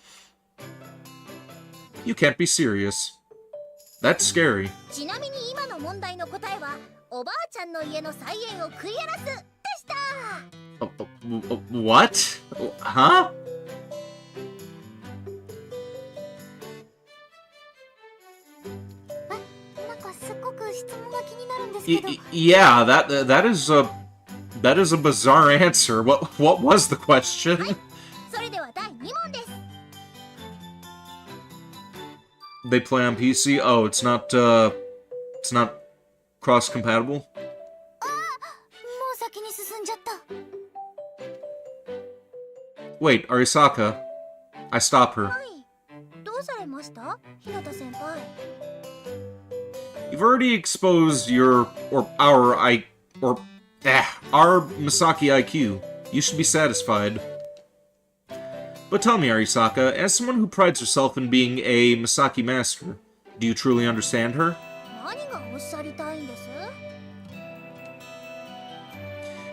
You can't be serious. That's scary. ちなみに今の問題の答えはおばあちゃんの家の菜園を食い荒らすでした What? Huh? なんかすっごく質問が気になるんですけど Yeah, that is a bizarre answer. What was the question? それでは第2問です They play on PC? Oh, it's not cross-compatible? もう先に進んじゃった Wait, Arisaka. I stop her. はいどうされました日向先輩 You've already exposed our Misaki IQ. You should be satisfied. But tell me, Arisaka, as someone who prides herself in being a Misaki master, do you truly understand her? 何がおっしゃりたいんです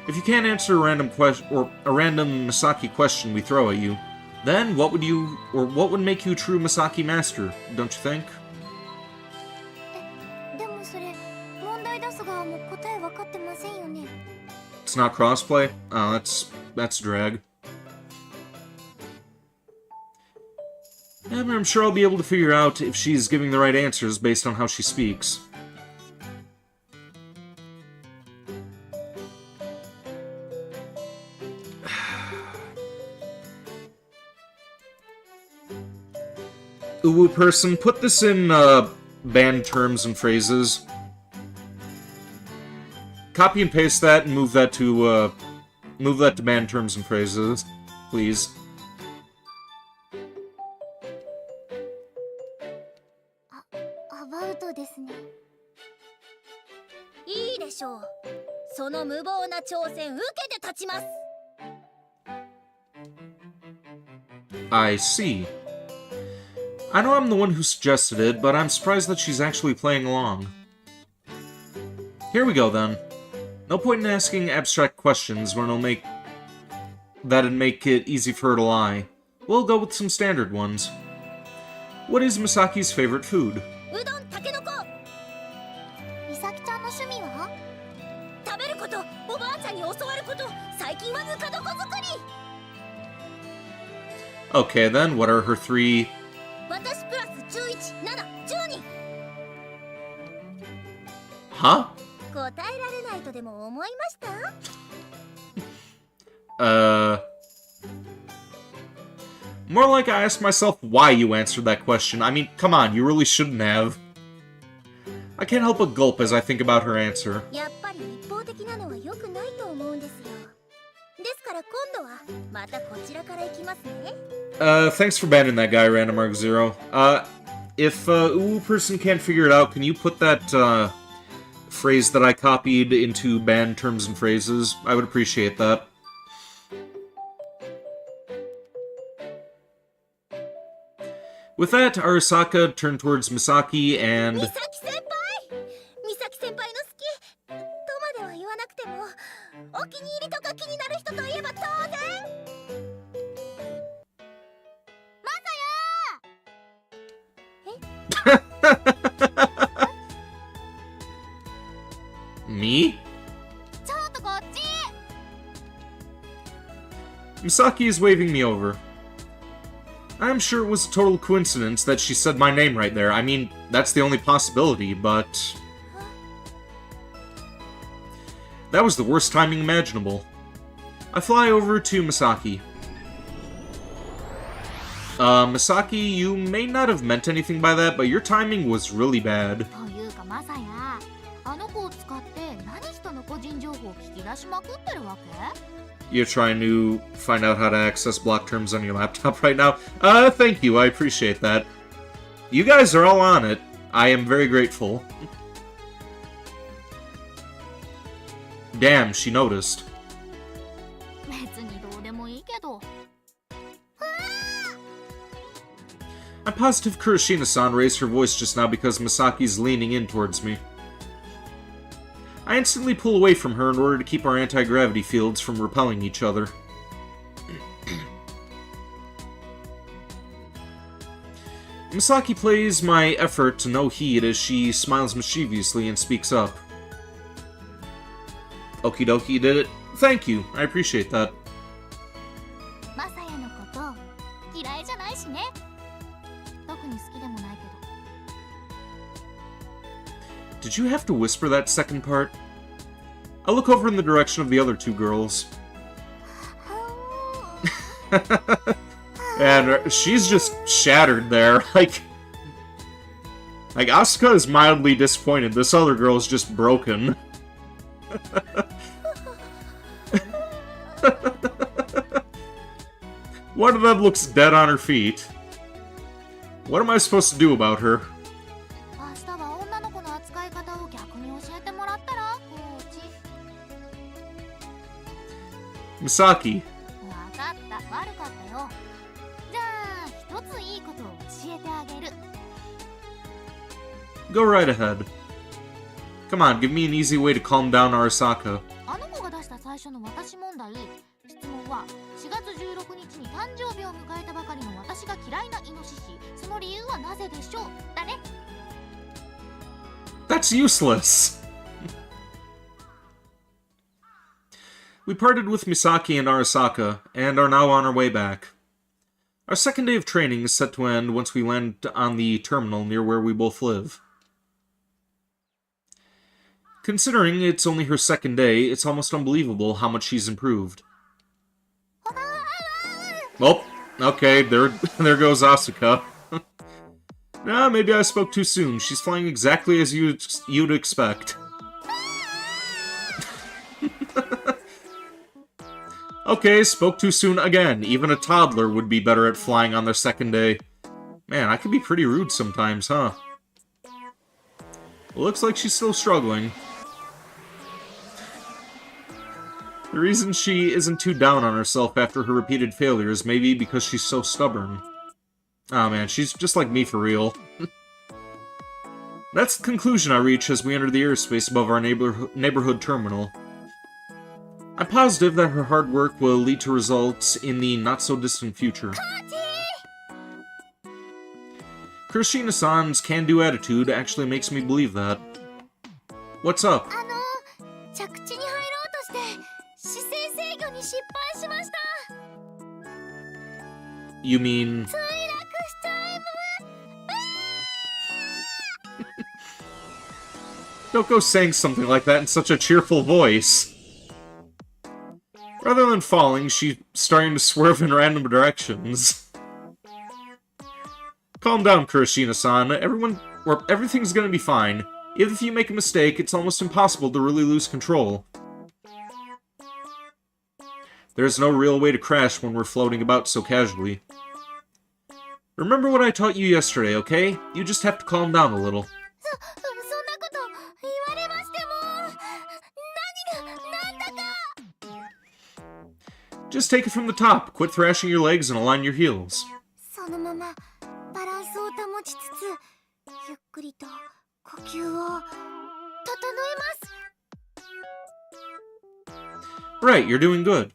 If you can't answer a random Misaki question we throw at you, then what would make you a true Misaki master, don't you think? でもそれ問題出す側も答え分かってませんよね It's not crossplay? Oh, that's drag. Yeah, but I'm sure I'll be able to figure out if she's giving the right answers based on how she speaks. Uwu person, put this in banned terms and phrases. Copy and paste that and move that to banned terms and phrases, please. アバウトですねいいでしょうその無謀な挑戦受けて立ちます I see. I know I'm the one who suggested it, but I'm surprised that she's actually playing along. Here we go, then. No point in asking abstract questions when that'd make it easy for her to lie. We'll go with some standard ones. What is Misaki's favorite food? うどんたけのこ美咲ちゃんの趣味は食べることおばあちゃんに教わること最近はぬか床作り Okay, then, what are her three... 私プラス11、7、12 Huh? 答えられないとでも思いました More like I asked myself why you answered that question. I mean, come on, you really shouldn't have. I can't help but gulp as I think about her answer. やっぱり一方的なのは良くないと思うんですよですから今度はまたこちらから行きますね Thanks for banning that guy, Random Mark Zero. If Uwu person can't figure it out, can you put that, phrase that I copied into banned terms and phrases? I would appreciate that. With that, Arasaka turned towards Misaki and... 美咲先輩美咲先輩の好きとまでは言わなくてもお気に入りとか気になる人といえば当然まさや Me? ちょっとこっち Misaki is waving me over. I'm sure it was a total coincidence that she said my name right there. I mean, that's the only possibility, but... That was the worst timing imaginable. I fly over to Misaki. Misaki, you may not have meant anything by that, but your timing was really bad. というかマサヤ、あの子を使って何人の個人情報を聞き出しまくってるわけ？ You're trying to find out how to access block terms on your laptop right now? Thank you, I appreciate that. You guys are all on it. I am very grateful. Damn, she noticed. 別にどうでもいいけど。 I'm positive Kurashina-san raised her voice just now because Misaki's leaning in towards me. I instantly pull away from her in order to keep our anti-gravity fields from repelling each other. Misaki plays my effort to no heed as she smiles mischievously and speaks up. Okie dokie, you did it. Thank you, I appreciate that. マサヤのこと嫌いじゃないしね。特に好きでもないけど。 Did you have to whisper that second part? I look over in the direction of the other two girls. And she's just shattered there. Like Asuka is mildly disappointed. This other girl is just broken. One of them looks dead on her feet. What am I supposed to do about her? 明日は女の子の扱い方を逆に教えてもらったら、コーチ。 Misaki, わかった、悪かったよ。じゃあ、一ついいことを教えてあげる。 go right ahead. Come on, give me an easy way to calm down Arasaka. あの子が出した最初の私問題。質問は、4月16日に誕生日を迎えたばかりの私が嫌いなイノシシ。その理由はなぜでしょう？だね。 That's useless! We parted with Misaki and Arasaka, and are now on our way back. Our second day of training is set to end once we land on the terminal near where we both live. Considering it's only her second day, it's almost unbelievable how much she's improved. Oh, okay, there goes Asuka. Nah, maybe I spoke too soon. She's flying exactly as you'd expect. Okay, spoke too soon again. Even a toddler would be better at flying on their second day. Man, I can be pretty rude sometimes, huh? Well, looks like she's still struggling. The reason she isn't too down on herself after her repeated failures may be because she's so stubborn. Oh man, she's just like me for real. That's the conclusion I reach as we enter the airspace above our neighborhood terminal. I'm positive that her hard work will lead to results in the not-so-distant future. Kurashina-san's can-do attitude actually makes me believe that. What's up? 着地に入ろうとして姿勢制御に失敗しました。 You mean... 墜落しちゃいます。 Don't go saying something like that in such a cheerful voice. Rather than falling, she's starting to swerve in random directions. Calm down, Kurashina-san. Everything's gonna be fine. Even if you make a mistake, it's almost impossible to really lose control. There's no real way to crash when we're floating about so casually. Remember what I taught you yesterday, okay? You just have to calm down a little. そんなこと言われましても、何がなんだか。 Just take it from the top. Quit thrashing your legs and align your heels. そのままバランスを保ちつつ、ゆっくりと呼吸を整えます。 Right, you're doing good.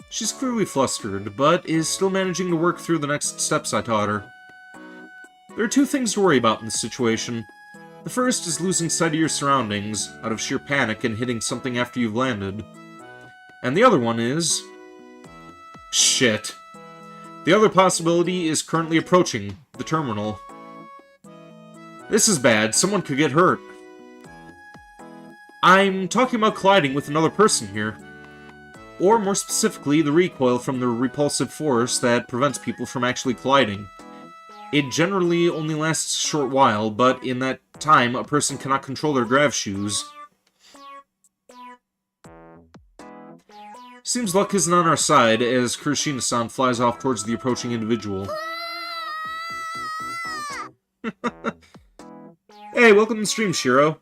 She's clearly flustered, but is still managing to work through the next steps I taught her. There are two things to worry about in this situation. The first is losing sight of your surroundings, out of sheer panic and hitting something after you've landed. And the other one is... shit. The other possibility is currently approaching the terminal. This is bad. Someone could get hurt. I'm talking about colliding with another person here. Or more specifically, the recoil from the repulsive force that prevents people from actually colliding. It generally only lasts a short while, but in that time, a person cannot control their grav shoes. Seems luck isn't on our side, as Kurashina-san flies off towards the approaching individual. Hey, welcome to the stream, Shiro.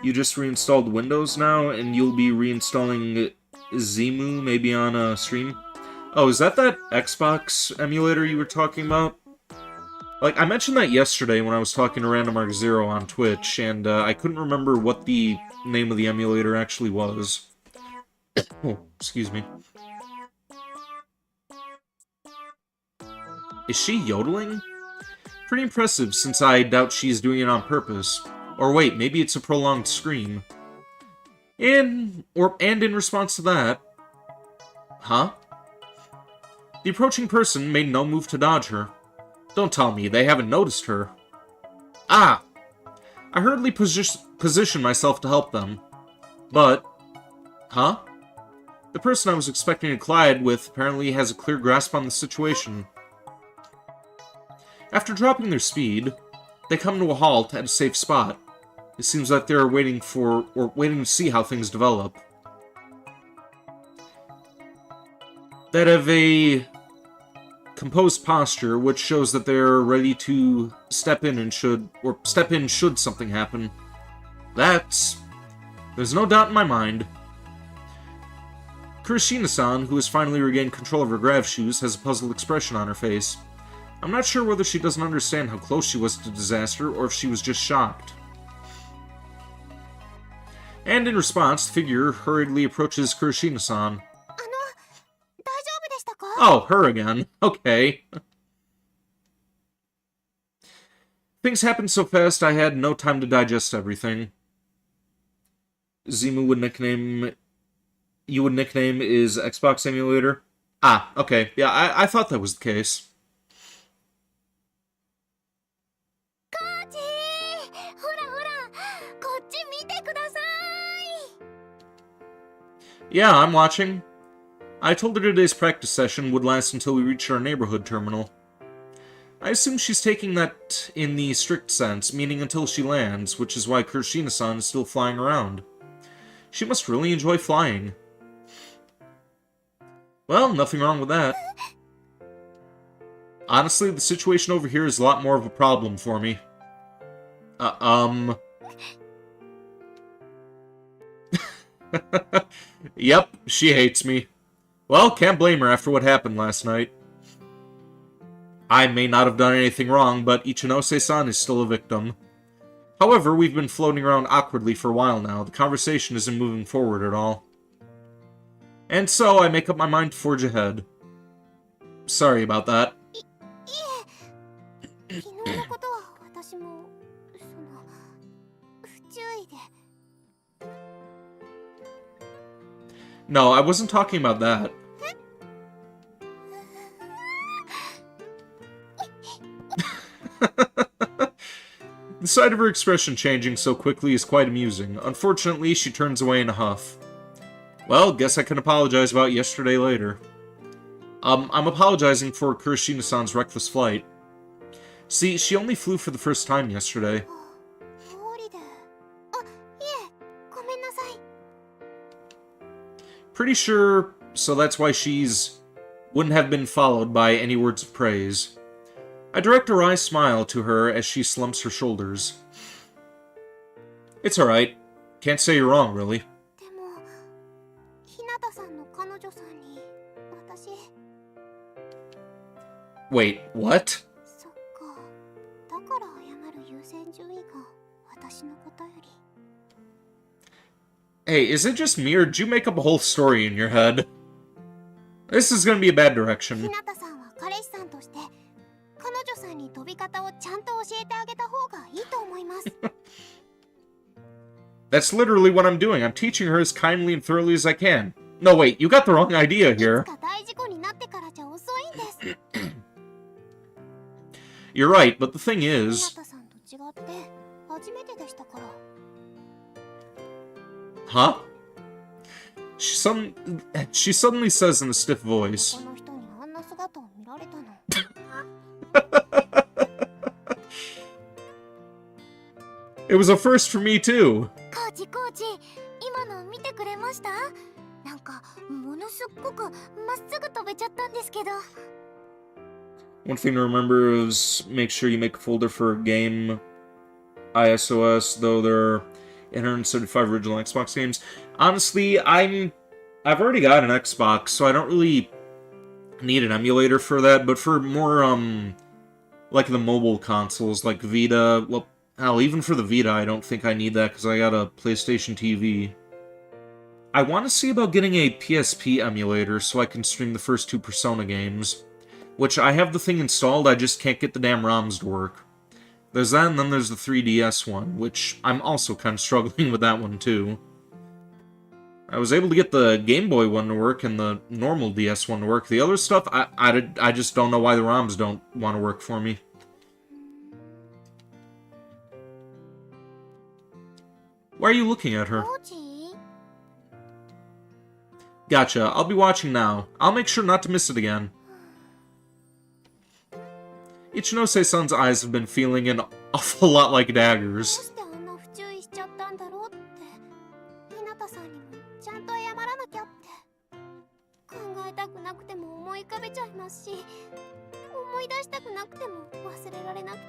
You just reinstalled Windows now, and you'll be reinstalling Zemu maybe on a stream? Oh, is that Xbox emulator you were talking about? Like, I mentioned that yesterday when I was talking to Random Arc Zero on Twitch, and I couldn't remember what the name of the emulator actually was. Oh, excuse me. Is she yodeling? Pretty impressive, since I doubt she's doing it on purpose. Or wait, maybe it's a prolonged scream. And in response to that... Huh? The approaching person made no move to dodge her. Don't tell me, they haven't noticed her. Ah! I hurriedly positioned myself to help them. But... Huh? The person I was expecting to collide with apparently has a clear grasp on the situation. After dropping their speed, they come to a halt at a safe spot. It seems like they're waiting to see how things develop. They have a composed posture, which shows that they're ready to step in should something happen. There's no doubt in my mind. Kurashina-san, who has finally regained control of her grav shoes, has a puzzled expression on her face. I'm not sure whether she doesn't understand how close she was to disaster, or if she was just shocked. And in response, the figure hurriedly approaches Kurashina-san. Oh, her again. Okay. Things happened so fast I had no time to digest everything. You would nickname is Xbox emulator? Ah, okay. Yeah, I thought that was the case. Yeah, I'm watching. I told her today's practice session would last until we reached our neighborhood terminal. I assume she's taking that in the strict sense, meaning until she lands, which is why Kurashina-san is still flying around. She must really enjoy flying. Well, nothing wrong with that. Honestly, the situation over here is a lot more of a problem for me. Yep, she hates me. Well, can't blame her after what happened last night. I may not have done anything wrong, but Ichinose-san is still a victim. However, we've been floating around awkwardly for a while now. The conversation isn't moving forward at all. And so, I make up my mind to forge ahead. Sorry about that. No, I wasn't talking about that. The sight of her expression changing so quickly is quite amusing. Unfortunately, she turns away in a huff. Well, guess I can apologize about yesterday later. I'm apologizing for Kurashina-san's reckless flight. See, she only flew for the first time yesterday. Pretty sure, so that's why wouldn't have been followed by any words of praise. I direct a wry smile to her as she slumps her shoulders. It's alright. Can't say you're wrong, really. Wait, what? Hey, is it just me, or did you make up a whole story in your head? This is gonna be a bad direction. That's literally what I'm doing. I'm teaching her as kindly and thoroughly as I can. No, wait, you got the wrong idea here. You're right, but the thing is... Huh? She suddenly says in a stiff voice. 他の人にあんな姿を見られたの。 It was a first for me too. コーチ、今の見てくれました？なんかものすっごくまっすぐ飛べちゃったんですけど。 One thing to remember is make sure you make a folder for game ISOS, though there are 875 original Xbox games. Honestly, I've already got an Xbox, so I don't really need an emulator for that, but for more, like the mobile consoles, like Vita, well, hell, even for the Vita, I don't think I need that, because I got a PlayStation TV. I want to see about getting a PSP emulator, so I can stream the first 2 Persona games. Which, I have the thing installed, I just can't get the damn ROMs to work. There's that, and then there's the 3DS one, which I'm also kind of struggling with that one, too. I was able to get the Game Boy one to work and the normal DS one to work. The other stuff, I just don't know why the ROMs don't want to work for me. Why are you looking at her? コーチ？ Gotcha, I'll be watching now. I'll make sure not to miss it again. Ichinose-san's eyes have been feeling an awful lot like どう daggers. してあんな不注意しちゃったんだろうって。ひなたさんにもちゃんと謝らなきゃって。考えたくなくても思い浮かべちゃいますし、思い出したくなくても忘れられなくて。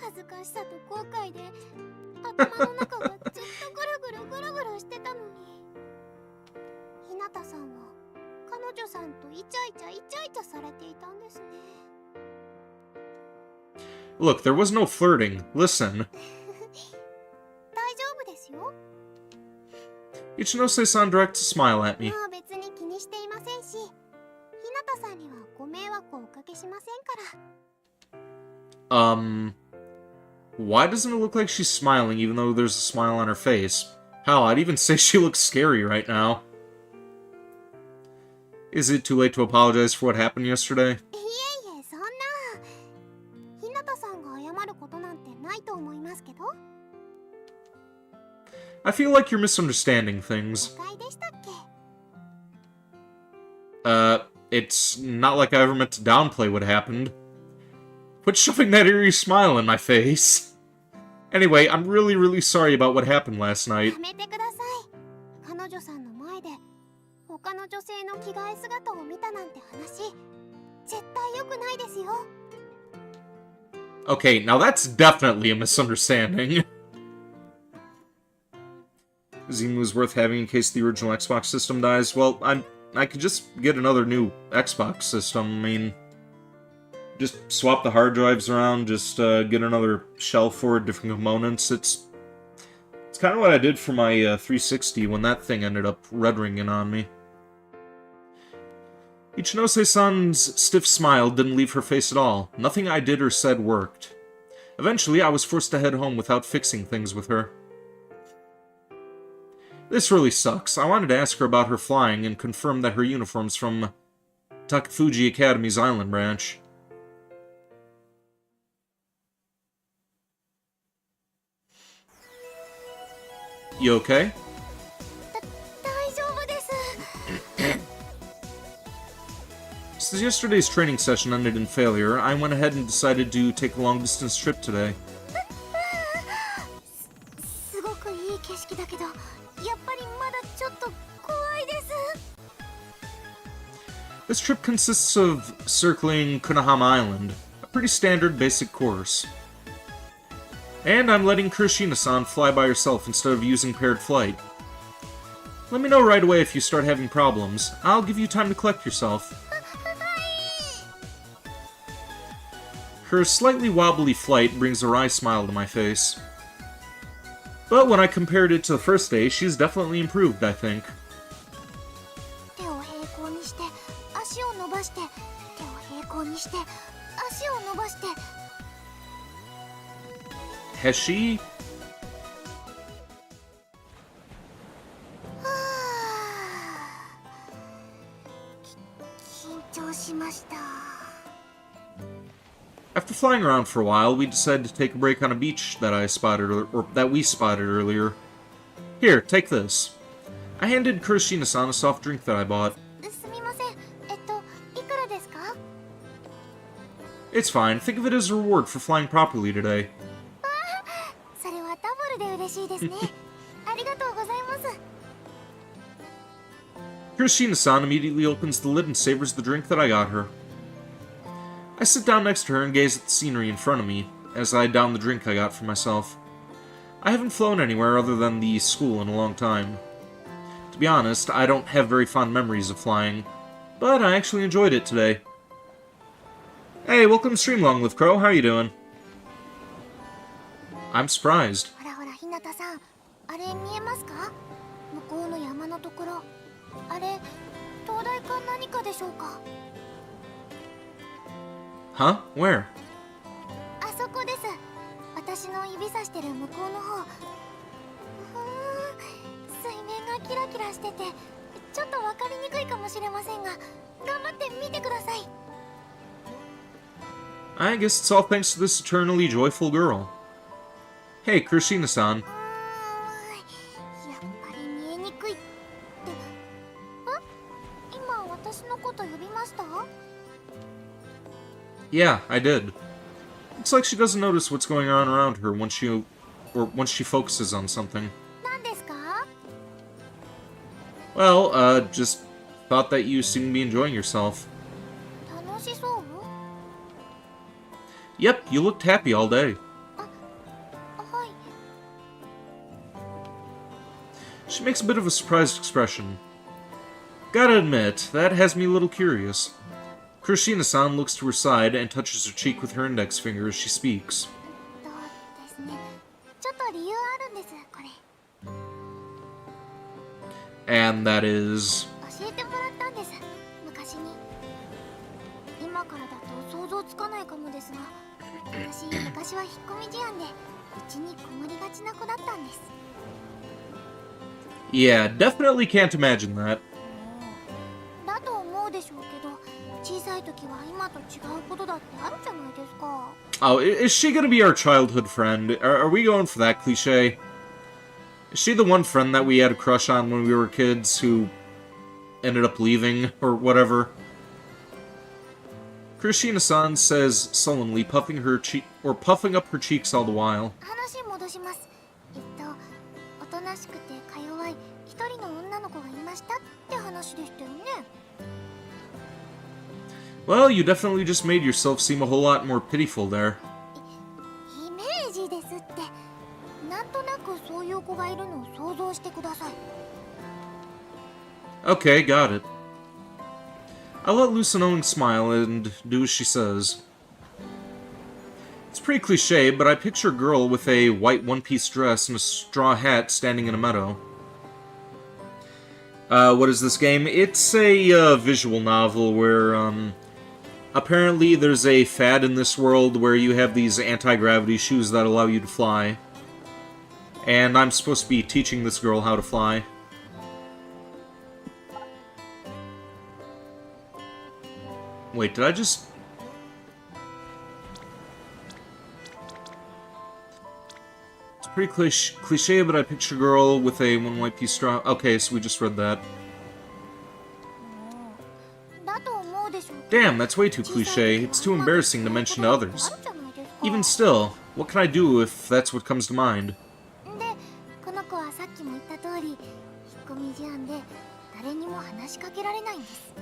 恥ずかしさと後悔で頭の中がずっとぐるぐるしてたのに。ひなたさんは彼女さんとイチャイチャされていたんですね。 Look, there was no flirting. Listen. 大丈夫ですよ。 Ichinose-san directs a smile at me. もう別に気にしていませんし、ひなたさんにはご迷惑をおかけしませんから。Why doesn't it look like she's smiling even though there's a smile on her face? Hell, I'd even say she looks scary right now. Is it too late to apologize for what happened yesterday? いえいえ、そんな。ひなたさんが謝ることなんてないと思いますけど。 I feel like you're misunderstanding things. 誤解でしたっけ？ It's not like I ever meant to downplay what happened. Quit shoving that eerie smile in my face. Anyway, I'm really sorry about what happened last night. やめてください。彼女さんの前で他の女性の着替え姿を見たなんて話、絶対良くないですよ。 Okay, now that's definitely a misunderstanding. Zimu's worth having in case the original Xbox system dies. Well, I could just get another new Xbox system. I mean, just swap the hard drives around, just get another shelf for different components. It's kind of what I did for my 360 when that thing ended up red ringing on me. Ichinose-san's stiff smile didn't leave her face at all. Nothing I did or said worked. Eventually, I was forced to head home without fixing things with her. This really sucks. I wanted to ask her about her flying and confirm that her uniform's from Takafuji Academy's island branch. You okay? 大丈夫です。 Since yesterday's training session ended in failure, I went ahead and decided to take a long-distance trip today. すごくいい景色だけど、やっぱりまだちょっと怖いです。 This trip consists of circling Kunahama Island, a pretty standard basic course. And I'm letting Kirishina-san fly by herself instead of using paired flight. Let me know right away if you start having problems. I'll give you time to collect yourself. Her slightly wobbly flight brings a wry smile to my face. But when I compared it to the first day, she's definitely improved, I think. 手を平行にして足を伸ばして、手を平行にして足を伸ばして。 Has she? 緊張しました。 After flying around for a while, we decided to take a break on a beach that I spotted, or that we spotted earlier. Here, take this. I handed Kurashina-san a soft drink that I bought. すみません。いくらですか？ It's fine. Think of it as a reward for flying properly today. それはダブルで嬉しいですね。ありがとうございます。 Kurashina-san immediately opens the lid and savors the drink that I got her. I sit down next to her and gaze at the scenery in front of me, as I down the drink I got for myself. I haven't flown anywhere other than the school in a long time. To be honest, I don't have very fond memories of flying, but I actually enjoyed it today. Hey, welcome to Stream Long Live Crow, how are you doing? I'm surprised. ほらほら、ひなたさん。あれ見えますか？向こうの山のところ。あれ、灯台か何かでしょうか？ Huh? Where? あそこです。私の指さしてる向こうの方。水面がキラキラしてて、ちょっとわかりにくいかもしれませんが、頑張って見てください。 I guess it's all thanks to this eternally joyful girl. Hey, Kurashina-san. やっぱり見えにくいって。今私のこと呼びました？ Yeah, I did. Looks like she doesn't notice what's going on around her once she focuses on something. 何ですか？ Well, just thought that you seemed to be enjoying yourself. 楽しそう？ Yep, you looked happy all day. はい。 She makes a bit of a surprised expression. Gotta admit, that has me a little curious. Kurashina-san looks to her side and touches her cheek with her index finger as she speaks. ですね。ちょっと理由あるんです、これ。 And that is... 教えてもらったんです、昔に。今からだと想像つかないかもですが、私昔は引っ込み思案でうちにこもりがちな子だったんです。 Yeah, definitely can't imagine that. だと思うでしょうけど、小さい時は今と違うことだってあるじゃないですか。 Oh, is she gonna be our childhood friend? Are we going for that cliche? Is she the one friend that we had a crush on when we were kids who ended up leaving, or whatever? Kurashina-san says sullenly, puffing up her cheeks all the while. 話戻します。おとなしくてか弱い一人の女の子がいましたって話でしたよね。 Well, you definitely just made yourself seem a whole lot more pitiful there. イメージですって。なんとなくそういう子がいるのを想像してください。 Okay, got it. I let loose a knowing smile and do as she says. It's pretty cliche, but I picture a girl with a white one-piece dress and a straw hat standing in a meadow. What is this game? It's a visual novel where, apparently there's a fad in this world where you have these anti-gravity shoes that allow you to fly. And I'm supposed to be teaching this girl how to fly. Wait, did I just... It's pretty cliche, but I picture a girl with a one white piece straw... Okay, so we just read that. だと思うでしょう。 Damn, that's way too cliche. It's too embarrassing to mention to others. Even still, what can I do if that's what comes to mind? で、この子はさっきも言った通り、引っ込み思案で誰にも話しかけられないんです。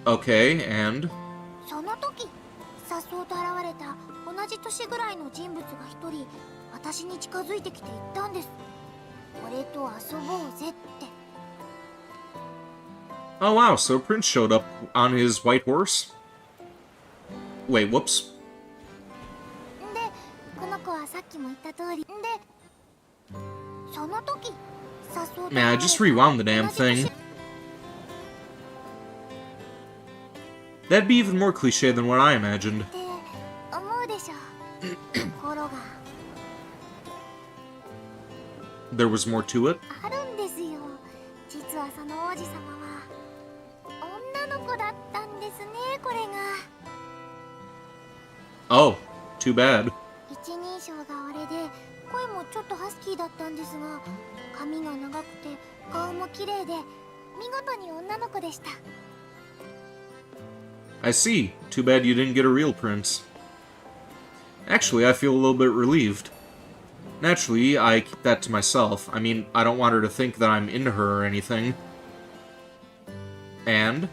Okay, and... その時、さっそうと現れた同じ年ぐらいの人物が一人、私に近づいてきて言ったんです。俺と遊ぼうぜって。 Oh wow, so Prince showed up on his white horse? Wait, whoops. で、この子はさっきも言った通り。で、その時、さっそうと現れた Man, I just rewound the damn 同じ年 thing. That'd be even more cliche than what I imagined. って思うでしょ。ところが There was more to it? あるんですよ。実はその王子様は女の子だったんですね、これが。 Oh, too bad. 一人称が俺で、声もちょっとハスキーだったんですが、髪が長くて綺麗で見事に女の子でした。 I see. Too bad you didn't get a real prince. Actually, I feel a little bit relieved. Naturally, I keep that to myself. I mean, I don't want her to think that I'm into her or anything. And?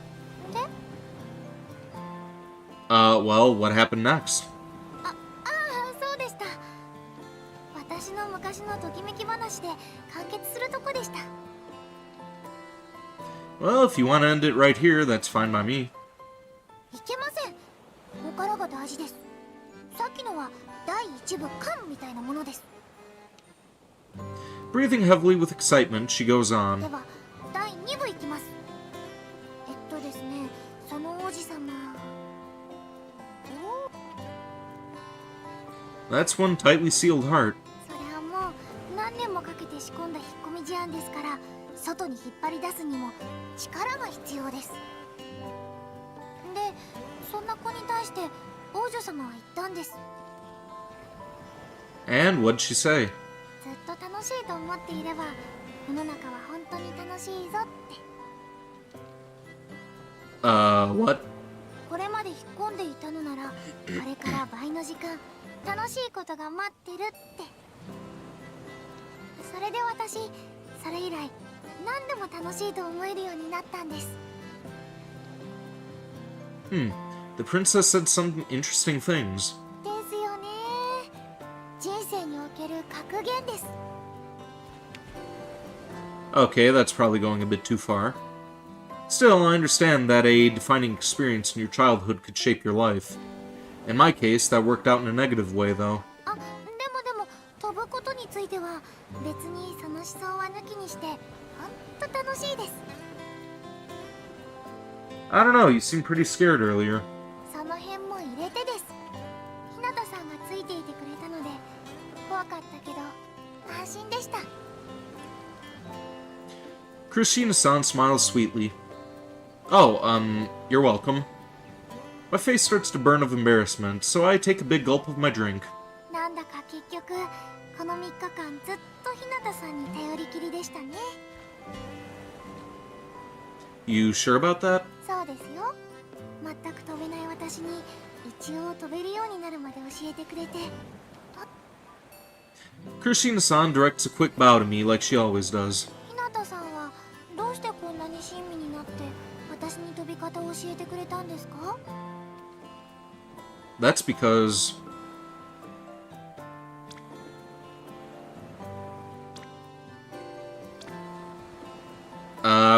Well, what happened next? そうでした。私の昔のときめき話で完結するとこでした。 Well, if you want to end it right here, that's fine by me. いけません。ここからが大事です。さっきのは第一部巻みたいなものです。 Breathing heavily with excitement, she goes で on. は第二部いきます。ですね、その王子様。 That's one tightly sealed heart. それはもう何年もかけて仕込んだ引っ込み思案ですから、外に引っ張り出すにも力が必要です。で、そんな子に対して王女様は言ったんです。 And what'd she say? ずっと楽しいと思っていれば世の中は本当に楽しいぞって。 What? これまで引っ込んでいたのならこれから倍の時間楽しいことが待ってるって。それで私それ以来何でも楽しいと思えるようになったんです。 The princess said some interesting things. ですよね。人生における格言です。 Okay, that's probably going a bit too far. Still, I understand that a defining experience in your childhood could shape your life. In my case, that worked out in a negative way, though. あ、でも飛ぶことについては別にその思想は抜きにしてほんと楽しいです。 I don't know, you seemed pretty scared earlier. その辺も入れてです。日向さんがついていてくれたので怖かったけど安心でした。 Krishina-san smiles sweetly. Oh, you're welcome. My face starts to burn of embarrassment, so I take a big gulp of my drink. なんだか結局この3日間ずっと日向さんに頼りきりでしたね。 You sure about that? そうですよ。全く飛べない私に一応飛べるようになるまで教えてくれて。 Krishina-san directs a quick bow to me like she always does. 日向さんはどうしてこんなに親身になって私に飛び方を教えてくれたんですか？ That's because...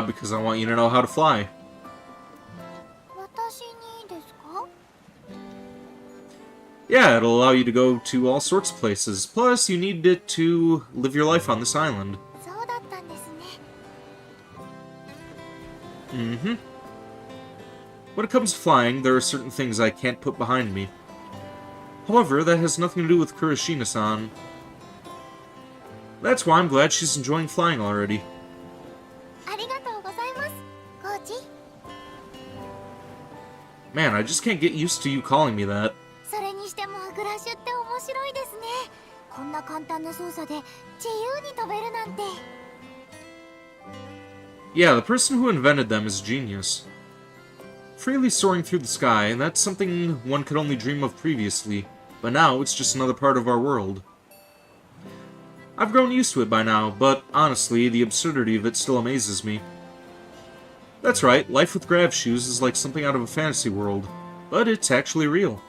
because I want you to know how to fly. 私にですか？ Yeah, it'll allow you to go to all sorts of places. Plus, you need it to live your life on this island. そうだったんですね。 Mm-hmm. When it comes to flying, there are certain things I can't put behind me. However, that has nothing to do with Kurashina-san. That's why I'm glad she's enjoying flying already. ありがとうございます、コーチ。 Man, I just can't get used to you calling me that. それにしてもグラッシュって面白いですね。こんな簡単な操作で自由に飛べるなんて。 Yeah, the person who invented them is a genius. Freely soaring through the sky, that's something one could only dream of previously, but now it's just another part of our world. I've grown used to it by now, but honestly, the absurdity of it still amazes me. That's right, life with grav shoes is like something out of a fantasy world, but it's actually real.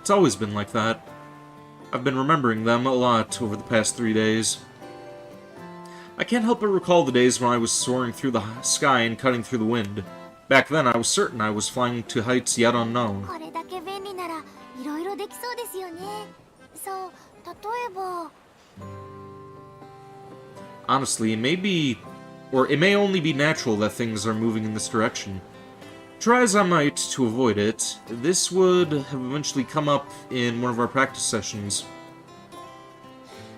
It's always been like that. I've been remembering them a lot over the past 3 days. I can't help but recall the days when I was soaring through the sky and cutting through the wind. Back then, I was certain I was flying to heights yet unknown. これだけ便利ならいろいろできそうですよね。そう、例えば。 Honestly, it may only be natural that things are moving in this direction. Try as I might to avoid it, this would have eventually come up in one of our practice sessions.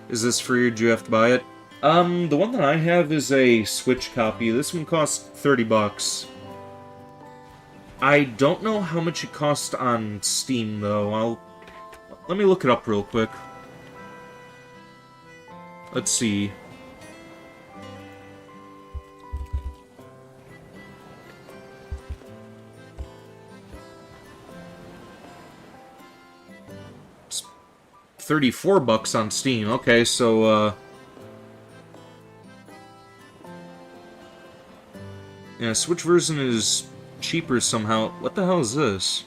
Is this free or do you have to buy it? The one that I have is a Switch copy. This one costs $30. I don't know how much it costs on Steam, though. Let me look it up real quick. Let's see. $34 on Steam. Okay, so, yeah, Switch version is cheaper somehow. What the hell is this?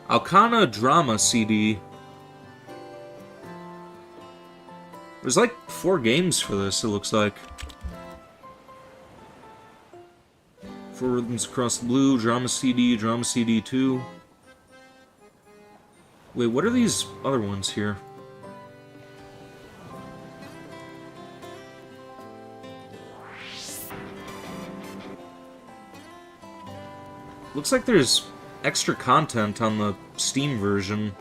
Aokana drama CD. There's like 4 games for this, it looks like. 4 Rhythms Across the Blue, Drama CD 2. Wait, what are these other ones here? Looks like there's extra content on the Steam version.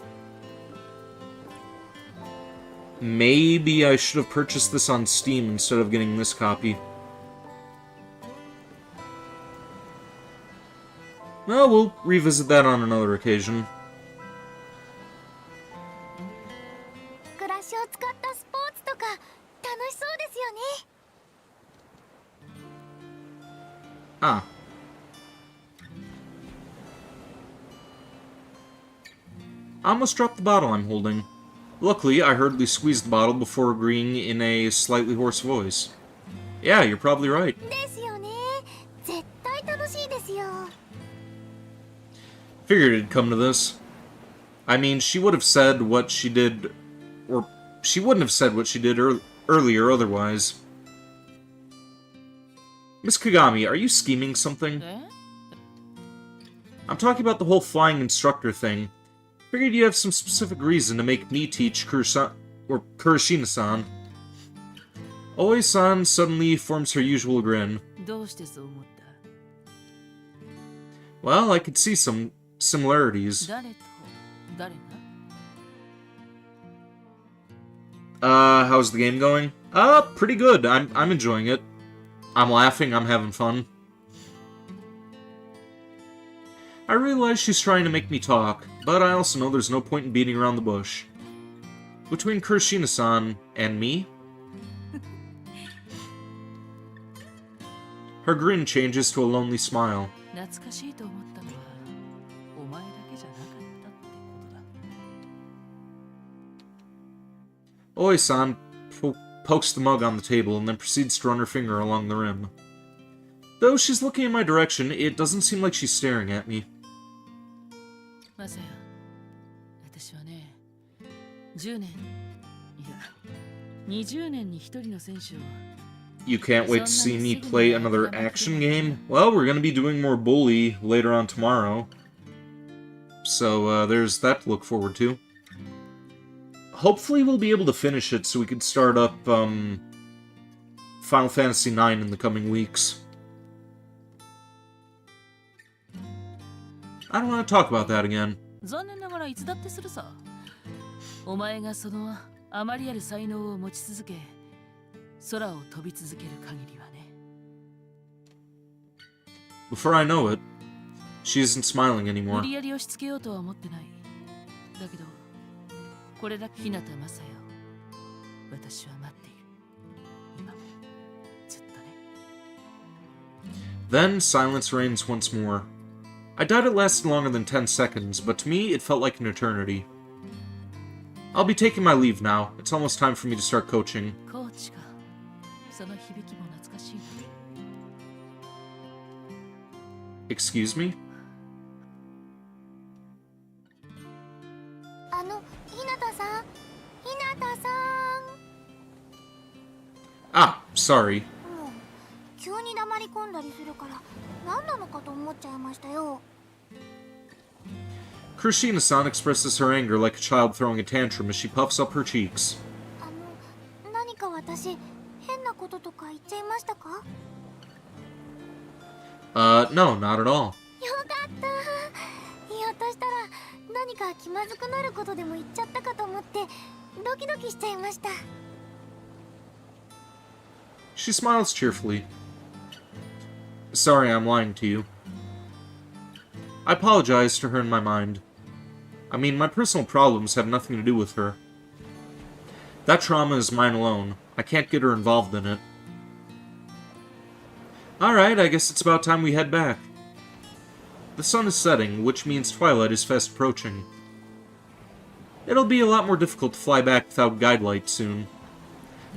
Maybe I should have purchased this on Steam instead of getting this copy. Well, we'll revisit that on another occasion. 暮らしを使ったスポーツとか楽しそうですよね。 Ah. I almost dropped the bottle I'm holding. Luckily, I hurriedly squeezed the bottle before agreeing in a slightly hoarse voice. Yeah, you're probably right. ですよね。絶対楽しいですよ。 Figured it'd come to this. I mean, she would have said what she did, or she wouldn't have said what she did earlier otherwise. Miss Kagami, are you scheming something? え I'm talking about the whole flying instructor thing. Figured you have some specific reason to make me teach Kurashina-san. Oi-san suddenly forms her usual grin. どうしてそう思った Well, I could see some similarities. 誰と誰が How's the game going? Pretty good. I'm enjoying it. I'm laughing, I'm having fun. I realize she's trying to make me talk, but I also know there's no point in beating around the bush. Between Kurashina-san and me? Her grin changes to a lonely smile. 懐かしいと思ったのはお前だけじゃなかったってことだ Oi-san pokes the mug on the table and then proceeds to run her finger along the rim. Though she's looking in my direction, it doesn't seem like she's staring at me. まさや私はね10年いや20年に一人の選手を You can't wait to see me play another action game? Well, we're gonna be doing more Bully later on tomorrow. So, there's that to look forward to. Hopefully we'll be able to finish it so we can start up, Final Fantasy IX in the coming weeks. I don't want to talk about that again. 残念ながらいつだってするさお前がそのあまりある才能を持ち続け空を飛び続ける限りはね Before I know it, she isn't smiling 無 anymore. 理やり押し付けようとは思ってないだけどこれだけ日向雅也を私は待っている今もずっとね Then silence reigns once more. I doubt it lasted longer than 10 seconds, but to me it felt like an eternity. I'll be taking my leave now. It's almost time for me to start coaching. コーチかその響きも懐かしいな Excuse me? 日向さん日向さん Ah, sorry. もう急に黙り込んだりするから何なのかと思っちゃいましたよ Kurashina-san expresses her anger like a child throwing a tantrum as she puffs up her cheeks. 何か私変なこととか言っちゃいましたか No, not at all. よかったひょっとしたら何か気まずくなることでも言っちゃったかと思ってドキドキしちゃいました She smiles cheerfully. Sorry, I'm lying to you. I apologize to her in my mind. I mean, my personal problems have nothing to do with her. That trauma is mine alone. I can't get her involved in it. Alright, I guess it's about time we head back. The sun is setting, which means twilight is fast approaching. It'll be a lot more difficult to fly back without guide light soon.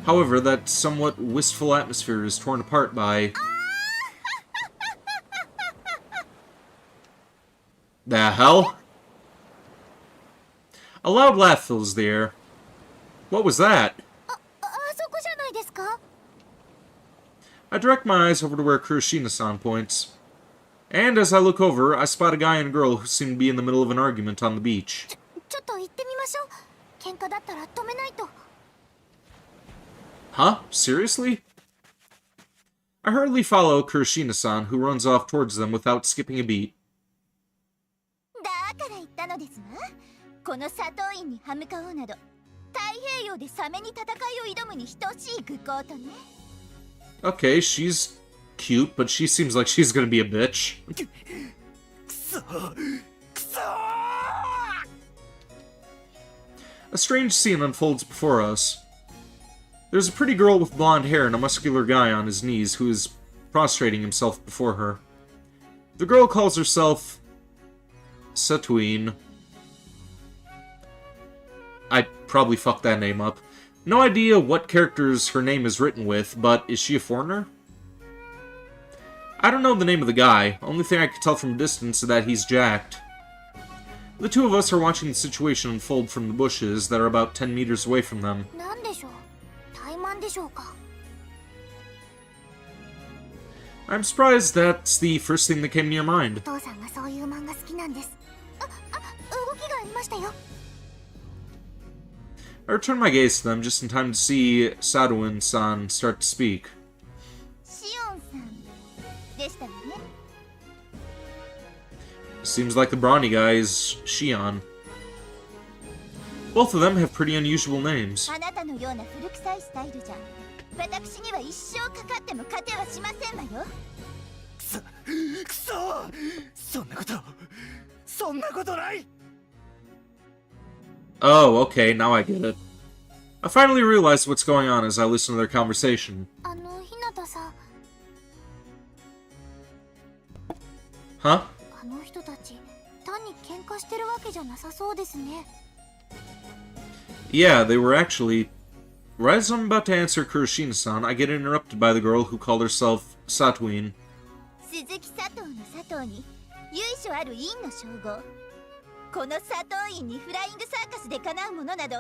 However, that somewhat wistful atmosphere is torn apart by... The hell? A loud laugh fills the air. What was that? あそこじゃないですか? I direct my eyes over to where Kuroshina-san points. And as I look over, I spot a guy and a girl who seem to be in the middle of an argument on the beach. ちょっと行ってみましょう。喧嘩だったら止めないと。 Huh? Seriously? I hurriedly follow Kuroshina-san, who runs off towards them without skipping a beat. だから言ったのですわ。この砂糖院に歯向かおうなど、太平洋でサメに戦いを挑むに等しい愚行とね。 Okay, she's cute, but she seems like she's gonna be a bitch. A strange scene unfolds before us. There's a pretty girl with blonde hair and a muscular guy on his knees who is prostrating himself before her. The girl calls herself... Satuine. I probably fucked that name up. No idea what characters her name is written with, but is she a foreigner? I don't know the name of the guy. Only thing I can tell from a distance is that he's jacked. The two of us are watching the situation unfold from the bushes that are about 10 meters away from them. なんでしょう。怠慢でしょうか。 I'm surprised that's the first thing that came to your mind. お父さんがそういう漫画好きなんです。動きがありましたよ。 I return my gaze to them just in time to see Satuine-san start to speak. シオンさんでしたわね。 Seems like the brawny guy is Shion. Both of them have pretty unusual names. あなたのような古臭いスタイルじゃ、私には一生かかっても勝てはしませんわよ。くそそんなことない Oh, okay, now I get it. I finally realized what's going on as I listen to their conversation. ひなたさん、 Huh? あの人たち、単に喧嘩してるわけじゃなさそうですね。 Yeah, they were actually... Right as I'm about to answer Kuroshina-san, I get interrupted by the girl who called herself Satuine. 鈴木佐藤の佐藤に由緒ある院の称号。この佐藤院にフライングサーカスでかなうものなど、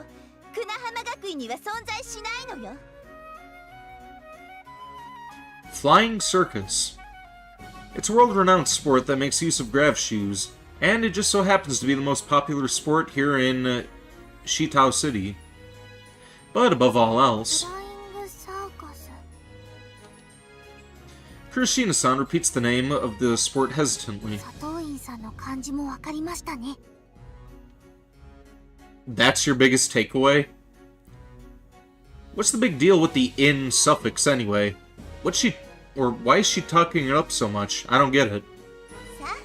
久那浜学院には存在しないのよ。 Flying Circus. It's a world-renowned sport that makes use of grav shoes, and it just so happens to be the most popular sport here in Shitao City. But above all else, フライングサーカス。 Kuroshina-san repeats the name of the sport hesitantly. 佐藤院さんの漢字もわかりましたね。 That's your biggest takeaway? What's the big deal with the in suffix anyway? Why is she talking it up so much? I don't get it. さあ、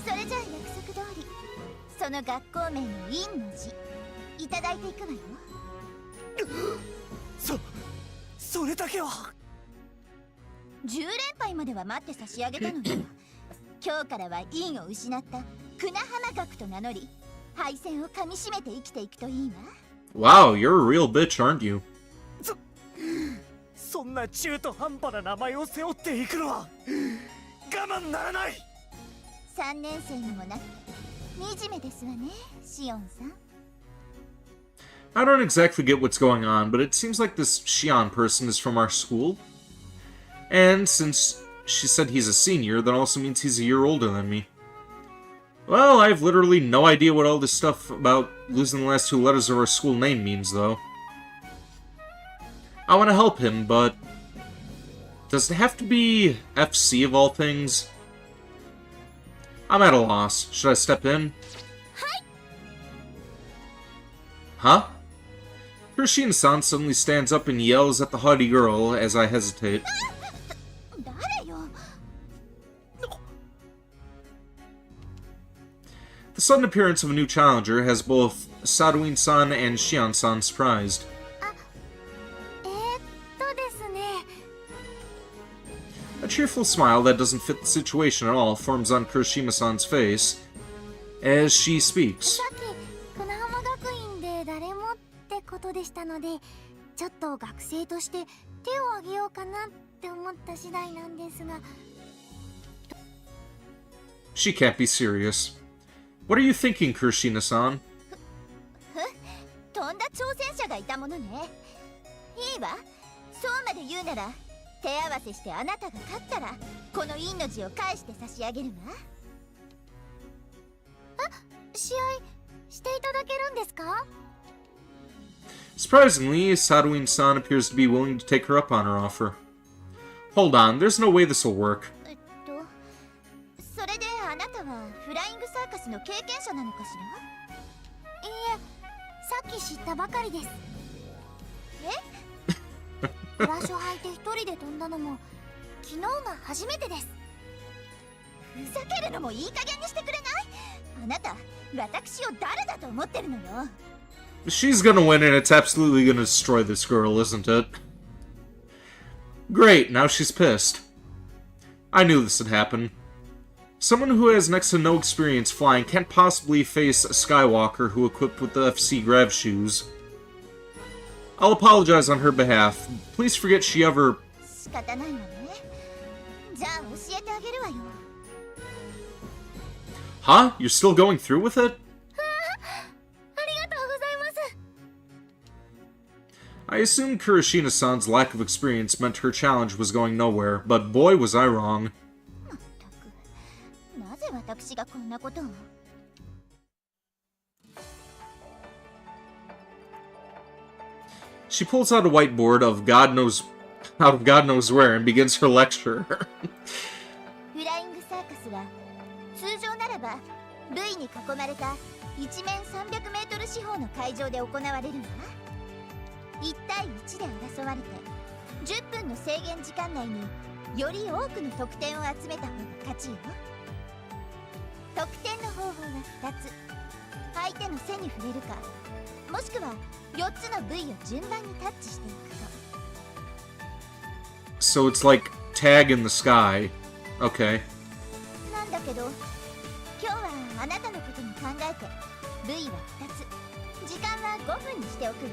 それじゃあ約束通り、その学校名の院の字、いただいていくわよ。それだけは10連敗までは待って差し上げたのよ。今日からは院を失った久那浜学と名乗り、敗戦をかみしめて生きていくといいわ。 Wow, you're a real bitch, aren't you? そんな中途半端な名前を背負っていくのは我慢ならない。3年生にもなって惨めですわね、シオンさん。 I don't exactly get what's going on, but it seems like this Shion person is from our school. And since she said he's a senior, that also means he's a year older than me. Well, I have literally no idea what all this stuff about losing the last two letters of our school name means, though. I want to help him, but... does it have to be FC of all things? I'm at a loss. Should I step in? Huh? Kuroshina-san suddenly stands up and yells at the haughty girl as I hesitate. 誰よ。 The sudden appearance of a new challenger has both Satuine-san and Shion-san surprised. ですね。 A cheer cheerful smile that doesn't fit the situation at all forms on Kurashima-san's face as she speaks. さっき船浜学院で誰もってことでしたので、ちょっと学生として手を挙げようかなって思った次第なんですが。 She can't be serious. What are you thinking, Kurashina-san? とんだ挑戦者がいたものね。いいわ、そうまで言うなら手合わせしてあなたが勝ったらこの陰の字を返して差し上げるわ。試合していただけるんですか？ Surprisingly, Sadwin-san appears to be willing to take her up on her offer. Hold on, there's no way this'll work. それであなたはフライングサーカスの経験者なのかしら？いいえ、さっき知ったばかりです。え？ブラショ履いて一人で飛んだのも昨日が初めてです。ふざけるのもいい加減にしてくれない？あなた、私を誰だと思ってるのよ。 She's gonna win and it's absolutely gonna destroy this girl, isn't it? Great, now she's pissed. I knew this would happen. Someone who has next to no experience flying can't possibly face a Skywalker who equipped with the FC Grav shoes. I'll apologize on her behalf. Please forget she ever... 仕方ないわね。じゃあ教えてあげるわよ。 Huh? You're still going through with it? ありがとうございます。 I assumed Kurashina-san's lack of experience meant her challenge was going nowhere, but boy was I wrong. まったく、なぜ私がこんなことを。 She pulls out a whiteboard out of God knows where and begins her lecture. フライングサーカスは通常ならば V に囲まれた一面 300m 四方の会場で行われるわ。1対1で争われて10分の制限時間内により多くの得点を集めた方が勝ちよ。得点の方法は2つ。相手の背に触れるか、もしくは4つの V を順番にタッチしていくか。 So it's like tag in the sky. Okay. なんだけど今日はあなたのことも考えて V は2つ、時間は5分にしておくわ。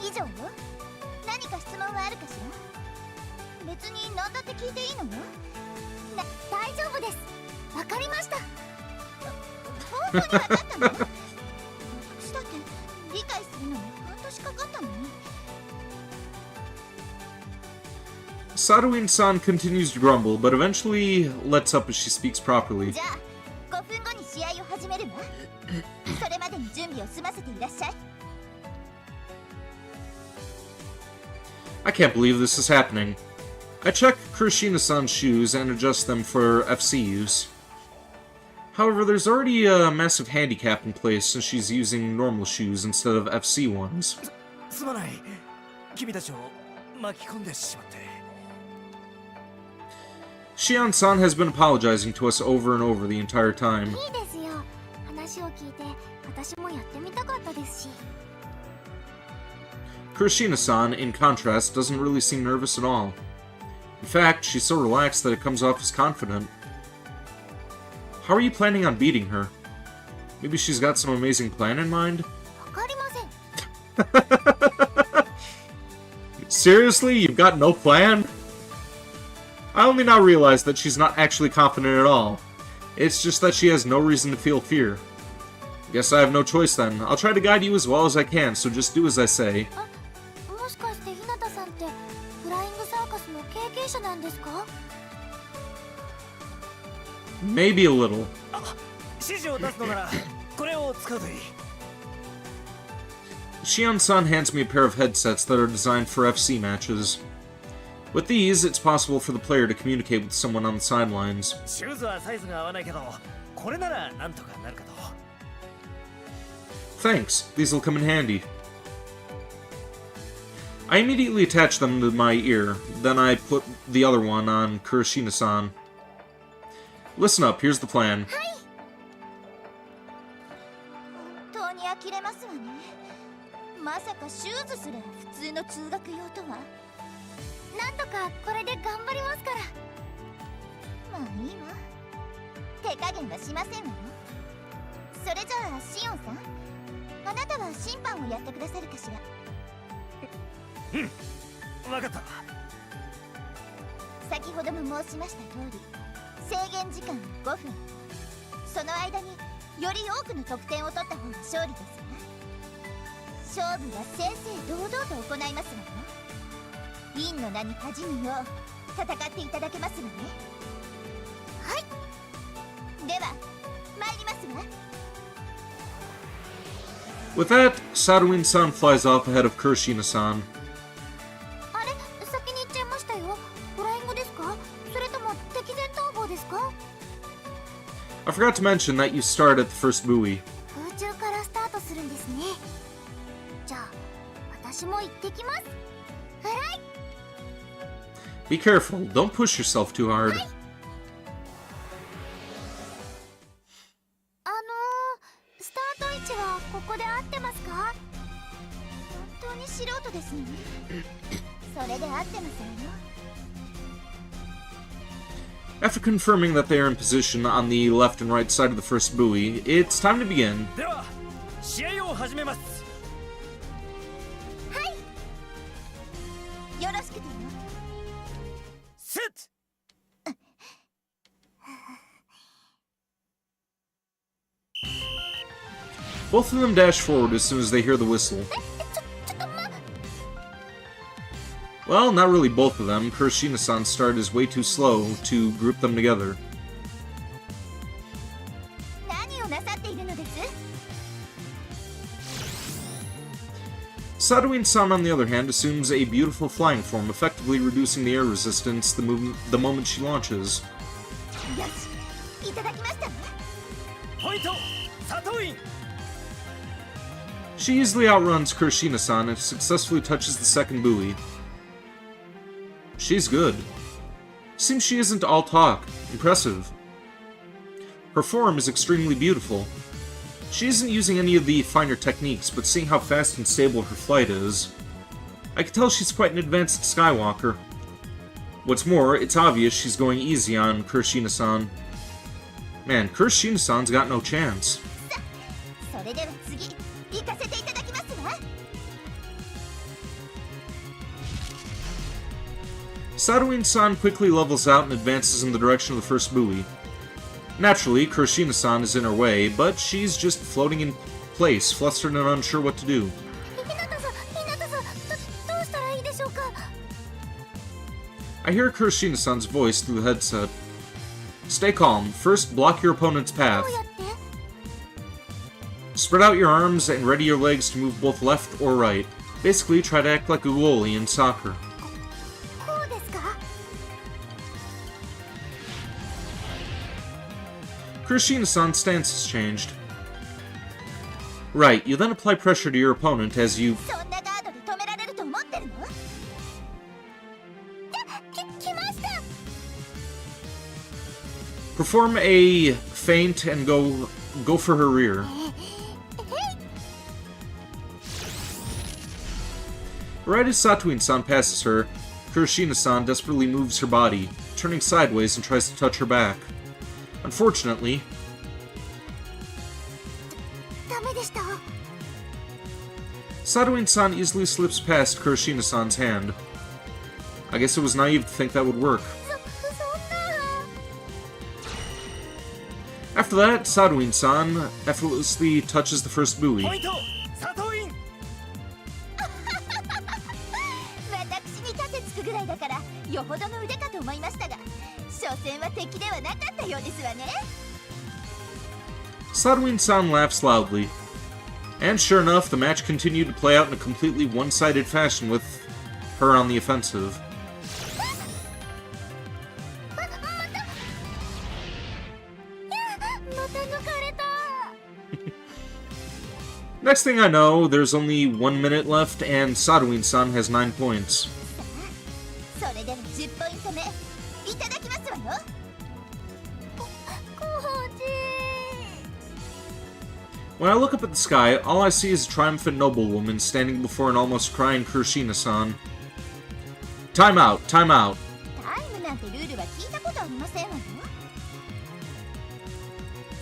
以上よ。何か質問はあるかしら？別に何だって聞いていいのよ。大丈夫です。わかりました。本当にわかったの？私だって理解するのに半年かかったのに。 Sadwin-san continues to grumble, but eventually lets up as she speaks properly. じゃあ5分後に試合を始めるわ。それまでに準備を済ませていらっしゃい。 I can't believe this is happening. I check Kurashina-san's shoes and adjust them for FC use. However, there's already a massive handicap in place since she's using normal shoes instead of FC ones. すまない。君たちを巻き込んでしまって。 Shion-san has been apologizing to us over and over the entire time. いいですよ。話を聞いて私もやってみたかったですし。 Kurashina-san, in contrast, doesn't really seem nervous at all. In fact, she's so relaxed that it comes off as confident. How are you planning on beating her? Maybe she's got some amazing plan in mind? わかりません。 Seriously? You've got no plan? I only now realize that she's not actually confident at all. It's just that she has no reason to feel fear. Guess I have no choice then. I'll try to guide you as well as I can, so just do as I say. もしかして日向さんってフライングサーカスの経験者なんですか？ Maybe a little. 指示を出すのならこれを使うといい。 Shion-san hands me a pair of headsets that are designed for FC matches. With these, it's possible for the player to communicate with someone on the sidelines. シューズはサイズが合わないけど、これならなんとかなるかと。 Thanks, these will come in handy. I immediately attach them to my ear, then I put the other one on Kurashina-san. Listen up, here's the plan. 本当に呆れますわね。まさかシューズすら普通の通学用とは。なんとかこれで頑張りますから。まあいいわ、手加減はしませんわよ。それじゃあシオンさん、あなたは審判をやってくださるかしら。分かった。先ほども申しました通り、制限時間は5分。その間により多くの得点を取った方が勝利ですわ。勝負は正々堂々と行いますわよ。院の名に恥じぬよう戦っていただけますわね。はい、では参りますわ。 With that, Sadwin-san flies off ahead of Kurashina-san. あれ、先に行っちゃいましたよ。フライングですか、それとも敵前逃亡ですか。 I forgot to mention that you start at the first buoy. 空中からスタートするんですね。じゃあ私も行ってきます。はい。 Be careful, don't push yourself too hard. スタート位置はここで合ってますか。本当に素人ですね。それで合ってますよ。 After confirming that they are in position on the left and right side of the first buoy, it's time to begin. では試合を始めます。はい、よろしくてよ。セット。 Both of them dash forward as soon as they hear the whistle. ちょっとWell, not really both of them. Kurashina-san's start is way too slow to group them together. 何をなさっているのです。 Sadwin-san, on the other hand, assumes a beautiful flying form, effectively reducing the air resistance the moment she launches. よし、いただきましたね。ポイント佐藤院。 She easily outruns Kurashina-san and successfully touches the second buoy. She's good. Seems she isn't all talk. Impressive. Her form is extremely beautiful. She isn't using any of the finer techniques, but seeing how fast and stable her flight is, I can tell she's quite an advanced Skywalker. What's more, it's obvious she's going easy on Kurashina-san. Man, Kurashina-san's got no chance. それでは次、行かせていただきますわ。 Sadwin-san quickly levels out and advances in the direction of the first buoy. Naturally, Kurashina-san is in her way, but she's just floating in place, flustered and unsure what to do. ひなたさん、どうしたらいいでしょうか。 I hear Kurashina-san's voice through the headset. Stay calm. First, block your opponent's ど path. うやって。 Spread out your arms and ready your legs to move both left or right. Basically, try to act like a goalie in soccer. こうですか。 Kurashina-san's stance has changed. Right, you then apply pressure to your opponent as you そんなガードで止められると思ってるの。来ました。 perform a feint and go for her rear. Right as Satwin-san passes her, Kurashina-san desperately moves her body, turning sideways and tries to touch her back. Unfortunately, ダメでした。 Satwin-san easily slips past Kurashina-san's hand. I guess it was naive to think that would work. そんな。 After that, Sadwin-san effortlessly touches the first buoy. ポイント佐藤院。私に盾つくぐらいだからよほどの腕かと思いましたが、所詮は敵ではなかったようですわね。 Sadwin-san laughs loudly. And sure enough, the match continued to play out in a completely one-sided fashion with her on the offensive. また抜かれた。 Next thing I know, there's only 1 minute left, and Sadwin-san has 9 points. それでは10ポイント目いただきますわよ。コーチ。 When I look up at the sky, all I see is a triumphant noblewoman standing before an almost crying Kurashina-san. Time out, time out. タイムなんてルールは聞いたことありませんわよ。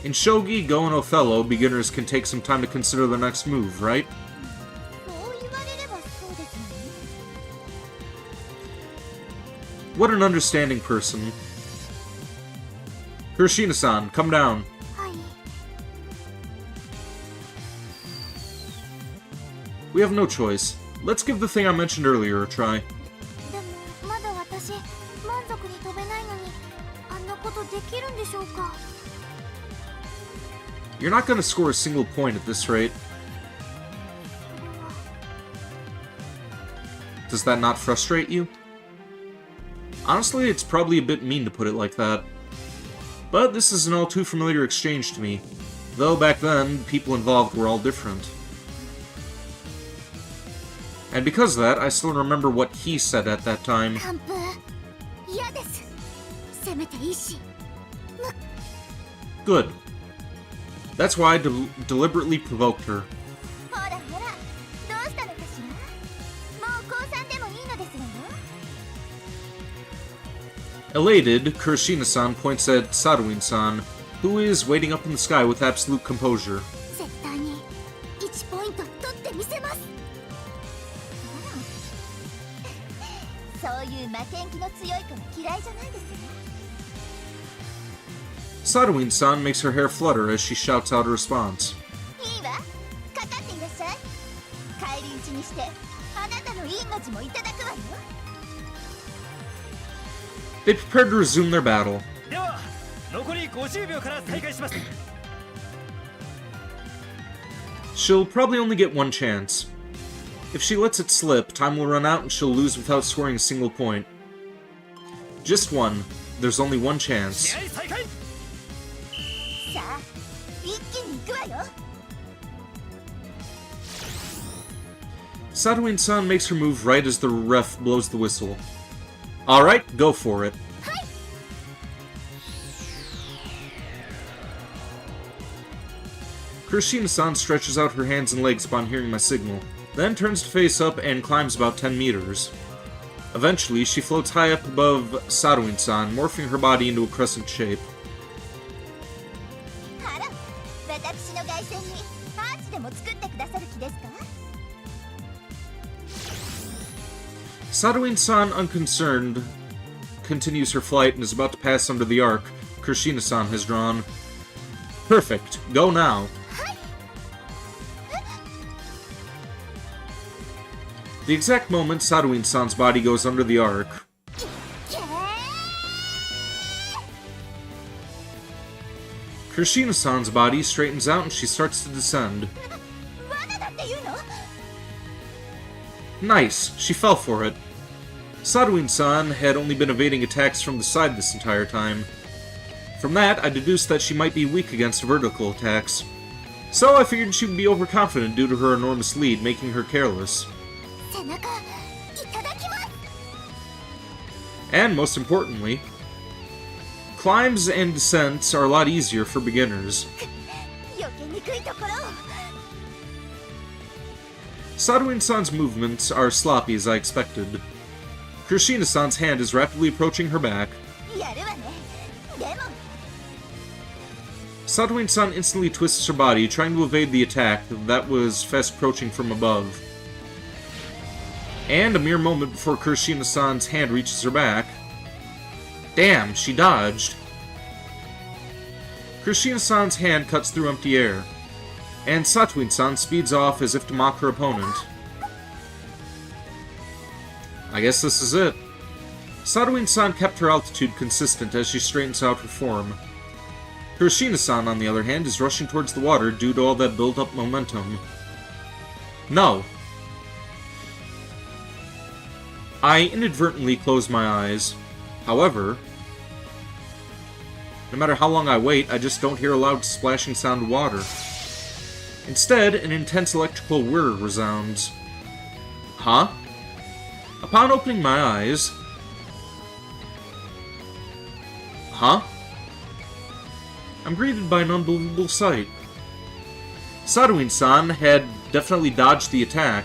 In Shogi, Go, and Othello, beginners can take some time to consider their next move, right? そう言われればそうですよね。 What an understanding person. Kurashina-san, come down. はい。 We have no choice. Let's give the thing I mentioned earlier a try. でもまだ私満足に飛べないのにあんなことできるんでしょうか。 You're not gonna score a single point at this rate. Does that not frustrate you? Honestly, it's probably a bit mean to put it like that. But this is an all too familiar exchange to me. Though back then, people involved were all different. And because of that, I still remember what he said at that time. 完封嫌です。せめていいし。 Good. That's why I deliberately provoked her. ほらほら、どうしたのかしら。もう降参でもいいのですわよ。 Elated, Kurashina-san points at Saruin-san, who is waiting up in the sky with absolute composure. 絶対に1ポイント取ってみせます。そういう負けん気の強い子は嫌いじゃないですよ。 Saruin-san makes her hair flutter as she shouts out a response. いいわ、かかっていらっしゃい。帰り討ちにしてあなたの命もいただくわよ。 They prepare to resume their battle. では残り50秒から再開します。 She'll probably only get one chance. If she lets it slip, time will run out and she'll lose without scoring a single point. Just one. There's only one chance. 試合再開。 さあ、一気に行くわよ。 Saruin-san makes her move right as the ref blows the whistle. Alright, go for it. Kurashina-san stretches out her hands and legs upon hearing my signal, then turns to face up and climbs about 10 meters. Eventually, she floats high up above Saruin-san, morphing her body into a crescent shape. あら、私の凱旋にアーチでも作ってくださる気ですか。 Saruin-san, unconcerned, continues her flight and is about to pass under the arc Kurashina-san has drawn. Perfect. Go now. The exact moment Saruin-san's body goes under the arc, Kurashina-san's body straightens out and she starts to descend. 罠だって言うの。 Nice, she fell for it. Saruin-san had only been evading attacks from the side this entire time. From that, I deduced that she might be weak against vertical attacks. So I figured she would be overconfident due to her enormous lead, making her careless. 背中いただきます。 And most importantly, climbs and descents are a lot easier for beginners. 避けにくいところを。 Saruin-san's movements are sloppy as I expected. Kurashina-san's hand is rapidly approaching her back. やるわね。でも Saruin-san instantly twists her body, trying to evade the attack that was fast approaching from above. And a mere moment before Kurashina-san's hand reaches her back... Damn, she dodged. Kurashina-san's hand cuts through empty air, and Saruin-san speeds off as if to mock her opponent. I guess this is it. Saruin-san kept her altitude consistent as she straightens out her form. Kurashina-san, on the other hand, is rushing towards the water due to all that built-up momentum. No. I inadvertently close my eyes. However, no matter how long I wait, I just don't hear a loud splashing sound of water. Instead, an intense electrical whir resounds. Huh? Upon opening my eyes... Huh? I'm greeted by an unbelievable sight. Saruin-san had definitely dodged the attack.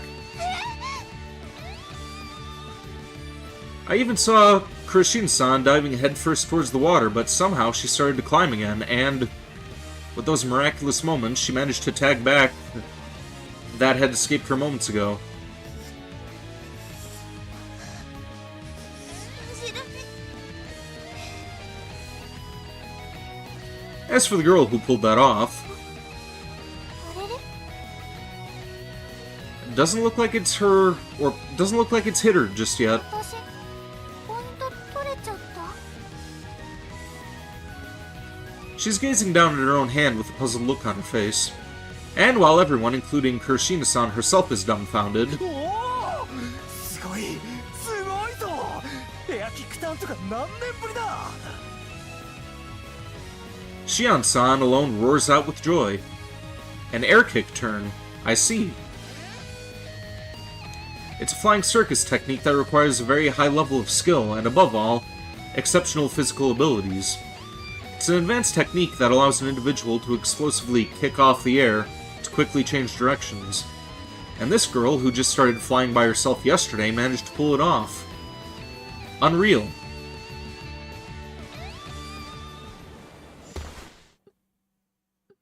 I even saw Kuroshin-san diving headfirst towards the water, but somehow she started to climb again, and with those miraculous moments, she managed to tag back that had escaped her moments ago. As for the girl who pulled that off, doesn't look like it's her, or doesn't look like it's hit her just yet. 私ポイント取れちゃった。 She's gazing down at her own hand with a puzzled look on her face. And while everyone, including Kuroshin-san herself, is dumbfounded, おおすごいすごいぞエアキックターンとか何年ぶりだ Shion-san alone roars out with joy. An air kick turn. I see. It's a flying circus technique that requires a very high level of skill and, above all, exceptional physical abilities. It's an advanced technique that allows an individual to explosively kick off the air to quickly change directions. And this girl, who just started flying by herself yesterday, managed to pull it off. Unreal.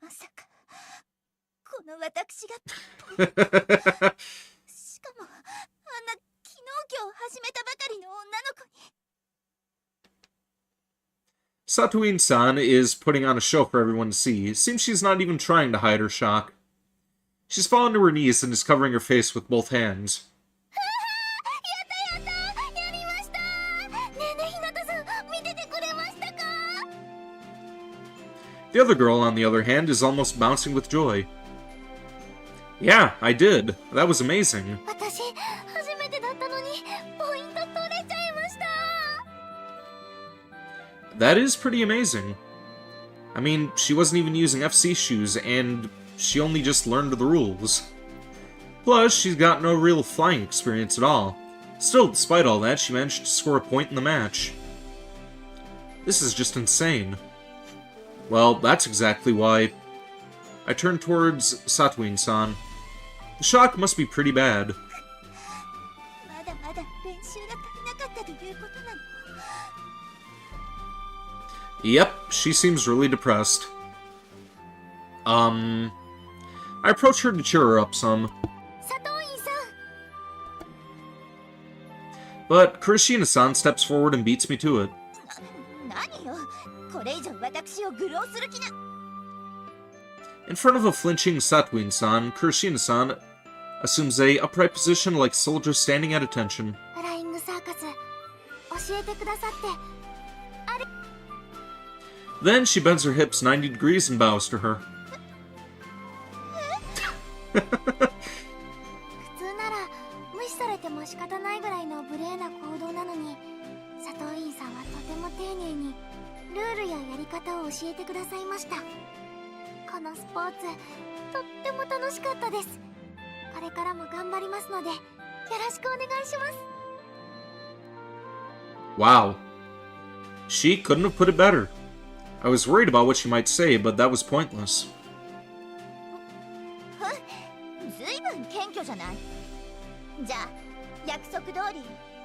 まさかこの私がしかもあんな昨日今日始めたばかりの女の子に Satuin-san is putting on a show for everyone to see. It seems she's not even trying to hide her shock. She's fallen to her knees and is covering her face with both hands. やったやったやりましたねえねえひなたさん見ててくれましたか The other girl, on the other hand, is almost bouncing with joy. Yeah, I did. That was amazing. 私初めてだったのにポイント取れちゃいました That is pretty amazing. I mean, she wasn't even using FC shoes, and she only just learned the rules. Plus, she's got no real flying experience at all. Still, despite all that, she managed to score a point in the match. This is just insane. Well, that's exactly why I turned towards Satuin-san. The shock must be pretty bad. まだまだ練習が足りなかったということなの Yep, she seems really depressed. I approach her to cheer her up some, 佐藤院さん but Kuroshin-san steps forward and beats me to it. 何よこれ以上私を愚弄する気な In front of a flinching Satuin-san, Kuroshin-san assumes a upright position like a soldier standing at attention. フライングサーカス教えてくださって Then she bends her hips 90 degrees and bows to her. 普通なら無視されても仕方ないぐらいの無礼な行動なのに佐藤院さんはとても丁寧にルールややり方を教えてくださいましたこのスポーツとっても楽しかったですこれからも頑張りますのでよろしくお願いします Wow. She couldn't have put it better. I was worried about what she might say, but that was pointless. ずいぶん謙虚じゃないじゃあ約束通り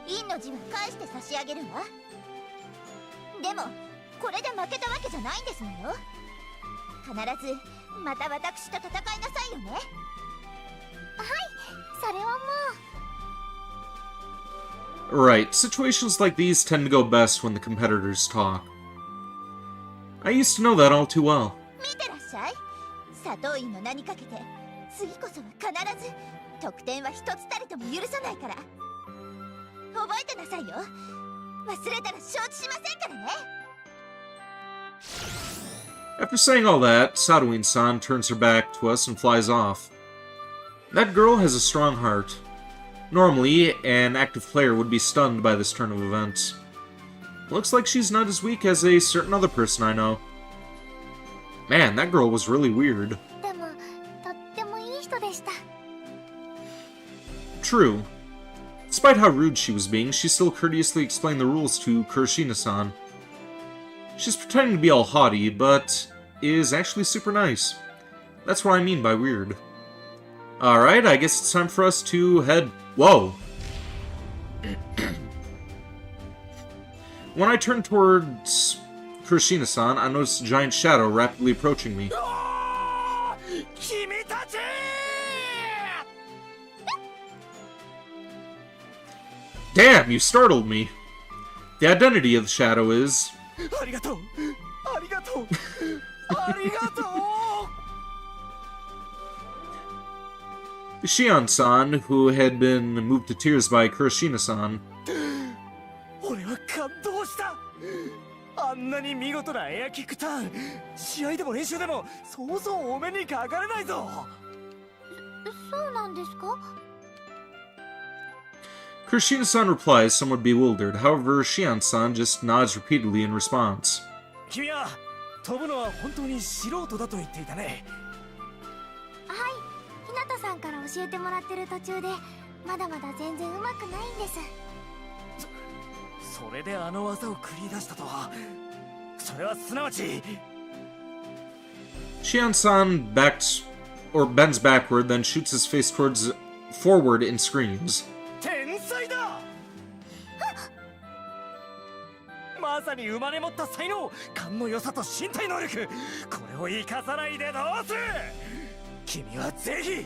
陰の字は返して差し上げるわでもこれで負けたわけじゃないんですのよ必ずまた私と戦いなさいよねはいそれはもう Right, situations like these tend to go best when the competitors talk. I used to know that all too well. 見てらっしゃい佐藤院の名にかけて次こそは必ず得点は一つたりとも許さないから覚えてなさいよ忘れたら承知しませんからね After saying all that, Satuin-san turns her back to us and flies off. That girl has a strong heart. Normally, an active player would be stunned by this turn of events. Looks like she's not as weak as a certain other person I know. Man, that girl was really weird. でもとってもいい人でした True. Despite how rude she was being, she still courteously explained the rules to Kuroshin-san. She's pretending to be all haughty, but is actually super nice. That's what I mean by weird. Alright, I guess it's time for us to head... Whoa! When I turned towards Kurashina-san, I noticed a giant shadow rapidly approaching me. 君たち Damn, you startled me. The identity of the shadow is... ありがとうありがとうありがとう Shion-san, who had been moved to tears by Kurashina-san. 俺は感動した。あんなに見事なエアキックターン、試合でも練習でもそうそうお目にかかれないぞ。そうなんですか？ Kurashina-san replies, somewhat bewildered. However, Shion-san just nods repeatedly in response. 君は飛ぶのは本当に素人だと言っていたね。はい、日向さんから教えてもらってる途中でまだまだ全然うまくないんです。それであの技を繰り出したとは、それはすなわち Shion-san bends backward, then shoots his face forward and screams. 天才だ。まさに生まれ持った才能、勘の良さと身体能力、これを生かさないでどうする。君はぜひ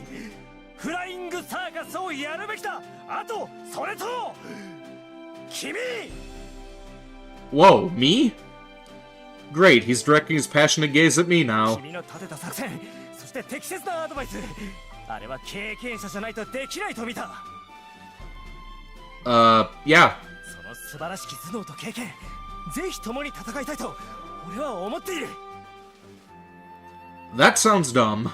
フライングサーカスをやるべきだ。あとそれと君。 Whoa, me? Great, he's directing his passionate gaze at me now. 君の立てた作戦、そして適切なアドバイス、あれは経験者じゃないとできないと見た。 Yeah. その素晴らしき頭脳と経験、ぜひ共に戦いたいと俺は思っている。 That sounds dumb.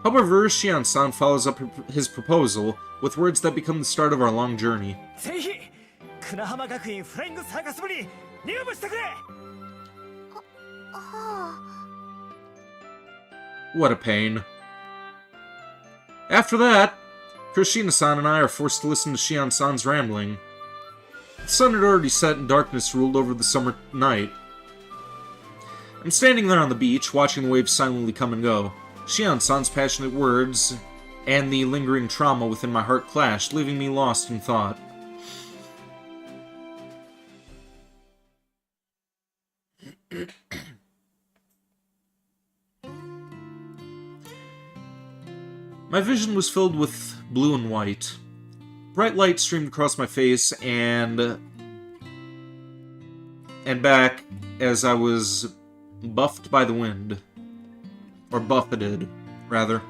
However, Shion-san follows up his proposal with words that become the start of our long journey. ぜひ船浜学院フライングサーカス部に入部してくれ。はあ。 What a pain. After that, Kurashina-san and I are forced to listen to Shion-san's rambling. The sun had already set and darkness ruled over the summer night. I'm standing there on the beach, watching the waves silently come and go. Shion-san's passionate words and the lingering trauma within my heart clashed, leaving me lost in thought. My vision was filled with blue and white. Bright light streamed across my face and back as I was buffed by the wind. Or buffeted, rather.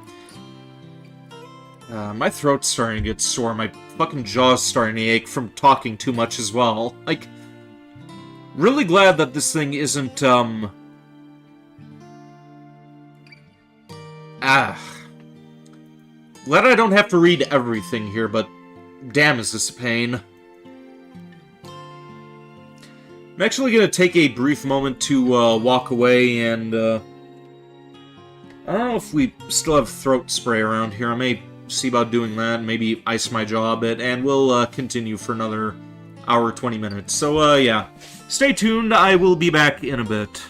My throat's starting to get sore. My fucking jaw's starting to ache from talking too much as well. Like, really glad that this thing isn't, glad I don't have to read everything here, but damn is this a pain. I'm actually gonna take a brief moment to walk away and I don't know if we still have throat spray around here. I may see about doing that, maybe ice my jaw a bit, and we'll continue for another hour, 20 minutes. So, yeah. Stay tuned, I will be back in a bit.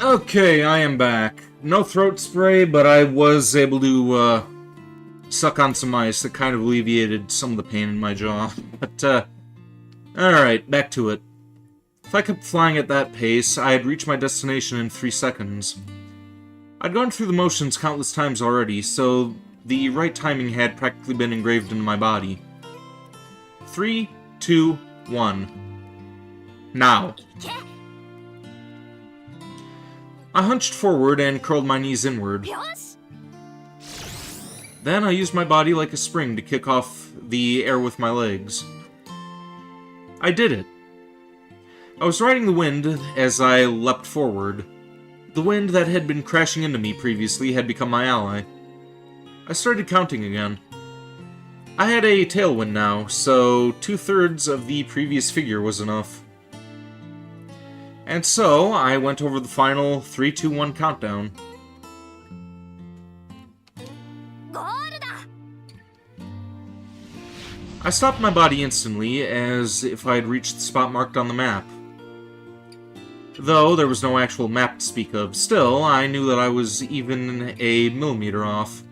Okay, I am back. No throat spray, but I was able to, suck on some ice that kind of alleviated some of the pain in my jaw. But, alright, back to it. If I kept flying at that pace, I had reached my destination in 3 seconds. I'd gone through the motions countless times already, so the right timing had practically been engraved into my body. 3, 2, 1. Now. I hunched forward and curled my knees inward. Then I used my body like a spring to kick off the air with my legs. I did it. I was riding the wind as I leapt forward. The wind that had been crashing into me previously had become my ally. I started counting again. I had a tailwind now, so 2/3 of the previous figure was enough. And so, I went over the final 3, 2, 1 countdown. I stopped my body instantly, as if I had reached the spot marked on the map. Though there was no actual map to speak of, still, I knew that I was even a millimeter off.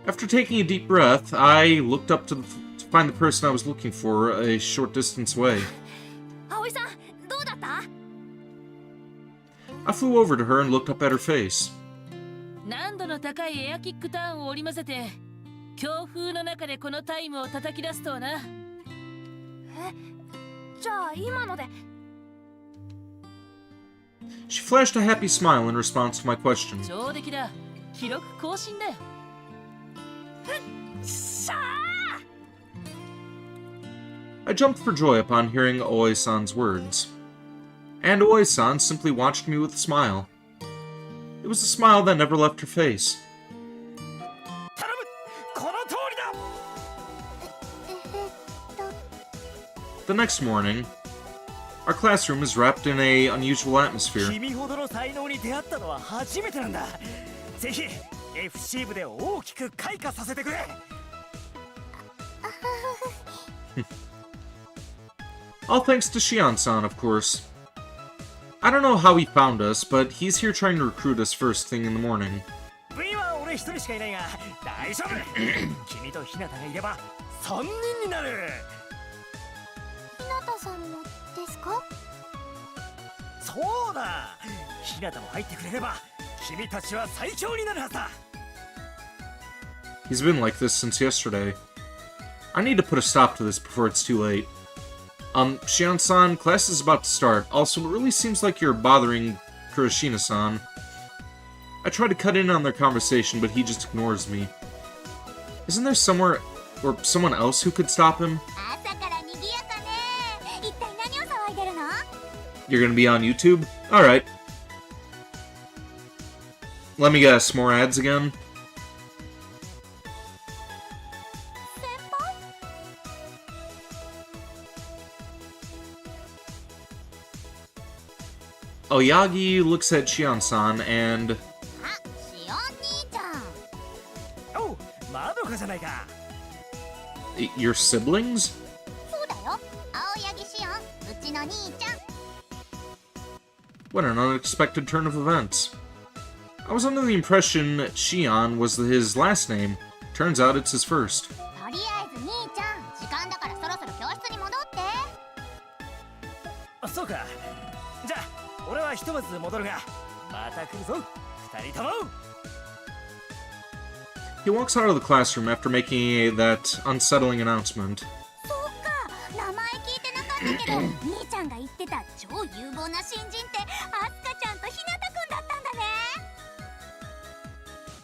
After taking a deep breath, I looked up to find the person I was looking for a short distance away. I flew over to her and looked up at her face. 難度の高いエアキックターンを織り交ぜて強風の中でこのタイムを叩き出すとはな。じゃあ今ので She flashed a happy smile in response to my question. 上出来だ。記録更新だよ。I jumped for joy upon hearing Oe-san's words. And Oe-san simply watched me with a smile. It was a smile that never left her face. The next morning, our classroom is wrapped in an unusual atmosphere. 君ほどの才能に出会ったのは初めてなんだ。ぜひ FC 部で大きく開花させてくれ。All thanks to Shion-san, of course. I don't know how he found us, but he's here trying to recruit us first thing in the morning. 部員は俺一人しかいないが大丈夫。君と日向がいれば3人になる。日向さんもですか？そうだ。日向も入ってくれれば君たちは最強になるはずだ。He's been like this since yesterday. I need to put a stop to this before it's too late. Shion-san, class is about to start. Also, it really seems like you're bothering Kurashina-san. I try to cut in on their conversation, but he just ignores me. Isn't there somewhere, or someone else who could stop him? You're gonna be on YouTube? Alright. Let me guess, more ads again? Oyagi looks at Shion-san and... Oh, まどかじゃないか。Your siblings? What an unexpected turn of events. I was under the impression Shion was his last name. Turns out it's his first. そうか。じゃあ俺はひとまず戻るが、また来るぞ、二人とも。He walks out of the classroom after making that unsettling announcement. そうか、名前聞いてなかったけど、兄ちゃんが言ってた超有望な新人ってアスカちゃんとひなたくんだったんだね。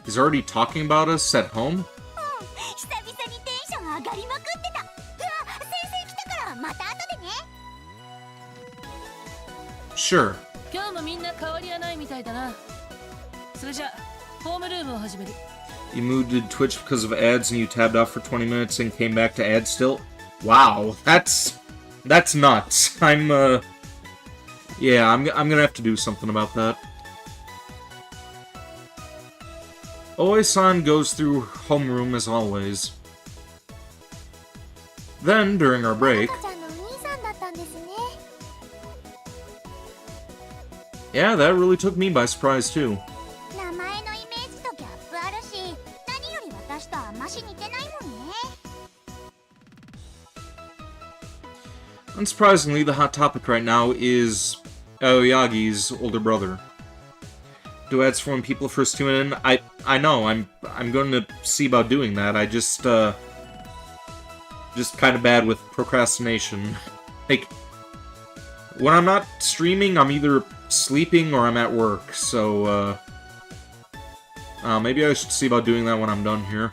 He's already talking about us at home? うん、久々にテンション上がりまくってた。うわ、先生来たからまた後でね。Sure. 今日もみんな変わりはないみたいだな。それじゃホームルームを始める。You moved to Twitch because of ads and you tabbed off for 20 minutes and came back to ads still? Wow, that's nuts. Yeah, I'm gonna have to do something about that. Oe-san goes through homeroom as always. Then, during our break... Yeah, that really took me by surprise too. 名前のイメージとギャップあるし、何より私とあんまし似てないもんね。 Unsurprisingly, the hot topic right now is Aoyagi's older brother. Duets for when people first tune in. I know, I'm going to see about doing that. I just kind of bad with procrastination. Like, when I'm not streaming, I'm either sleeping or I'm at work, so, maybe I should see about doing that when I'm done here.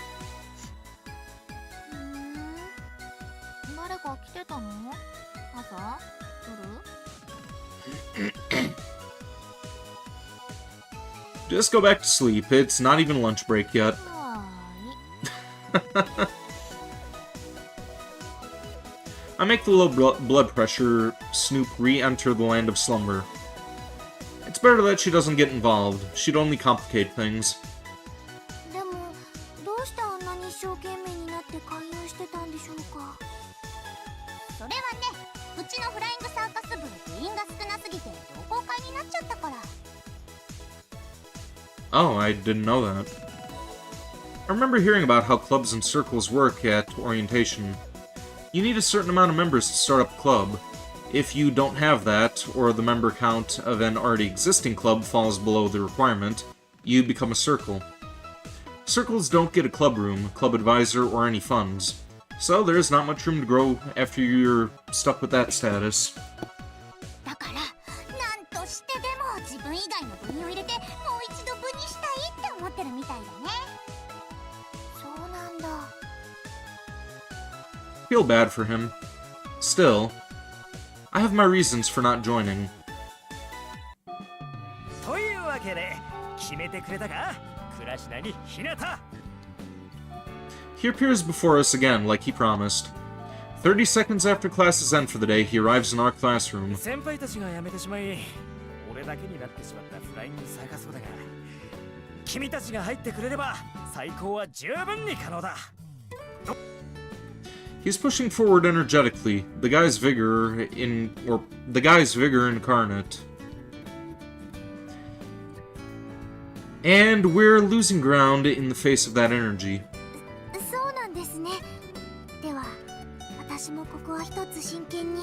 誰か来てたの？朝？夜？ Just go back to sleep. It's not even lunch break yet. は I make the low blood pressure Snoop re-enter the land of slumber. It's better that she doesn't get involved. She'd only complicate things. ーい。でも、どうしてあんなに一生懸命になって勧誘してたんでしょうか。それはね、うちのフライングサーカス部部員が少なすぎて同好会になっちゃったから。 Oh, I didn't know that. I remember hearing about how clubs and circles work at orientation. You need a certain amount of members to start up a club. If you don't have that, or the member count of an already existing club falls below the requirement, you become a circle. Circles don't get a club room, club advisor, or any funds, so there's not much room to grow after you're stuck with that status. だから、なんとしてでも自分以外の部員を入れてもう一度部にしたいって思ってるみたいだね。そうなんだ。 Feel bad for him. Still, I have my reasons for not joining. というわけで決めてくれたか、倉科にひなた。 He appears before us again, like he promised. 30 seconds after classes end for the day, he arrives in our classroom. 先輩たちが辞めてしまい、俺だけになってしまったフライングサーカス部だが、君たちが入ってくれれば最高は十分に可能だ。 He's pushing forward energetically, the guy's vigor incarnate. And we're losing ground in the face of that energy. そうなんですね。では、私もここは一つ真剣に。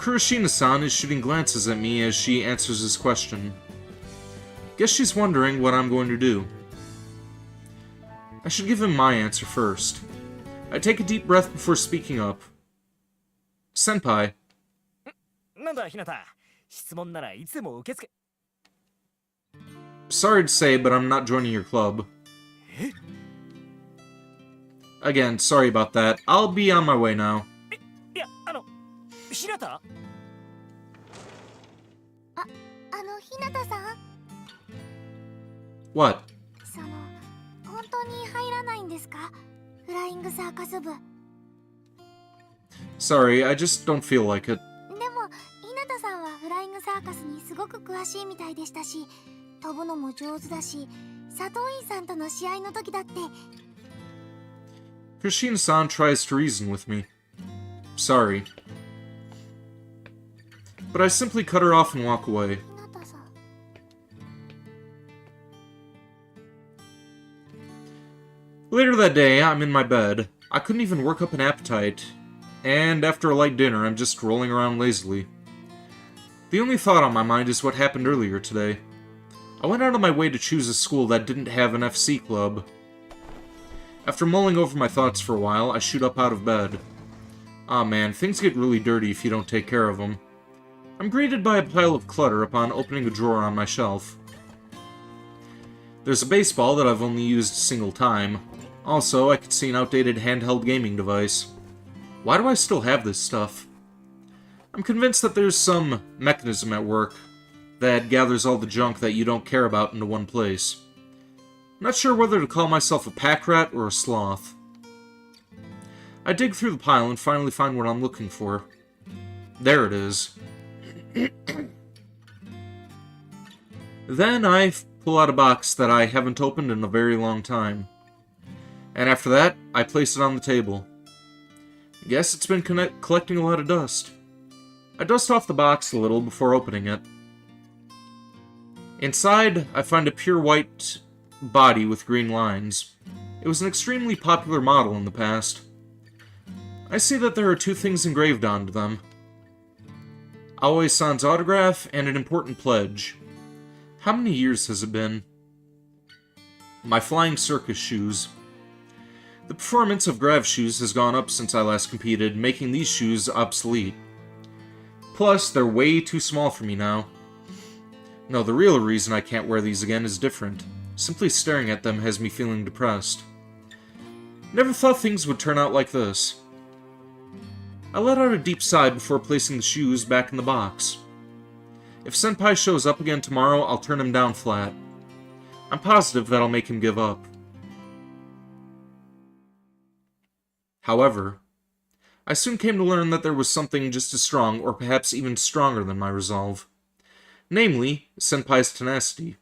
Kurashina-san is shooting glances at me as she answers his question. Guess she's wondering what I'm going to do. I should give him my answer first. I take a deep breath before speaking up. Senpai. なんだひなた、質問ならいつも受け付け。 Sorry to say, but I'm not joining your club. Again, sorry about that. I'll be on my way now. いや、ひなた？日向さん。 What? その、本当に入らないんですか？フライングサーカス部。でも、 Sorry, I just don't feel like it. 日向さんはフライングサーカスにすごく詳しいみたいでしたし、飛ぶのも上手だし、佐藤院さんとの試合の時だって。 Kushina-san tries to reason with me. Sorry. But I simply cut her off and walk away. 日向さん。 Later that day, I'm in my bed. I couldn't even work up an appetite. And after a light dinner, I'm just rolling around lazily. The only thought on my mind is what happened earlier today. I went out of my way to choose a school that didn't have an FC club. After mulling over my thoughts for a while, I shoot up out of bed. Aw man, things get really dirty if you don't take care of them. I'm greeted by a pile of clutter upon opening a drawer on my shelf. There's a baseball that I've only used a single time. Also, I could see an outdated handheld gaming device. Why do I still have this stuff? I'm convinced that there's some mechanism at work that gathers all the junk that you don't care about into one place. I'm not sure whether to call myself a pack rat or a sloth. I dig through the pile and finally find what I'm looking for. There it is. Then I pull out a box that I haven't opened in a very long time. And after that, I place it on the table. Guess it's been collecting a lot of dust. I dust off the box a little before opening it. Inside, I find a pure white body with green lines. It was an extremely popular model in the past. I see that there are 2 things engraved onto them. Aoi-san's autograph and an important pledge. How many years has it been? My flying circus shoes. The performance of Grav shoes has gone up since I last competed, making these shoes obsolete. Plus, they're way too small for me now. No, the real reason I can't wear these again is different. Simply staring at them has me feeling depressed. Never thought things would turn out like this. I let out a deep sigh before placing the shoes back in the box. If Senpai shows up again tomorrow, I'll turn him down flat. I'm positive that'll make him give up. However, I soon came to learn that there was something just as strong, or perhaps even stronger than my resolve. Namely, Senpai's tenacity.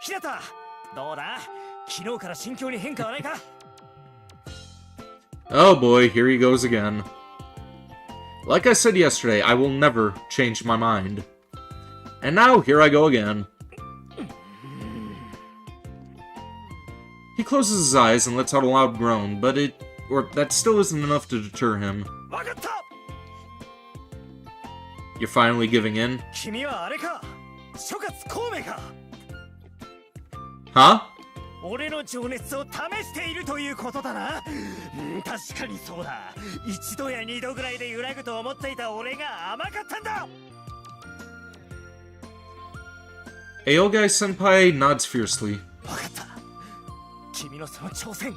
Hinata, どうだ? 昨日から心境に変化はないか? Oh boy, here he goes again. Like I said yesterday, I will never change my mind. And now, here I go again. He closes his eyes and lets out a loud groan, but that still isn't enough to deter him. You're finally giving in? 君はあれか? 諸葛孔明か? Huh? 俺の情熱を試しているということだな。確かにそうだ。一度や二度ぐらいで揺らぐと思っていた俺が甘かったんだ。Aogai Senpai nods fiercely. わかった。君のその挑戦、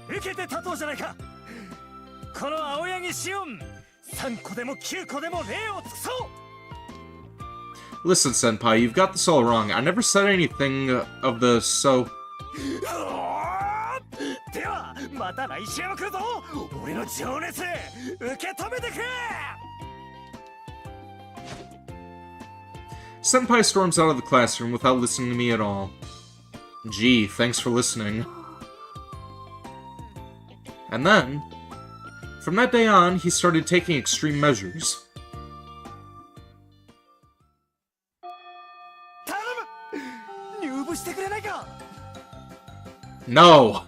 受けて立とうじゃないか。この青柳シオン、3個でも9個でも礼を尽くそう。Listen, Senpai, you've got this all wrong. I never said anything of the so... ではまた来週も来るぞ。俺の情熱受け止めてくれ。 Senpai storms out of the classroom without listening to me at all. Gee, thanks for listening. And then, from that day on, he started taking extreme measures. No!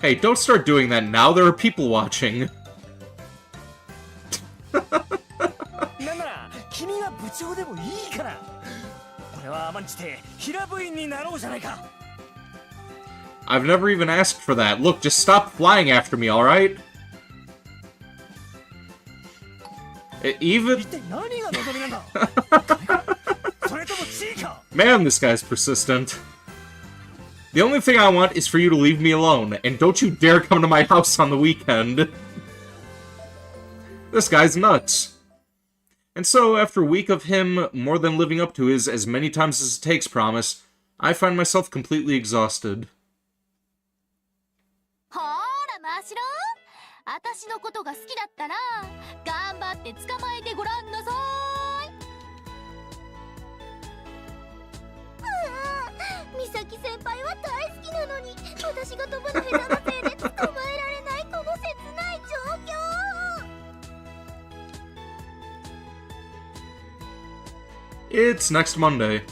Hey, don't start doing that now, there are people watching. I've never even asked for that. Look, just stop flying after me, alright? Even... Man, this guy's persistent. The only thing I want is for you to leave me alone, and don't you dare come to my house on the weekend. This guy's nuts. And so, after a week of him more than living up to his as many times as it takes promise, I find myself completely exhausted. ほーらマシロー、私のことが好きだったら頑張って捕まえてごらんなさい。美咲先輩は大好きなのに、私が飛ぶの下手なせいで捕まえられないこの切ない状況。It's next Monday.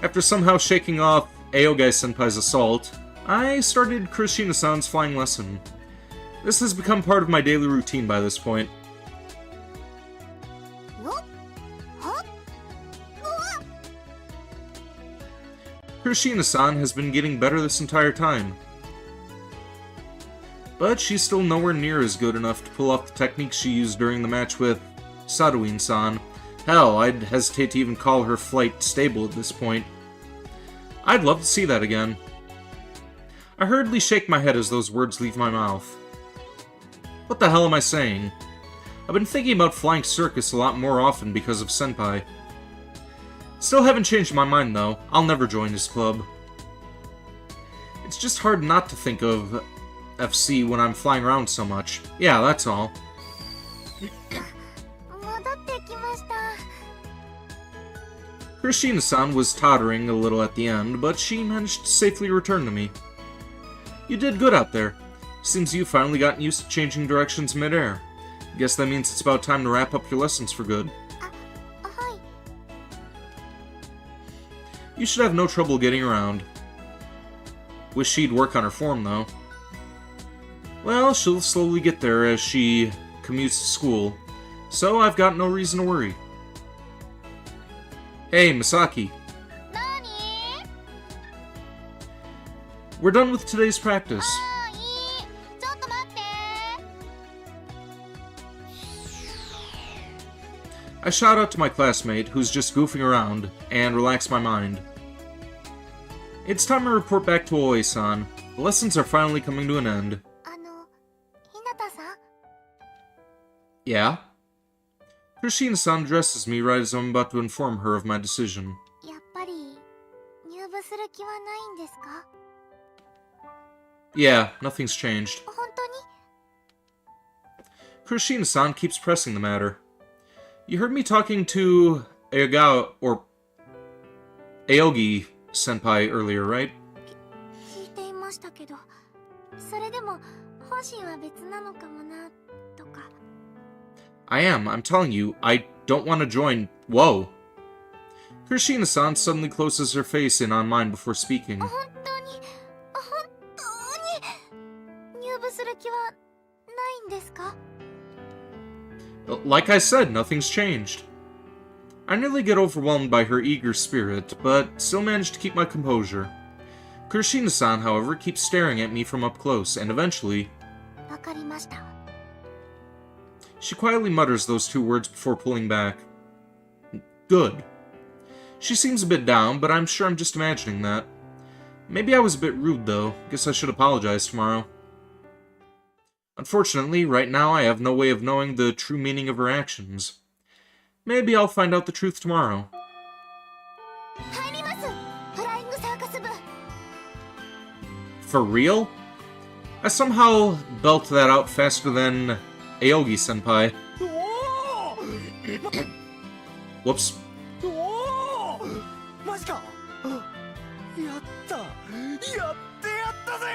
After somehow shaking off Aogai Senpai's assault, I started Kurishina-san's flying lesson. This has become part of my daily routine by this point. Kurishina-san has been getting better this entire time. But she's still nowhere near as good enough to pull off the techniques she used during the match with Sadouin-san. Hell, I'd hesitate to even call her flight stable at this point. I'd love to see that again. I hurriedly shake my head as those words leave my mouth. What the hell am I saying? I've been thinking about flying Circus a lot more often because of Senpai. Still haven't changed my mind though, I'll never join his club. It's just hard not to think of FC when I'm flying around so much. Yeah, that's all. 戻ってきました。Kurashina-san was tottering a little at the end, but she managed to safely return to me. You did good out there. Seems you've finally gotten used to changing directions mid-air. Guess that means it's about time to wrap up your lessons for good. はい。 You should have no trouble getting around. Wish she'd work on her form, though. Well, she'll slowly get there as she commutes to school, so I've got no reason to worry. Hey, Misaki. 何？ We're done with today's practice. あーいい。ちょっと待って。 I shout out to my classmate, who's just goofing around, and relax my mind. It's time to report back to Oe-san. The lessons are finally coming to an end. ひなたさん？ Yeah? Kurashina-san addresses me right as I'm about to inform her of my decision. やっぱり入部する気はないんですか？ Yeah, nothing's changed. 本当に？ Kurashina-san keeps pressing the matter. You heard me talking to Aogi-senpai earlier, right? 聞いていましたけど、それでも本心は別なのかもなとか。 I am. I'm telling you, I don't want to join. Whoa. Kurashina-san suddenly closes her face in on mine before speaking. 本当に入部する気はないんですか？ Like I said, nothing's changed. I nearly get overwhelmed by her eager spirit, but still manage to keep my composure. Kurashina-san, however, keeps staring at me from up close, and eventually, わかりました。 she quietly mutters those two words before pulling back. Good. She seems a bit down, but I'm sure I'm just imagining that. Maybe I was a bit rude, though. Guess I should apologize tomorrow. Unfortunately, right now I have no way of knowing the true meaning of her actions. Maybe I'll find out the truth tomorrow. 入ります。フライングサーカス部。 For real? I somehow belt that out faster than Aogi-senpai. おお Whoops. おおマジかやったやってやったぜ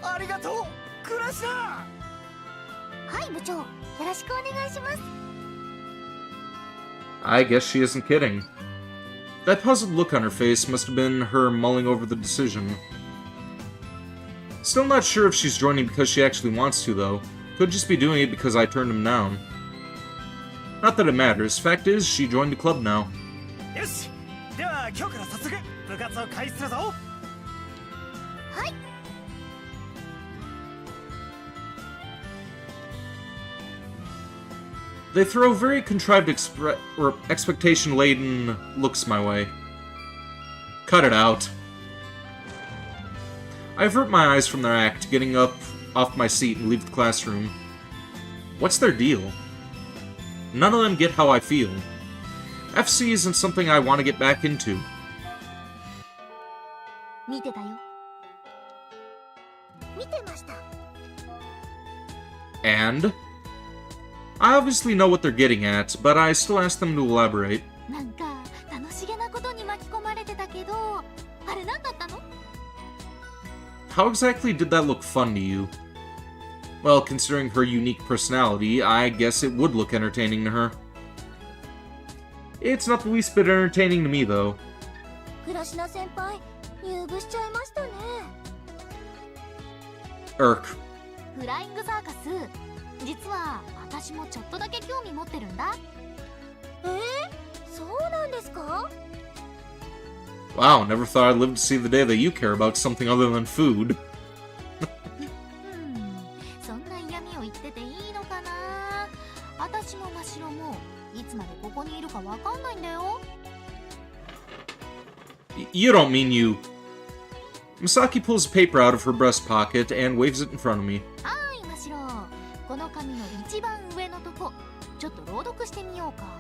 ありがとうクラシナはい部長、よろしくお願いします。 I guess she isn't kidding. That puzzled look on her face must have been her mulling over the decision. Still not sure if she's joining because she actually wants to, though. Could just be doing it because I turned him down. Not that it matters. Fact is, she joined the club now. よしでは今日から早速部活を開始するぞはい。 They throw very contrived expectation-laden looks my way. Cut it out. I avert my eyes from their act, getting up off my seat and leave the classroom. What's their deal? None of them get how I feel. FC isn't something I want to get back into. 見てたよ。見てました。 And? I obviously know what they're getting at, but I still ask them to elaborate. なんか楽しげなことに巻き込まれてたけど、あれ何だったの？ How exactly did that look fun to you? Well, considering her unique personality, I guess it would look entertaining to her. It's not the least bit entertaining to me, though. 倉科先輩、入部しちゃいましたね。 Irk. フライングサーカス、実は私もちょっとだけ興味持ってるんだ。そうなんですか？ Wow, never thought I'd live to see the day that you care about something other than food. そんな嫌味を言ってていいのかな。私も真白もいつまでここにいるかわかんないんだよ。 You don't mean you... Misaki pulls a paper out of her breast pocket and waves it in front of me. はい真白、この紙の一番上のとこちょっと朗読してみようか。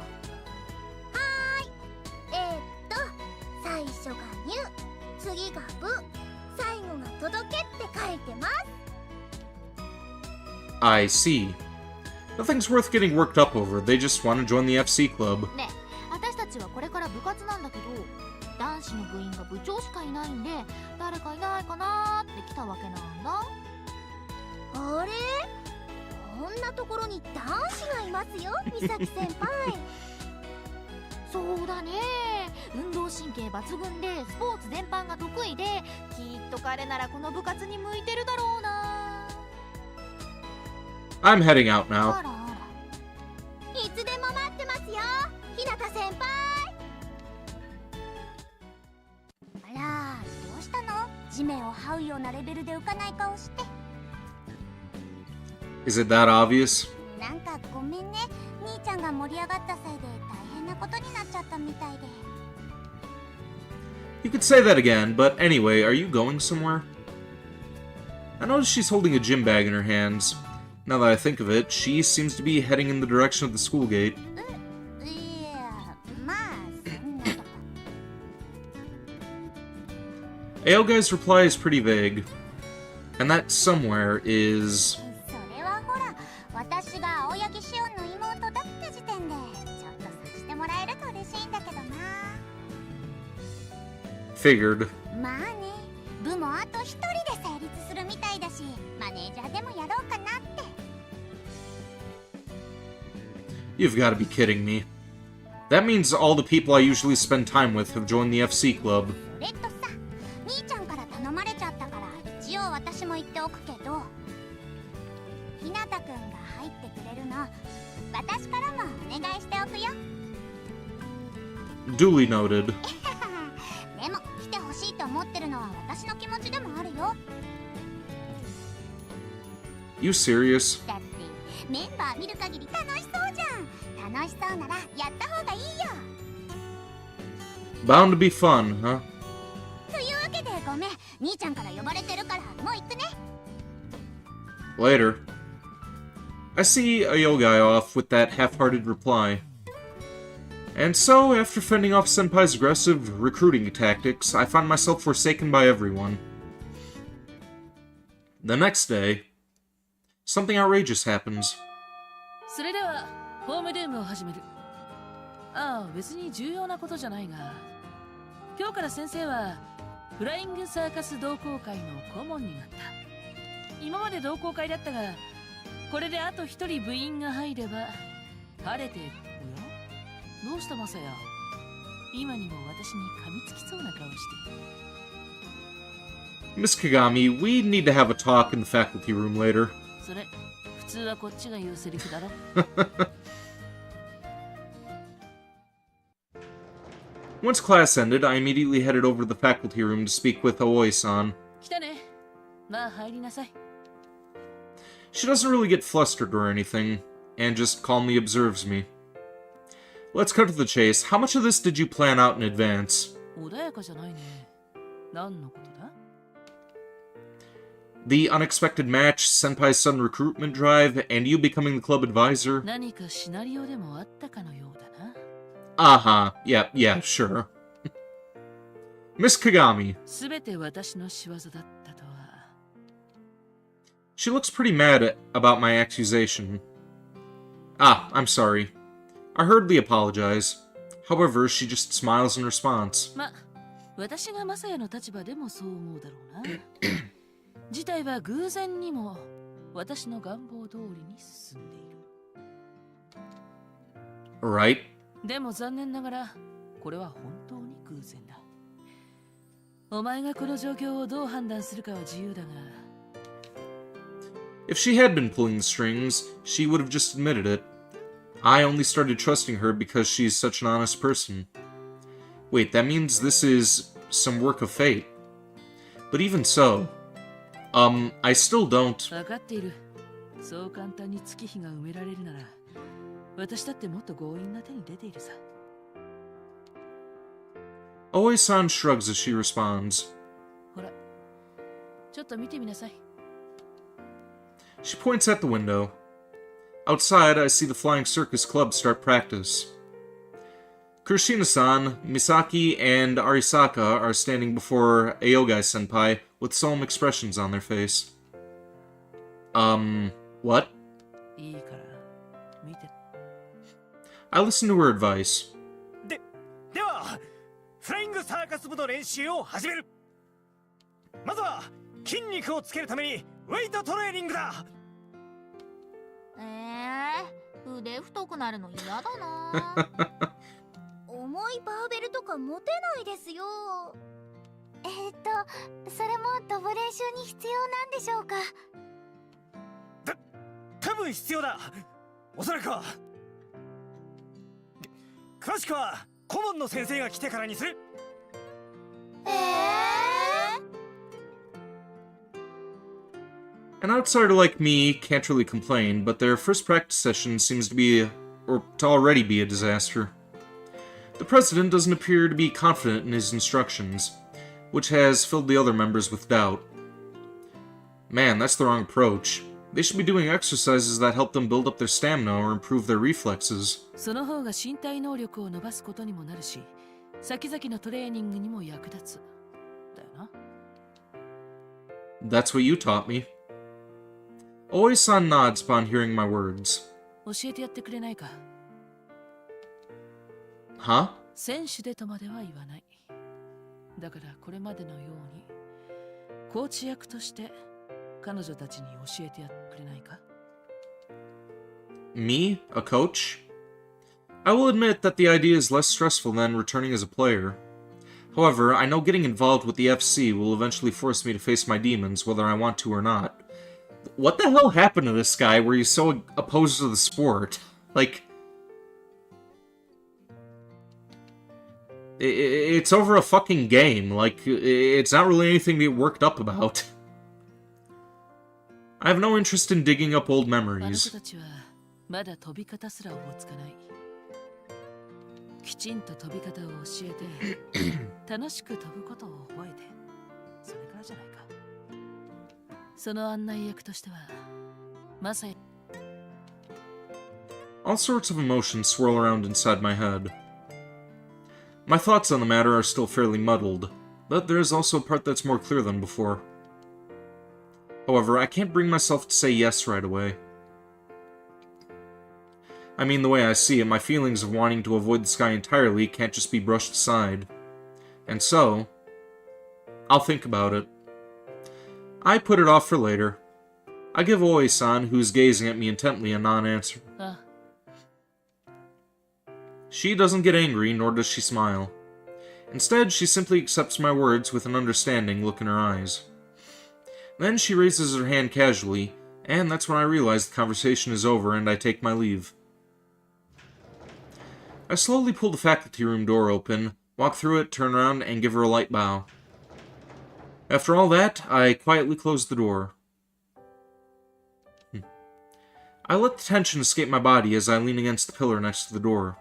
最初が入、次が部、最後が届けって書いてます。 I see. Nothing's worth getting worked up over. They just want to join the FC club. ねえ、私たちはこれから部活なだけど、男子の部員が部長しかいないんで、誰かいないかなーって来たわけなんだ。あれ、こんなところに男子がいますよ、美咲先輩。そうだね、運動神経抜群でスポーツ全般が得意で、きっと彼ならこの部活に向いてるだろうな。 I'm heading out あ now. らあら、いつでも待ってますよ、日向先輩。あら、どうしたの？地面を這うようなレベルで浮かない顔して。 Is it that obvious? なんかごめんね、兄ちゃんが盛り上がったせいで大変なことになっちゃったみたいで。 You could say that again, but anyway, are you going somewhere? I notice she's holding a gym bag in her hands. Now that I think of it, she seems to be heading in the direction of the school gate. いや、まあそんなとこ。 Aogai's reply is pretty vague. And that somewhere is... それはほら、私が青柳しおんの妹だって時点でちょっと察してもらえると嬉しいんだけどな。 figured. まあね、部もあと一人で成立するみたいだし、マネージャーでもやろうかなって。 You've got to be kidding me. That means all the people I usually spend time with have joined the FC club. それとさ、兄ちゃんから頼まれちゃったから一応私も言っておくけど、ひなたくんが入ってくれるの、私からもお願いしておくよ。 Duly noted. でも来てほしいと思ってるのは私の気持ちでもあるよ。 You serious? だってメンバー見る限り楽しそうじゃん。楽しそうならやった方がいいよ。 Bound to be fun, huh? というわけでごめん、兄ちゃんから呼ばれてるからもう行くね。 Later. I see Aogai off with that half-hearted reply. And so, after fending off Senpai's aggressive recruiting tactics, I find myself forsaken by everyone. The next day, something outrageous happens. それではホームルームを始める。ああ、別に重要なことじゃないが、今日から先生はフライングサーカス同好会の顧問になった。今まで同好会だったが、これであと一人部員が入れば晴れて。おや、どうしたマサヤ、今にも私に噛みつきそうな顔して。 Miss Kagami, we need to have a talk in the faculty room later. それ普通はこっちが言うセリフだろ。Once class ended, I immediately headed over to the faculty room to speak with Aoi-san. 来たね。まあ入りなさい。 She doesn't really get flustered or anything, and just calmly observes me. Let's cut to the chase. How much of this did you plan out in advance? 穏やかじゃないね。何のことだ？ The unexpected match, Senpai's sudden recruitment drive, and you becoming the club advisor? 何かシナリオでもあったかのようだな。Uh-huh. Yeah, sure. Miss Kagami. すべて私の仕業だったとは。 She looks pretty mad about my accusation. Ah, I'm sorry. I hurriedly apologize. However, she just smiles in response. ま、私がマサヤの立場でもそう思うだろうな。事態は偶然にも私の願望通りに進んでいる。 Right. でも残念ながら、これは本当に偶然だ。お前がこの状況をどう判断するかは自由だが。 If she had been pulling the strings, she would have just admitted it. I only started trusting her because she's such an honest person. Wait, that means this is some work of fate. But even so, I still don't... 分かっている。そう簡単に月日が埋められるなら、私だってもっと強引な手に出ているさ。 Aoi-san shrugs as she responds. ほら、ちょっと見てみなさい。 She points at the window. Outside, I see the Flying Circus Club start practice. Kurishina-san, Misaki, and Arisaka are standing before Aogai-senpai with solemn expressions on their face. What? いいから見て。 I listen to her advice. ではフライングサーカス部の練習を始める。まずは筋肉をつけるためにウェイトトレーニングだ。腕太くなるの嫌だな。重いバーベルとか持てないですよ。それも飛ぶ練習に必要なんでしょうか。多分必要だ。おそらくは。詳しくは顧問の先生が来てからにする。An outsider like me can't really complain, but their first practice session seems to be, or to already be, a disaster. The president doesn't appear to be confident in his instructions, which has filled the other members with doubt. Man, that's the wrong approach. They should be doing exercises that help them build up their stamina or improve their reflexes. その方が身体能力を伸ばすことにもなるし、先々のトレーニングにも役立つ。だよな。That's what you taught me. Oi-san nods upon hearing my words. 教えてやってくれないか。Huh? 選手でとまでは言わない。だからこれまでのように、コーチ役として彼女たちに教えてやってくれないか。Me? A coach? I will admit that the idea is less stressful than returning as a player. However, I know getting involved with the FC will eventually force me to face my demons, whether I want to or not. What the hell happened to this guy where he's so opposed to the sport? Like... It's over a fucking game. Like, it's not really anything to get worked up about. I have no interest in digging up old あの子 memories. たちはまだ飛び方すらおぼつかない。きちんと飛び方を教えて、楽しく飛ぶことを覚えて、それからじゃないか。その案内役としては、まさに All sorts of emotions swirl around inside my head. My thoughts on the matter are still fairly muddled, but there is also a part that's more clear than before. However, I can't bring myself to say yes right away. I mean, the way I see it, my feelings of wanting to avoid this guy entirely can't just be brushed aside. And so, I'll think about it. I put it off for later. I give Oi-san, who's gazing at me intently, a non-answer. She doesn't get angry, nor does she smile. Instead, she simply accepts my words with an understanding look in her eyes. Then she raises her hand casually, and that's when I realize the conversation is over and I take my leave. I slowly pull the faculty room door open, walk through it, turn around, and give her a light bow. After all that, I quietly close the door. I let the tension escape my body as I lean against the pillar next to the door.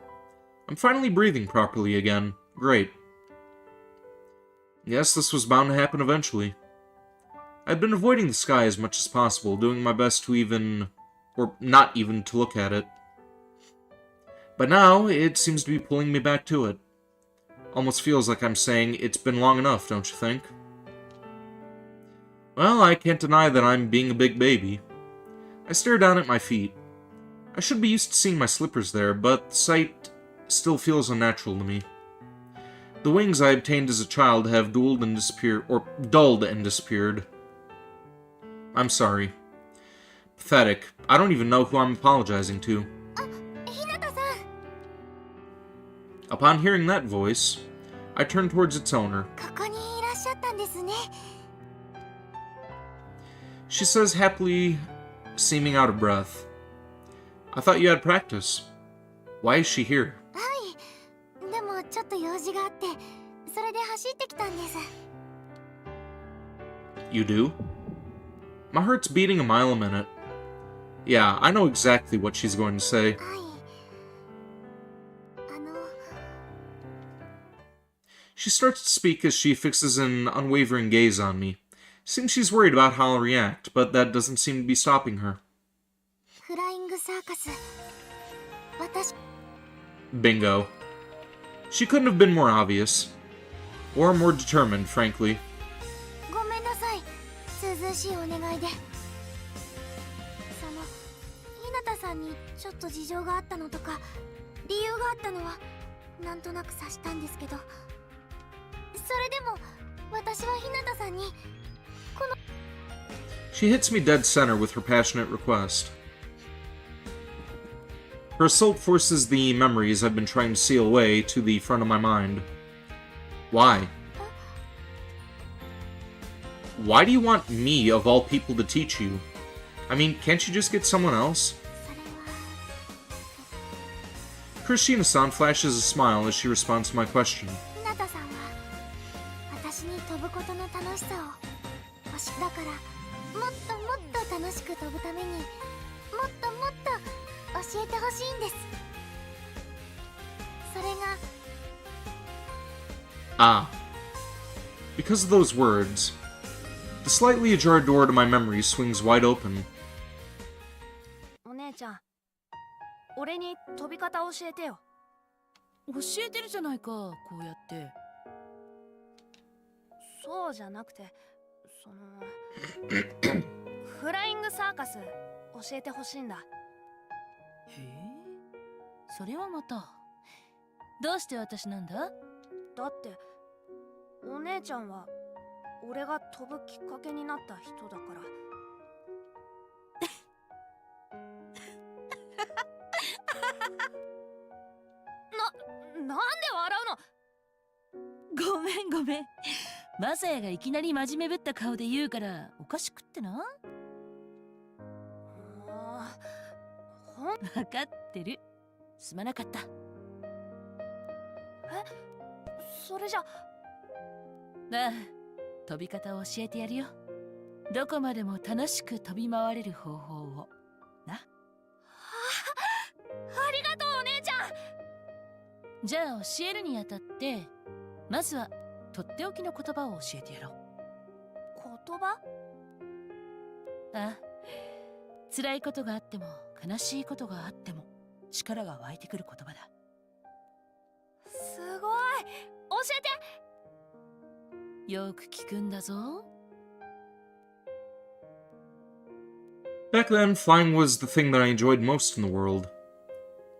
I'm finally breathing properly again. Great. Yes, this was bound to happen eventually. I'd been avoiding the sky as much as possible, doing my best to even... or not even to look at it. But now, it seems to be pulling me back to it. Almost feels like I'm saying, it's been long enough, don't you think? Well, I can't deny that I'm being a big baby. I stare down at my feet. I should be used to seeing my slippers there, but the sight still feels unnatural to me. The wings I obtained as a child have dulled and disappeared. I'm sorry. Pathetic. I don't even know who I'm apologizing to. Upon hearing that voice, I turn towards its owner. She says happily, seeming out of breath. I thought you had practice. Why is she here? You do? My heart's beating a mile a minute. Yeah, I know exactly what she's going to say. She starts to speak as she fixes an unwavering gaze on me. Seems she's worried about how I'll react, but that doesn't seem to be stopping her. Bingo. She couldn't have been more obvious. Or more determined, frankly. それでも私は日向さんに She hits me dead center with her passionate request. Her assault forces the memories I've been trying to seal away to the front of my mind. Why? Why do you want me, of all people, to teach you? I mean, can't you just get someone else? それは Christina-san flashes a smile as she responds to my question. 日向さんは私に飛ぶことの楽しさを欲しだからもっともっと楽しく飛ぶためにもっともっと教えてほしいんです。それが Ah. Because of those words, the slightly ajar door to my memory swings wide open. お姉ちゃん、俺に飛び方教えてよ。教えてるじゃないか、こうやって。そうじゃなくて、そのフライングサーカス教えてほしいんだ。へえ、それはまた。どうして私なんだ？だってお姉ちゃんは俺が飛ぶきっかけになった人だから。なんで笑うの？ごめんごめん。マサヤがいきなり真面目ぶった顔で言うからおかしくってな。分かってる。すまなかった。それじゃ。ああ、飛び方を教えてやるよ。どこまでも楽しく飛び回れる方法をな。ありがとうお姉ちゃん。じゃあ教えるにあたってまずはとっておきの言葉を教えてやろう。言葉？ああ、辛いことがあっても悲しいことがあっても力が湧いてくる言葉だ。すごい。教えて。よく聞くんだぞ。Back then, flying was the thing that I enjoyed most in the world.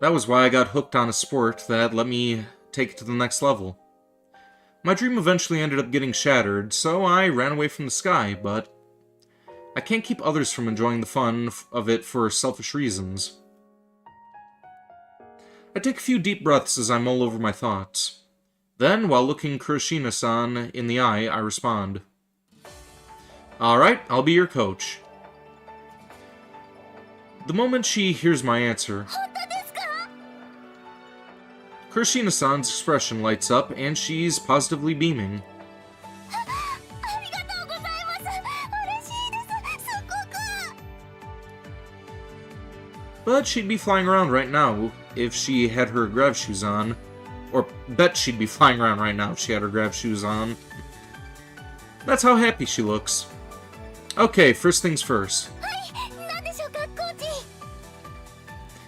That was why I got hooked on a sport that let me take it to the next level. My dream eventually ended up getting shattered, so I ran away from the sky, but I can't keep others from enjoying the fun of it for selfish reasons. I take a few deep breaths as I mull over my thoughts. Then, while looking Kuroshina-san in the eye, I respond. Alright, I'll be your coach. The moment she hears my answer, Kuroshina-san's expression lights up and she's positively beaming. ありがとうございます。嬉しいです。すごく。 But she'd be flying around right now if she had her grav shoes on. Or bet she'd be flying around right now if she had her grav shoes on. That's how happy she looks. Okay, first things first. なんでしょうか、コーチ。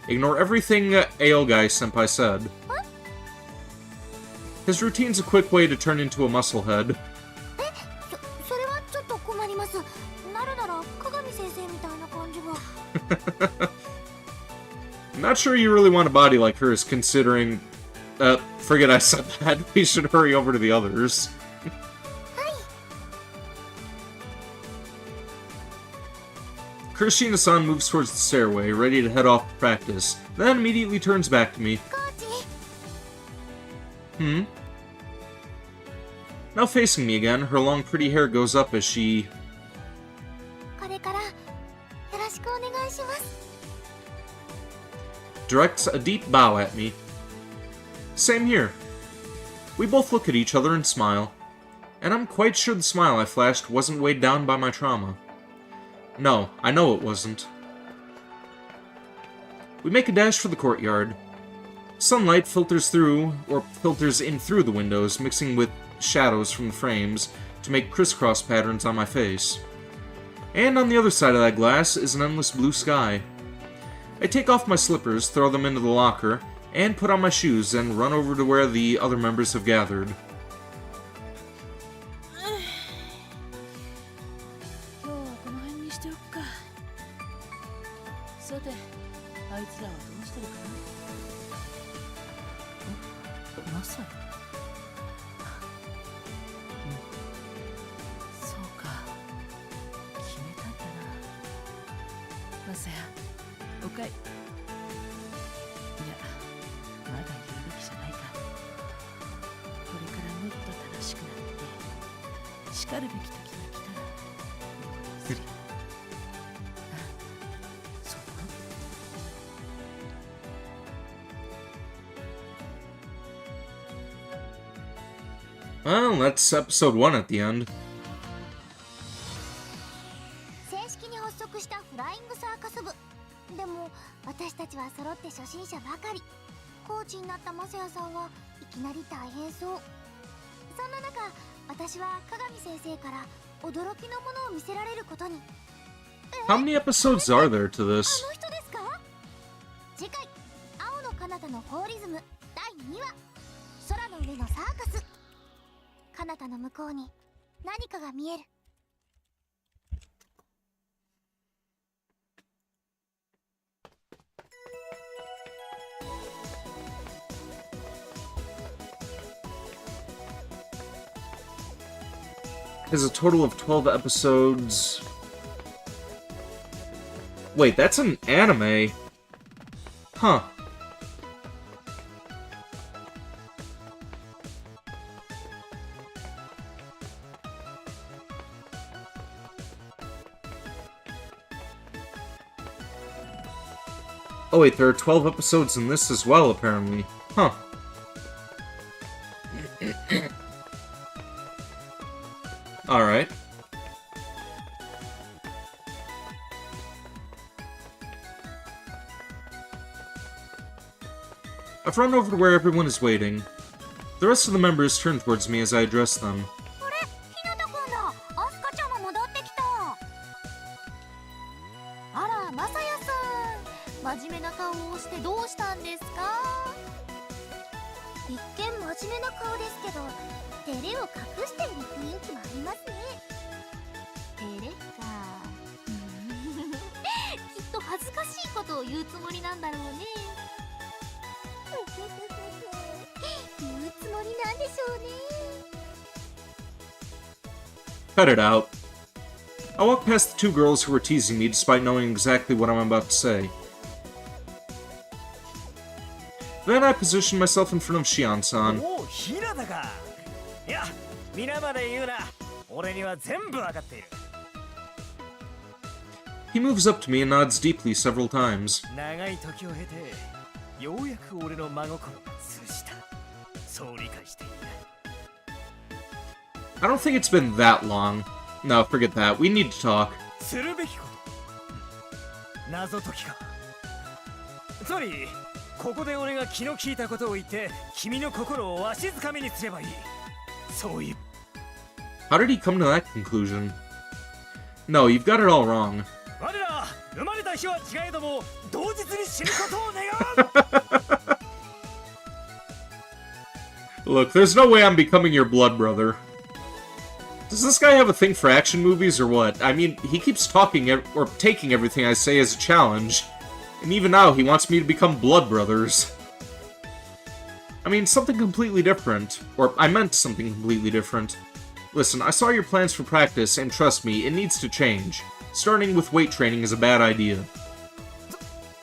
Ignore everything Aogai-senpai said. His routine's a quick way to turn into a musclehead. それはちょっと困ります。なるなら鏡先生みたいな感じが。 Not sure you really want a body like hers, considering... forget I said that. We should hurry over to the others. Kuroshina-san moves towards the stairway, ready to head off to practice, then immediately turns back to me. コーチ。 Hmm? Now facing me again, her long pretty hair goes up as she... これからよろしくお願いします。 directs a deep bow at me. Same here. We both look at each other and smile, and I'm quite sure the smile I flashed wasn't weighed down by my trauma. No, I know it wasn't. We make a dash for the courtyard. Sunlight filters in through the windows, mixing with shadows from the frames to make crisscross patterns on my face. And on the other side of that glass is an endless blue sky. I take off my slippers, throw them into the locker, and put on my shoes and run over to where the other members have gathered. 今日はこの辺にしておくか。さて、あいつらはどうしてるかな。マサヤ。せおかい。いやまだ言うべきじゃないか。これからもっと正しくなって叱るべき時が来たらする。あ、そう？ Well, that's episode 1 at the end. 正式に発足したフライングサーカス部でも私たちは揃って初心者ばかり。コーチになったマサヤさんはいきなり大変そう。そんな中私は鏡先生から驚きのものを見せられることに。 How many episodes are there to あ this? の人ですか？次回青の彼方のフォーリズム第2話空の上のサーカス。彼方の向こうに何かが見える。Has a total of 12 episodes. Wait, that's an anime. Huh. Oh wait, there are 12 episodes in this as well, apparently. Huh. Alright. I've run over to where everyone is waiting. The rest of the members turn towards me as I address them. あれ、ひなたくんだ。アスカちゃんも戻ってきた。あら、マサヤさん、真面目な顔をしてどうしたんですか？一見真面目な顔ですけど、照れを隠している雰囲気もありますね。照れか。きっと恥ずかしいことを言うつもりなんだろうね。言うつもりなんでしょうね。 Cut it out. I walk past the two girls who were teasing me despite knowing exactly what I'm about to say. Then I position myself in front of Shion-san. おお、ひなたか。いや、皆まで言うな。俺には全部わかっている。 He moves up to me and nods deeply several times. 長い時を経て、ようやく俺の真心が通じた。そう理解している。 I don't think it's been that long. No, forget that. We need to talk. するべきこと。謎解きか。つまり、ここで俺が気の利いたことを言って、君の心をわしづかみにすればいい。そういう。 How did he come to that conclusion? No, you've got it all wrong. 我ら生まれた日は違えども同日に死ぬことを願う。 Look, there's no way I'm becoming your blood brother. Does this guy have a thing for action movies or what? I mean, he keeps talking or taking everything I say as a challenge. And even now, he wants me to become blood brothers. I mean, something completely different. Or, I meant something completely different. Listen, I saw your plans for practice, and trust me, it needs to change. Starting with weight training is a bad idea.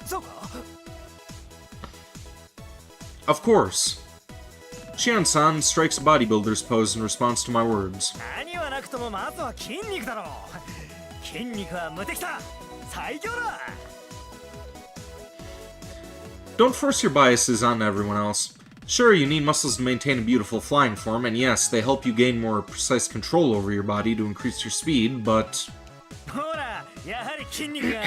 そうか。 Of course. Shion-san strikes a bodybuilder's pose in response to my words. 何はなくともまずは筋肉だろう。筋肉は無敵だ。最強だ。 Don't force your biases on everyone else. Sure, you need muscles to maintain a beautiful flying form, and yes, they help you gain more precise control over your body to increase your speed, but... ほら、やはり筋肉が。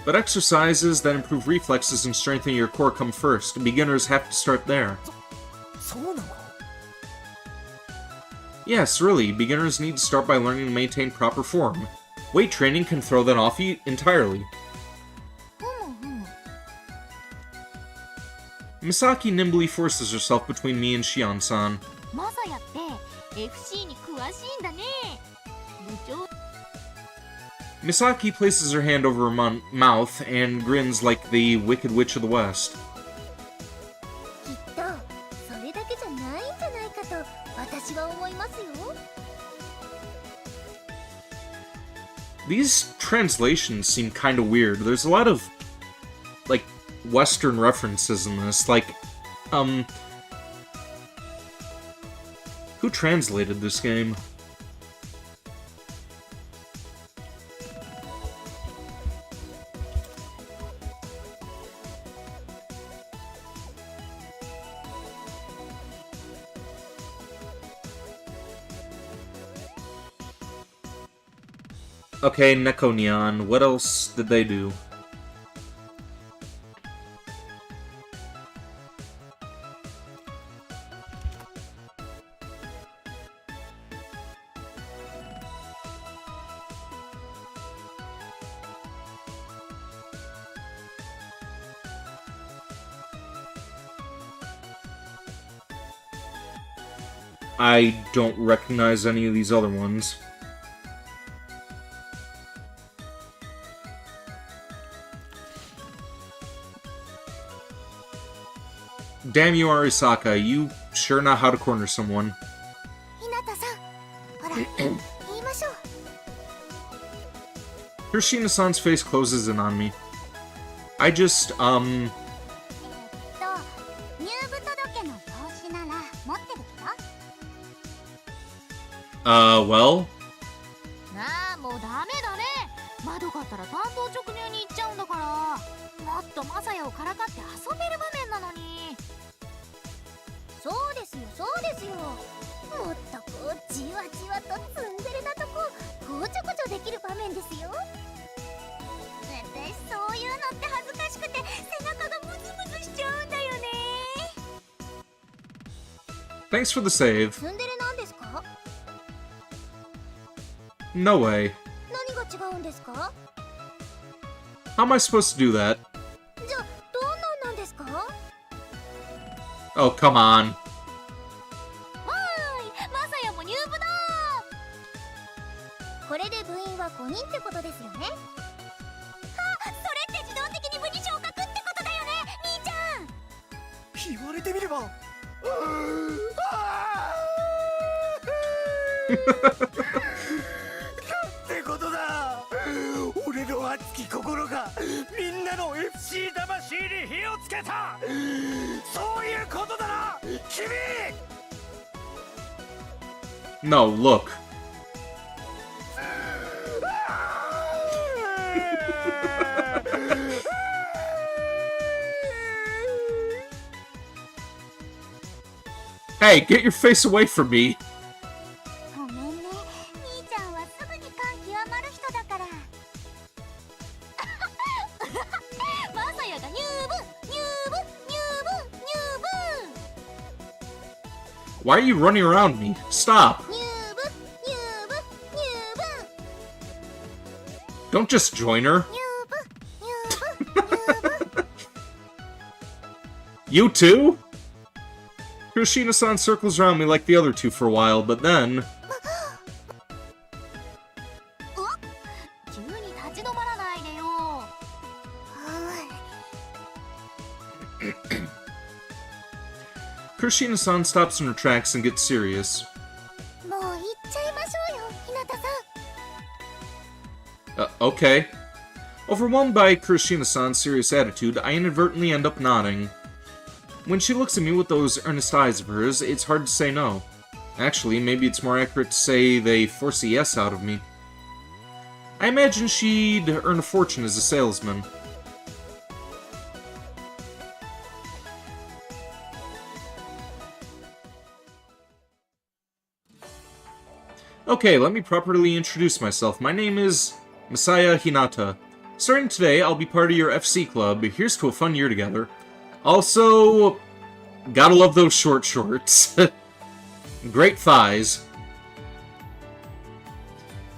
But exercises that improve reflexes and strengthen your core come first. Beginners have to start there. そうなのか。 Yes, really, beginners need to start by learning to maintain proper form. Weight training can throw that off entirely. Misaki nimbly forces herself between me and Shion-san. マサヤって FC に詳しいんだね。部長。 Misaki places her hand over her mouth and grins like the Wicked Witch of the West. きっとそれだけじゃないんじゃないかと私は思いますよ。These translations seem kind of weird. There's a lot of, like, Western references in this. Like, who translated this game? Okay, Nekonian. What else did they do? I don't recognize any of these other ones. Damn you, Arisaka. You sure know how to corner someone. ひなたさん、ほら、言いましょう。 Kirishina-san's face closes in on me. I just, 入部届の用紙なら持ってるけど。 well? なあ、もうダメだね。窓かったら担当直入に行っちゃうんだから。もっとマサヤをからかって遊べる場面なのに。そうですよ、そうですよ。もっとこうじわじわとツンデレなとここちょこちょできる場面ですよ。私そういうのって恥ずかしくて背中がムズムズしちゃうんだよね。 Thanks for the save. ツンデレなんですか？ No way. 何が違うんですか？ How am I supposed to do that? じゃあどんなんなんですか？ Oh, come on. わーい、マサヤも入部だ。これで部員は5人ってことですよね。あ、それって自動的に部に昇格ってことだよね、兄ちゃん。言われてみれば。なんてことだ。俺の熱き心がみんなの FC 魂に火をつけた。そういうことだな、君。 No, look. Hey, get your face away from me. ごめんね、兄ちゃんはすぐに感極まる人だから。マサヤが入部、入部、入部、入 Why are you running around me? Stop. 入部、入部、入部。 Don't just join her. 入部、入部、入部。 You too? Kirishina-san circles around me like the other two for a while, but then... 急に立ち止まらないでよ。 Kirishina-san stops in her tracks and gets serious. もう行っちゃいましょうよ、ひなたさん。 Okay. Overwhelmed by Kirishina-san's serious attitude, I inadvertently end up nodding. When she looks at me with those earnest eyes of hers, it's hard to say no. Actually, maybe it's more accurate to say they force a yes out of me. I imagine she'd earn a fortune as a salesman. Okay, let me properly introduce myself. My name is Masaya Hinata. Starting today, I'll be part of your FC club. Here's to a fun year together. Also, gotta love those short shorts. Great thighs.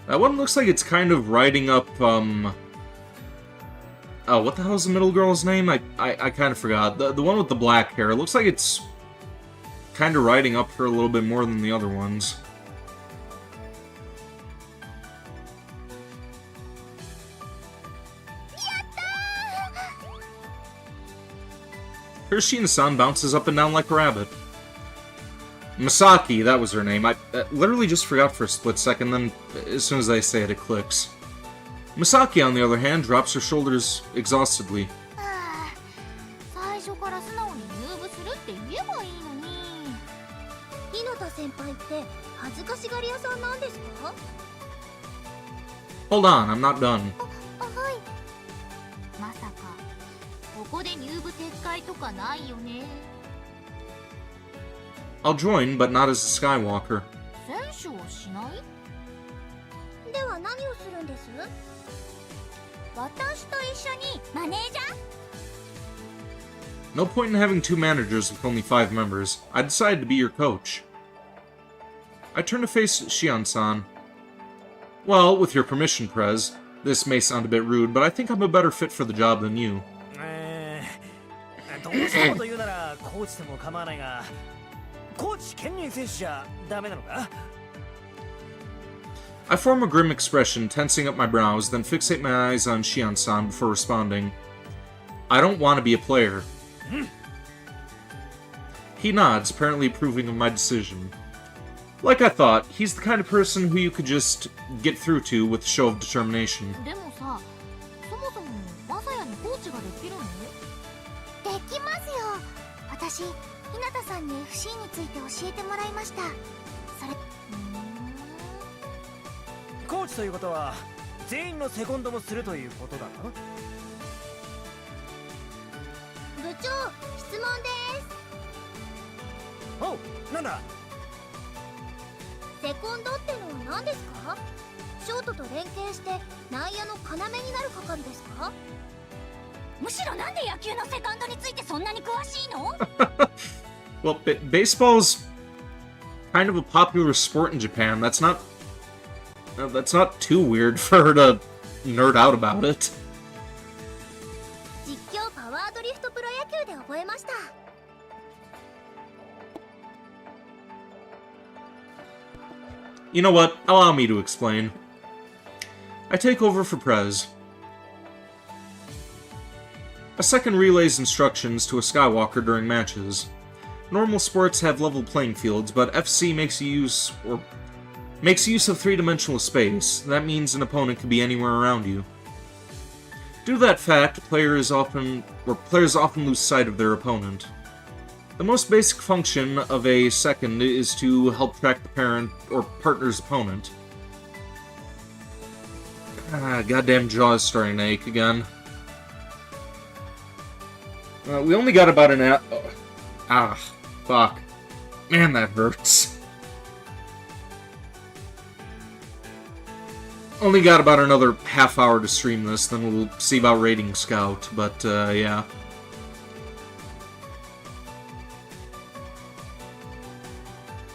That one looks like it's kind of riding up, oh, what the hell's the middle girl's name? I kind of forgot. The one with the black hair. It looks like it's kind of riding up her a little bit more than the other ones. Kirishina-san bounces up and down like a rabbit. Masaki, that was her name. I literally just forgot for a split second, then as soon as I say it, it clicks. Misaki, on the other hand, drops her shoulders exhaustedly. はあ、最初から素直に入部するって言えばいいのに。日向先輩って恥ずかしがり屋さんなんですか？ Hold on, I'm not done. はい。まさかここで入部撤回とかないよね。 I'll join, but not as a Skywalker. 選手をしない？では何をするんです？私と一緒にマネージャー？ No point in having two managers with only 5 members. I decided to be your coach. I turn to face Shion-san. Well, with your permission, Prez. This may sound a bit rude, but I think I'm a better fit for the job than you. どうしてもと言うならコーチでも構わないが、コーチ兼任選手じゃダメなのか？ I form a grim expression, tensing up my brows, then fixate my eyes on Shion-san before responding. I don't want to be a player. He nods, apparently approving of my decision. Like I thought, he's the kind of person who you could just get through to with a show of determination. でもさ、そもそもマサヤにコーチができるの？できますよ。私、日向さんに FC について教えてもらいました。それ、コーチということは全員のセコンドもするということだな。部長、質問です。おう、なんだ？セコンドってのは何ですか？ショートと連携して内野の要になる係ですか？むしろなんで野球のセカンドについてそんなに詳しいの？ Well, baseball's kind of a popular sport in Japan. That's not too weird for her to nerd out about it. 実況パワードリフトプロ野球で覚えました。You know what? Allow me to explain. I take over for Prez. A second relays instructions to a Skywalker during matches. Normal sports have level playing fields, but FC makes use of three-dimensional space. That means an opponent can be anywhere around you. Due to that fact, players often lose sight of their opponent. The most basic function of a second is to help track the parent or partner's opponent. Goddamn jaw is starting to ache again. We only got about an hour. Fuck. Man, that hurts. Only got about another half hour to stream this, then we'll see about rating Scout, but, yeah.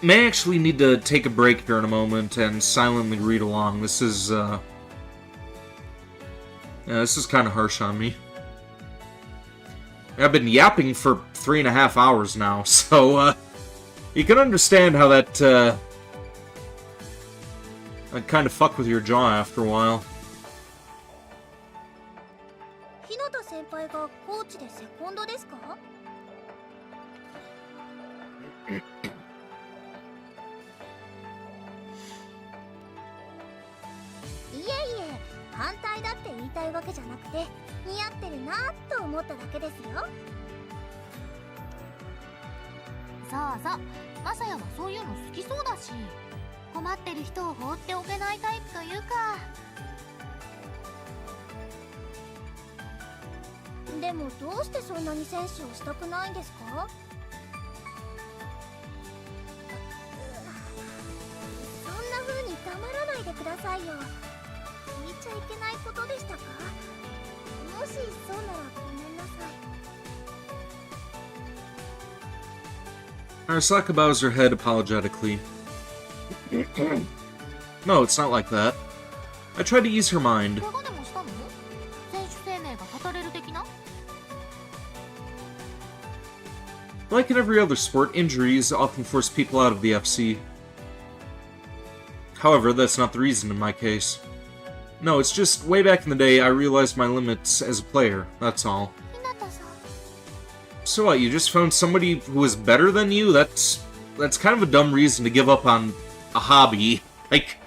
May actually need to take a break here in a moment and silently read along. This is kind of harsh on me. I've been yapping for 3.5 hours now, so, you can understand how that kind of fuck with your jaw after a while. 日向先輩がコーチでセコンドですか？いえいえ、反対だって言いたいわけじゃなくて、似合ってるなと思っただけですよ。そうそう、マサヤはそういうの好きそうだし、困ってる人を放っておけないタイプというか。でもどうしてそんなに選手をしたくないんですか？そんな風に黙らないでくださいよ。聞いちゃいけないことでしたか？もしそうならごめんなさい。 Arasaka bows her head apologetically. No, it's not like that. I tried to ease her mind. 怪我でもしたの？選手生命が絶たれる的な？ Like in every other sport, injuries often force people out of the FC. However, that's not the reason in my case. No, it's just, way back in the day, I realized my limits as a player, that's all. 日向さん。 So what, you just found somebody who was better than you? That's kind of a dumb reason to give up on a hobby. Like...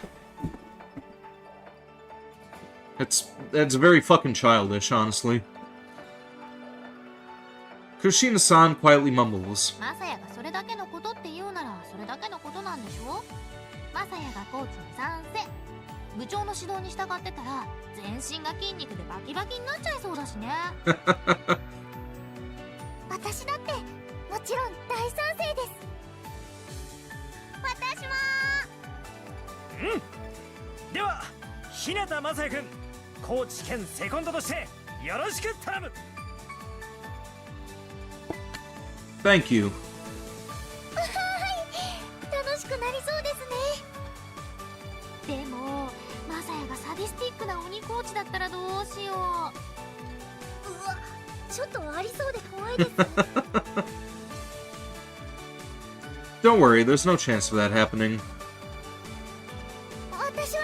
That's very fucking childish, honestly. Kushina-san quietly mumbles. マサヤがそれだけのことって言うならそれだけのことなんでしょ。マサヤがコーチに賛成。部長の指導に従ってたら全身が筋肉でバキバキになっちゃいそうだしね。私だってもちろん大賛成です。私も。では日向雅也君、コーチ兼セコンドとしてよろしく頼む。 Thank you. 楽しくなりそうですでもマサヤがサディスティックな鬼コーチだったらどうしよう。ね。うわ、ちょっとありそうで怖いです。 Don't worry, there's no chance of that happening. 私は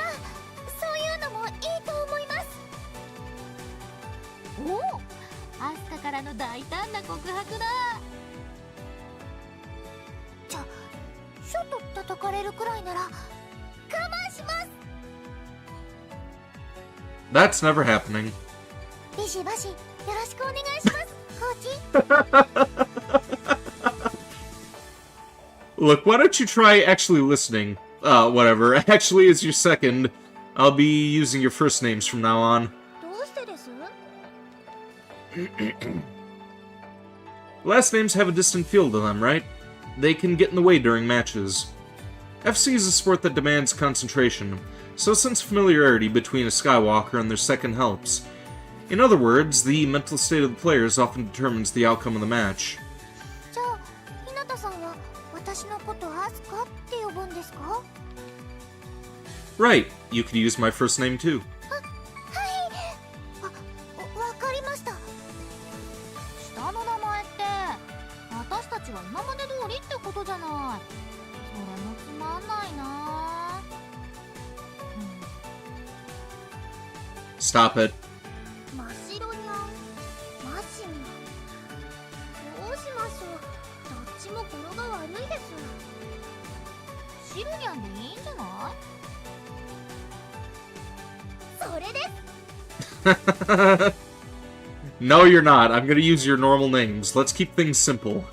そういうのもいいと思います。おお、アスカからの大胆な告白だ。ちょっと叩かれるくらいなら我慢します。 That's never happening. ビシバシよろしくお願いします、コーチ。 Look, why don't you try actually listening? Whatever. Actually, as your second, I'll be using your first names from now on. どうしてです？ Last names have a distant feel to them, right? They can get in the way during matches. FC is a sport that demands concentration, so a sense of familiarity between a Skywalker and their second helps. In other words, the mental state of the players often determines the outcome of the match. じゃあ、ひなたさんは私のことアスカって呼ぶんですか？ Right, you could use my first name too. はい。わかりました。下の名前って私たちは今まで通りってことじゃない。それもつまんないな。Stop it. 真っ白にゃん、マシにゃん。どうしましょう。どっちも語呂が悪いです。シルニャンでいいんじゃない？それです。 No, you're not. I'm gonna use your normal names. Let's keep things simple.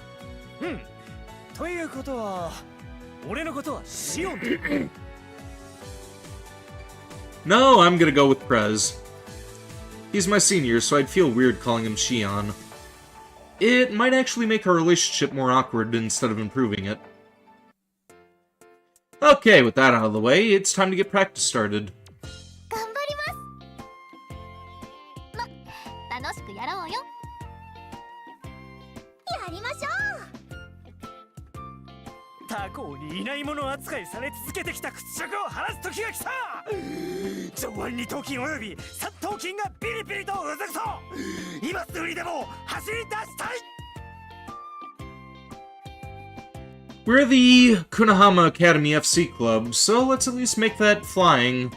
ということは俺のことはシオン。 No, I'm gonna go with Prez. He's my senior, so I'd feel weird calling him Shion. It might actually make our relationship more awkward instead of improving it. Okay, with that out of the way, it's time to get practice started. 頑張ります。楽しくやろうよ。やりましょ他校にいないもの扱いされ続けてきた屈辱を晴らす時が来た。上腕二頭筋および三頭筋がビリビリとうずくと今すぐにでも走り出したい。 We're the Kunahama Academy FC Club, so let's at least make that flying.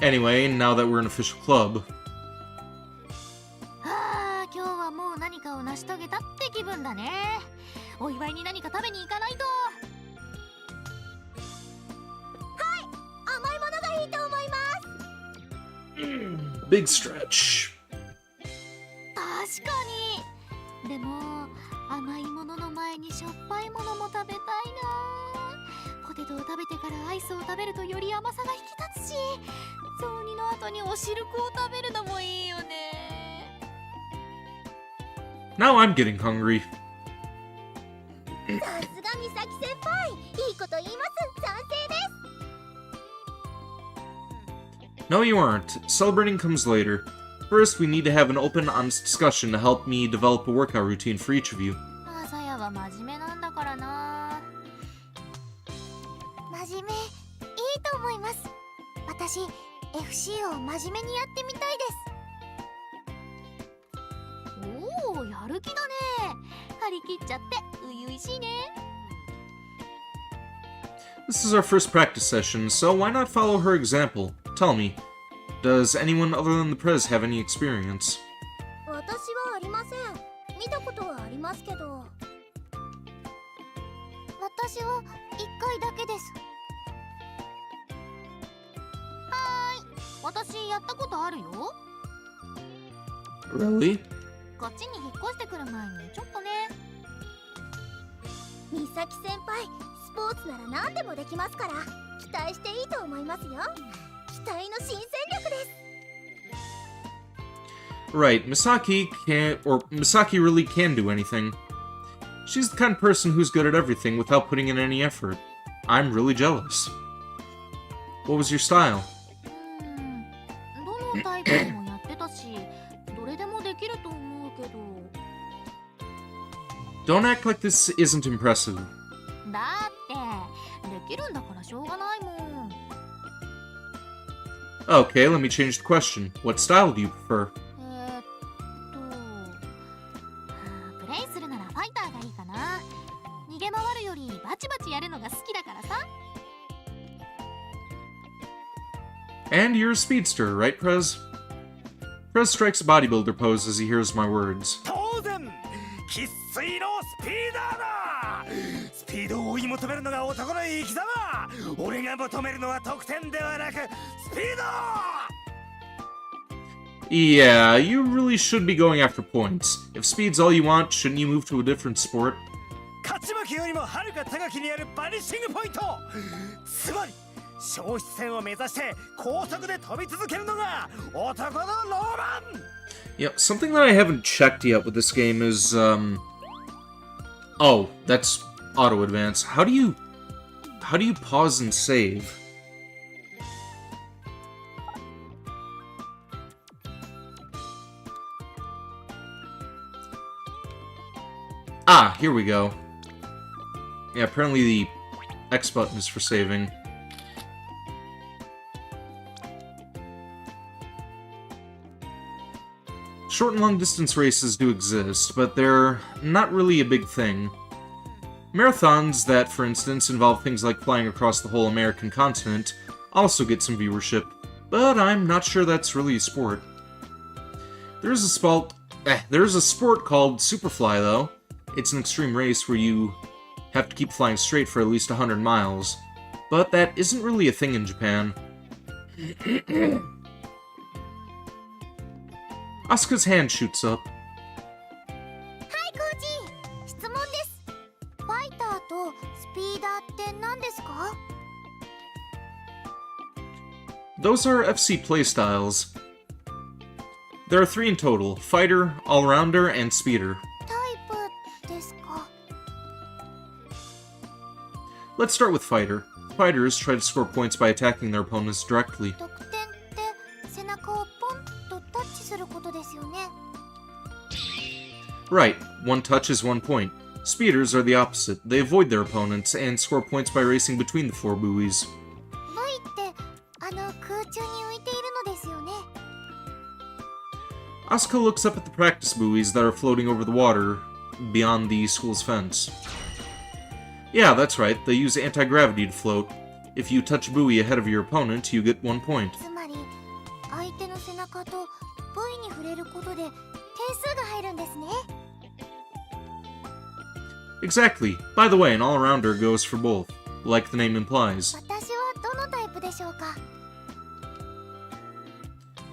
Anyway, now that we're an official club. はあ、今日はもう何かを成し遂げたって気分だね。お祝いに何か食べに行かないと。甘いものがいいと思います。 Big stretch. 確かに。でも甘いものの前にしょっぱいものも食べたいな。ポテトを食べてからアイスを食べるとより甘さが引き立つし、雑煮の後におしるこを食べるのもいいよね。 Now I'm getting hungry. さすが美咲先輩、いいこと言います。賛成です。 No, you aren't. Celebrating comes later. First, we need to have an open, honest discussion to help me develop a workout routine for each of you. マサヤは真面目なんだからな。真面目、いいと思います。私、FC を真面目にやってみたいです。おお、やる気だね。張り切っちゃって初々しいね。 This is our first practice session, so why not follow her example? Tell me, does anyone other than the Prez have any experience? 私はありません。見たことはありますけど。私は1回だけです。はーい、私やったことあるよ。 Really? こっちに引っ越してくる前にちょっとね。美咲先輩、スポーツなら何でもできますから期待していいと思いますよ。期待の新戦力です。 Right, Misaki really can do anything. She's the kind of person who's good at everything without putting in any effort. I'm really jealous. What was your style? どのタイプでもやってたし、どれでもできると思うけど。 Don't act like this isn't impressive. だってできるんだからしょうがないもん。 Okay, let me change the question. What style do you prefer? プレイするならファイターがいいかな。逃げ回るよりバチバチやるのが好きだからさ。 And you're a speedster, right, Prez? Prez strikes a bodybuilder pose as he hears my words. 当然生粋のスピーダーだ。スピードを追い求めるのが男の生き様。俺が求めるのは得点ではなくスピード。 Yeah, you really should be going after points. If speed's all you want, shouldn't you move to a different sport? 勝ち負けよりもはるか高きにあるバニッシングポイント。つまり消失線を目指して高速で飛び続けるのが男のロマン。 Yeah, something that I haven't checked yet with this game is, Oh, that's auto advance. How do you pause and save? Ah, here we go. Yeah, apparently the X button is for saving. Short and long distance races do exist, but they're not really a big thing. Marathons that, for instance, involve things like flying across the whole American continent also get some viewership, but I'm not sure that's really a sport. There's a sport called Superfly, though. It's an extreme race where you have to keep flying straight for at least 100 miles, but that isn't really a thing in Japan. Asuka's hand shoots up. はいコーチ、質問です。ファイターとスピーダーって何ですか？ Those are FC playstyles. There are 3 in total: Fighter, All-Rounder, and Speeder. タイプですか？ Let's start with Fighter. Fighters try to score points by attacking their opponents directly. 得点って背中をポンとタッチすることですよね。 Right, one touch is 1 point. Speeders are the opposite. They avoid their opponents and score points by racing between the 4 buoys. ブイって空中に浮いているのですよね。 Asuka looks up at the practice buoys that are floating over the water beyond the school's fence. Yeah, that's right. They use anti-gravity to float. If you touch a buoy ahead of your opponent, you get 1 point. つまり相手の背中とブイに触れることで点数が入るんですね。 Exactly. By the way, an all-rounder goes for both, like the name implies. 私はどのタイプでしょうか？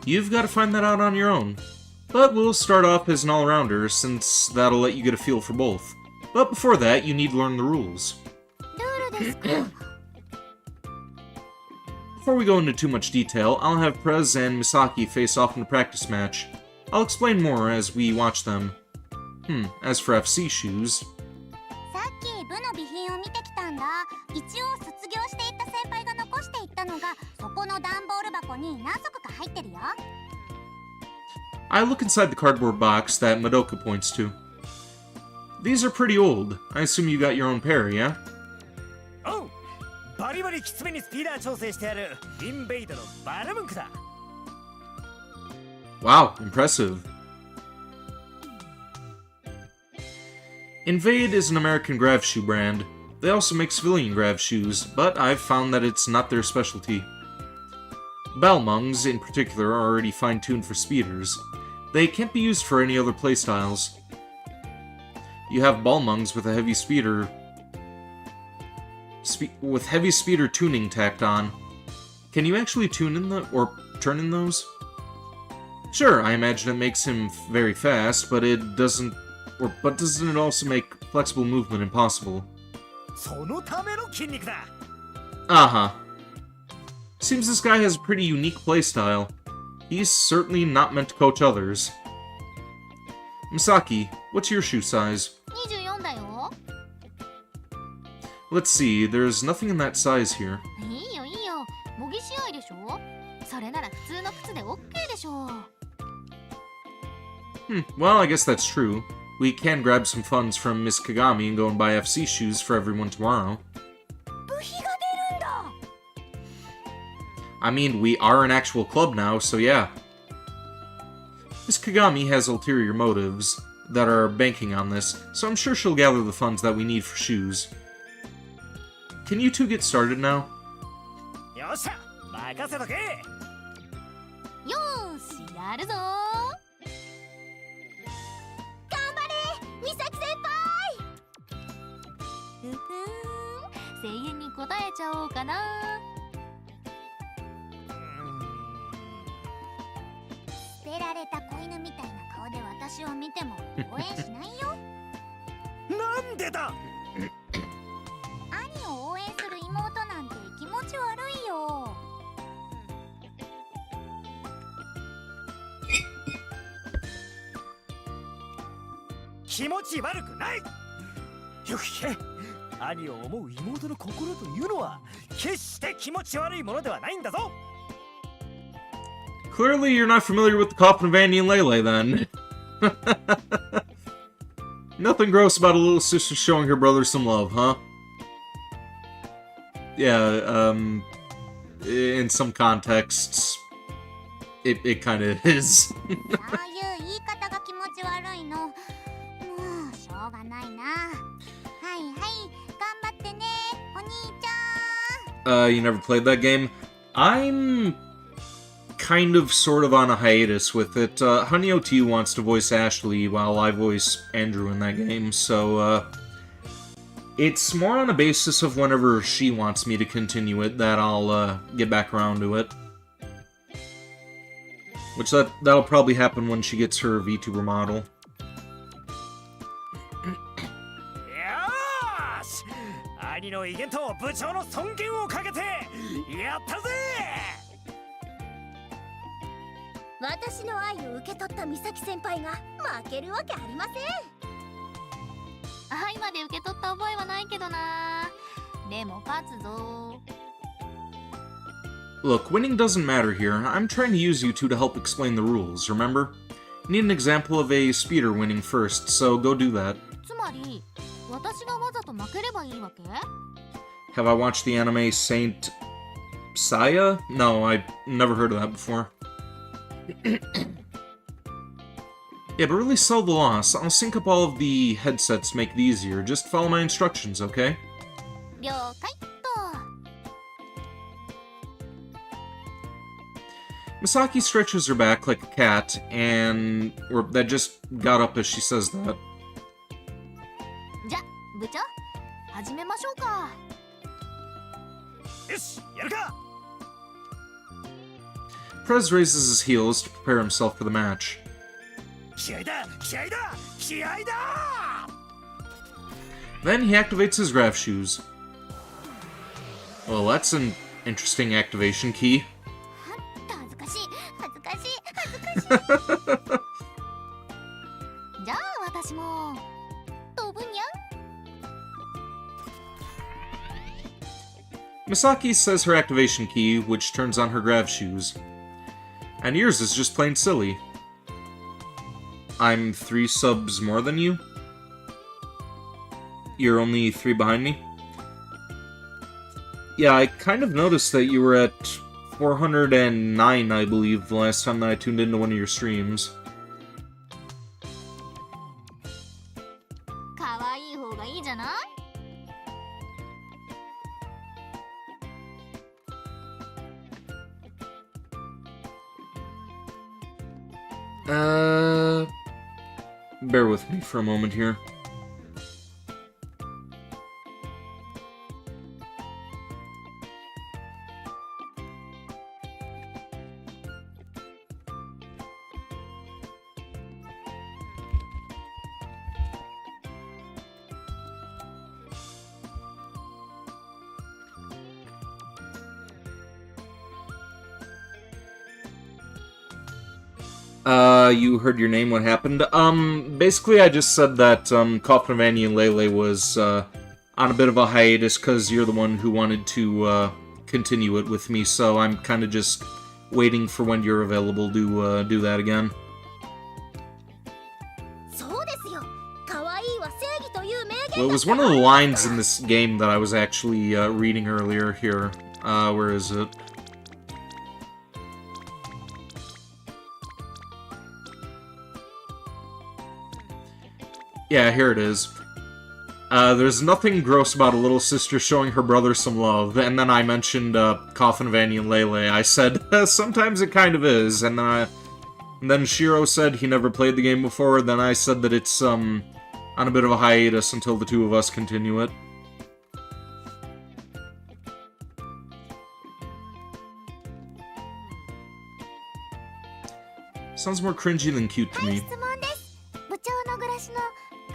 You've got to find that out on your own. But we'll start off as an all-rounder, since that'll let you get a feel for both. But before that, you need to learn the rules. ルールですか？ Before we go into too much detail, I'll have Prez and Misaki face off in a practice match. I'll explain more as we watch them. As for FC shoes... さっき部の備品を見てきたんだ。一応卒業していった先輩が残していったのがそこの段ボール箱に何足か入ってるよ。 I look inside the cardboard box that Madoka points to. These are pretty old. I assume you got your own pair, yeah? おう、バリバリきつめにスピーダー調整してあるインベイドのバラムンクだ。 Wow, impressive. Invade is an American grav shoe brand. They also make civilian grav shoes, but I've found that it's not their specialty. Balmungs, in particular, are already fine-tuned for speeders. They can't be used for any other playstyles. You have Balmungs with a heavy speeder... with heavy speeder tuning tacked on. Can you actually tune in the... or turning those? Sure, I imagine it makes him very fast, but it doesn't... But doesn't it also make flexible movement impossible? そのための筋肉だ。 Uh-huh. Seems this guy has a pretty unique playstyle. He's certainly not meant to coach others. Misaki, what's your shoe size? 24だよ。 Let's see, there's nothing in that size here. いいよいいよ、模擬試合でしょ。それなら普通の靴で OK でしょ。 Well, I guess that's true. We can grab some funds from Miss Kagami and go and buy FC shoes for everyone tomorrow. 部費が出るんだ。 I mean, we are an actual club now, so yeah. Miss Kagami has ulterior motives that are banking on this, so I'm sure she'll gather the funds that we need for shoes. Can you two get started now? よっしゃ、任せとけ。よーし、やるぞ。頑張れ美咲先輩。ふふん、声援に応えちゃおうかな。捨てられた子犬みたいな顔で私を見ても応援しないよ。なんでだ。兄を応援する妹なんて気持ち悪いよ。気持ち悪くない。よく聞け。兄を思う妹の心というのは決して気持ち悪いものではないんだぞ。 Clearly, you're not familiar with the coffin of Annie and Lele, then. Nothing gross about a little sister showing her brother some love, huh? Yeah, in some contexts, it kind of is. そういう言い方が気持ち悪いの。もうしょうがないな。はいはい、頑張ってね、お兄ちゃん。 You never played that game? I'm kind of sort of on a hiatus with it. Honey OT wants to voice Ashley while I voice Andrew in that game, so it's more on a basis of whenever she wants me to continue it that I'll get back around to it. Which that'll probably happen when she gets her VTuber model. よーし、兄の威厳と部長の尊厳をかけてやったぜ。私の愛を受け取った美咲先輩が負けるわけありません。愛まで受け取った覚えはないけどな。でも勝つぞ。 Look, winning doesn't matter here. I'm trying to use you two to help explain the rules, remember? Need an example of a speeder winning first, so go do that. つまり、私がわざと負ければいいわけ？ Have I watched the anime Saint Seiya? No, I've never heard of that before. Yeah, but really sell the loss. I'll sync up all of the headsets to make it easier. Just follow my instructions, okay? 了解っと。 Misaki stretches her back like a cat, or that just got up as she says that. じゃ、部長、始めましょうか。よし、やるか。 Prez raises his heels to prepare himself for the match. 気合だ、気合だ、気合だ。 Then he activates his graph shoes. Well, that's an interesting activation key. 恥ずかしい恥ずかしい恥ずかしい。じゃあ私も飛ぶにゃん。 Misaki says her activation key, which turns on her grav shoes. And yours is just plain silly. I'm 3 subs more than you? You're only 3 behind me? Yeah, I kind of noticed that you were at 409, I believe, the last time that I tuned into one of your streams. かわいい方がいいじゃない？ Bear with me for a moment here. You heard your name, what happened? Basically I just said that, Coffin of Annie and Lele was, on a bit of a hiatus because you're the one who wanted to, continue it with me, so I'm kind of just waiting for when you're available to, do that again. そうですよ。可愛いは正義という名言だから。 Well, it was one of the lines in this game that I was actually, reading earlier here. Where is it? Yeah, here it is. There's nothing gross about a little sister showing her brother some love, and then I mentioned, Coffin of Annie and Lele. I said, sometimes it kind of is, and then Shiro said he never played the game before, then I said that it's, on a bit of a hiatus until the two of us continue it. Sounds more cringy than cute to はい、 me. 質問です。部長の暮らしの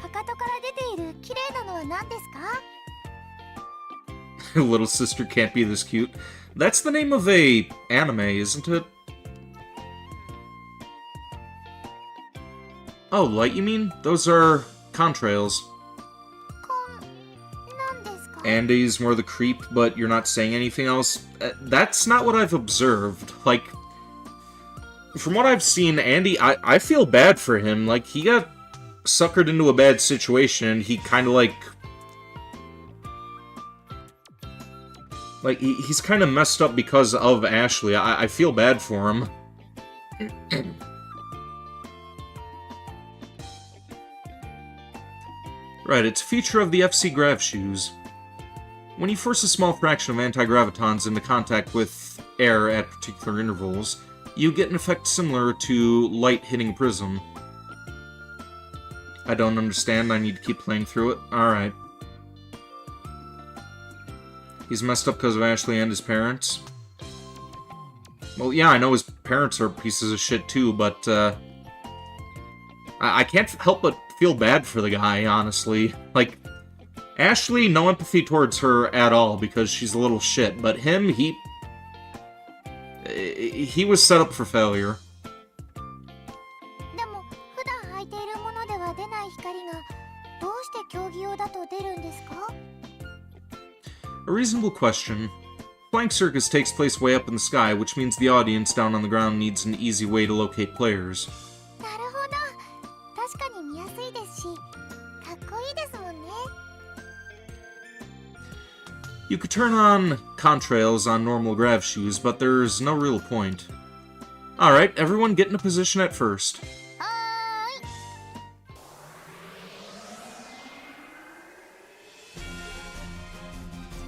かかとから出ている綺麗なのは何ですか？ Little sister can't be this cute. That's the name of a anime, isn't it? Oh, light you mean? Those are contrails. 何ですか？ Andy's more the creep, but you're not saying anything else? That's not what I've observed. Like, from what I've seen, Andy, I feel bad for him. Like, he got suckered into a bad situation, and he kind of, like, he's kind of messed up because of Ashley. I feel bad for him. Right, it's a feature of the FC Grav shoes. When you force a small fraction of anti-gravitons into contact with air at particular intervals, you get an effect similar to light hitting a prism. I don't understand, I need to keep playing through it. Alright. He's messed up because of Ashley and his parents. Well, yeah, I know his parents are pieces of shit too, but, I can't help but feel bad for the guy, honestly. Like, Ashley, no empathy towards her at all, because she's a little shit, but him, he was set up for failure. でも普段履いているものでは出ない光がどうして競技用だと出るんですか？ A reasonable question. Flying Circus takes place way up in the sky, which means the audience down on the ground needs an easy way to locate players. なるほど。確かに見やすいですし、かっこいいですもんね。 You could turn on contrails on normal grav shoes, but there's no real point. Alright, everyone get in a position at first. はー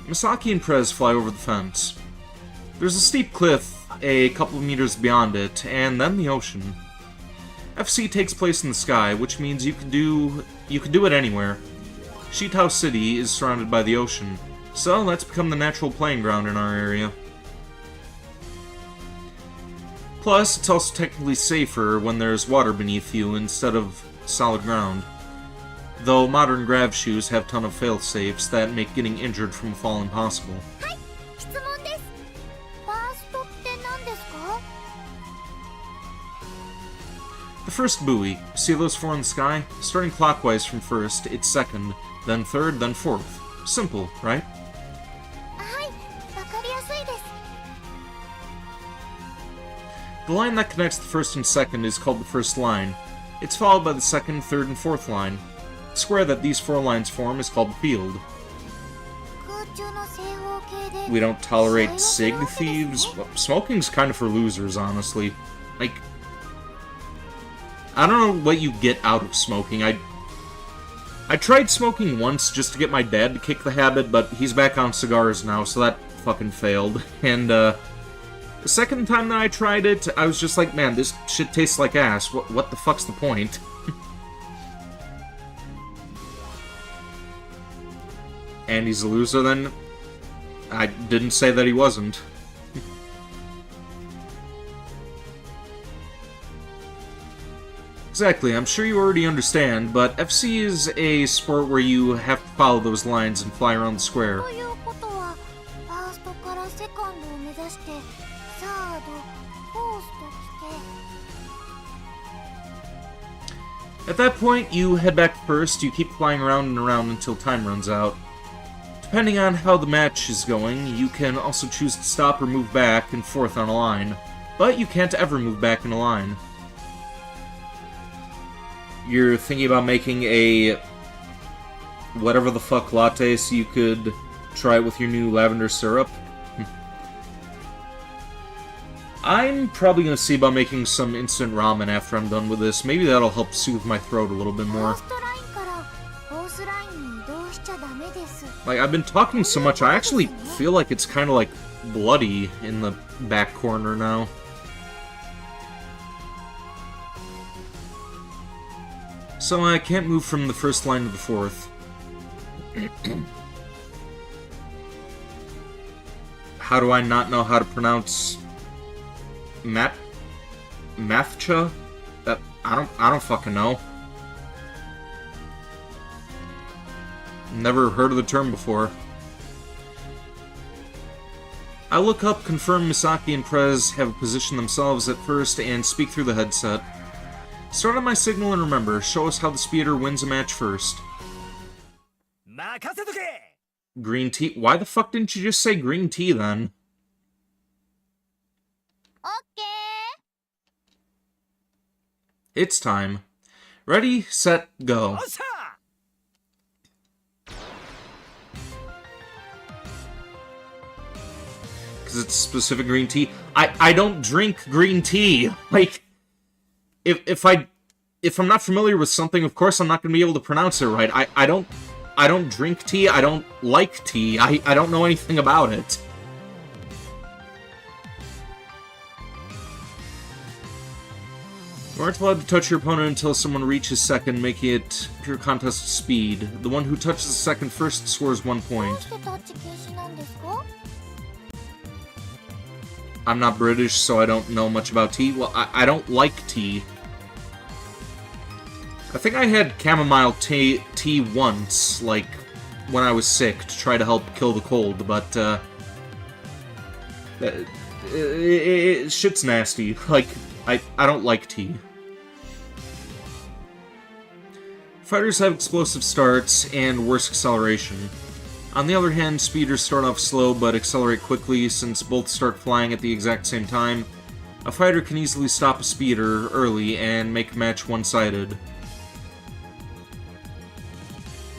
い。 Misaki and Prez fly over the fence. There's a steep cliff a couple of meters beyond it, and then the ocean. FC takes place in the sky, which means you can do it anywhere. Sheet House City is surrounded by the ocean, so that's become the natural playing ground in our area. Plus, it's also technically safer when there's water beneath you instead of solid ground. Though modern grav shoes have ton of fail-safes that make getting injured from a fall impossible. はい、質問です。ファーストって何ですか？ The first buoy, see those four in the sky? Starting clockwise from first, it's second, then third, then fourth. Simple, right? はい、わかりやすいです。 The line that connects the first and second is called the first line. It's followed by the second, third, and fourth line. The square that these four lines form is called the field. 空中の正方形で We don't tolerate cig thieves. Well, smoking's kind of for losers, honestly. Like, I don't know what you get out of smoking. I tried smoking once just to get my dad to kick the habit, but he's back on cigars now, so that fucking failed. And, the second time that I tried it, I was just like, man, this shit tastes like ass. What the fuck's the point? And he's a loser, then? I didn't say that he wasn't. Exactly, I'm sure you already understand, but FC is a sport where you have to follow those lines and fly around the square. ということは、ファーストからセカンドを目指して、サード、フォースと来て、At that point, you head back first. You keep flying around and around until time runs out. Depending on how the match is going, you can also choose to stop or move back and forth on a line, but you can't ever move back in a line. You're thinking about making a whatever the fuck latte so you could try it with your new lavender syrup? I'm probably going to see about making some instant ramen after I'm done with this. Maybe that'll help soothe my throat a little bit more. Like, I've been talking so much, I actually feel like it's kind of like bloody in the back corner now. So I can't move from the first line to the fourth. How do I not know how to pronounce Mathcha? That I don't fucking know. Never heard of the term before. I look up, confirm Misaki and Prez have positioned themselves at first, and speak through the headset. Start on my signal and remember, show us how the speeder wins a match first. Green tea? Why the fuck didn't you just say green tea then? Okay. It's time. Ready, set, go. Because it's specific green tea. I don't drink green tea. Like, if I'm not familiar with something, of course I'm not going to be able to pronounce it right. I don't drink tea. I don't like tea. I don't know anything about it. You aren't allowed to touch your opponent until someone reaches second, making it pure contest of speed. The one who touches the second first scores 1 point. I'm not British, so I don't know much about tea. Well, I don't like tea. I think I had chamomile tea once, like, when I was sick, to try to help kill the cold, but, shit's nasty. Like, I don't like tea. Fighters have explosive starts and worse acceleration. On the other hand, speeders start off slow but accelerate quickly since both start flying at the exact same time. A fighter can easily stop a speeder early and make a match one-sided.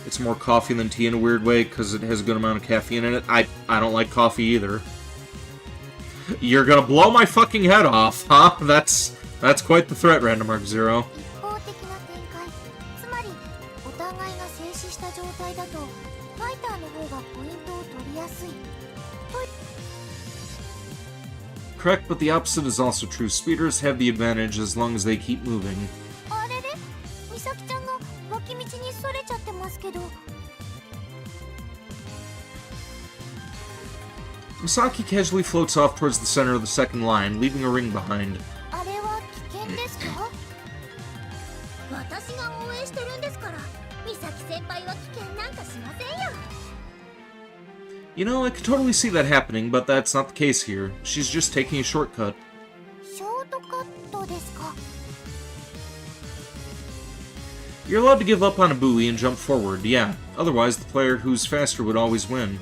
It's more coffee than tea in a weird way because it has a good amount of caffeine in it. I don't like coffee either. You're gonna blow my fucking head off, huh? That's quite the threat, Random Mark Zero. Correct, but the opposite is also true. Speeders have the advantage as long as they keep moving. Misaki casually floats off towards the center of the second line, leaving a ring behind. You know, I could totally see that happening, but that's not the case here. She's just taking a shortcut. You're allowed to give up on a buoy and jump forward, yeah. Otherwise, the player who's faster would always win.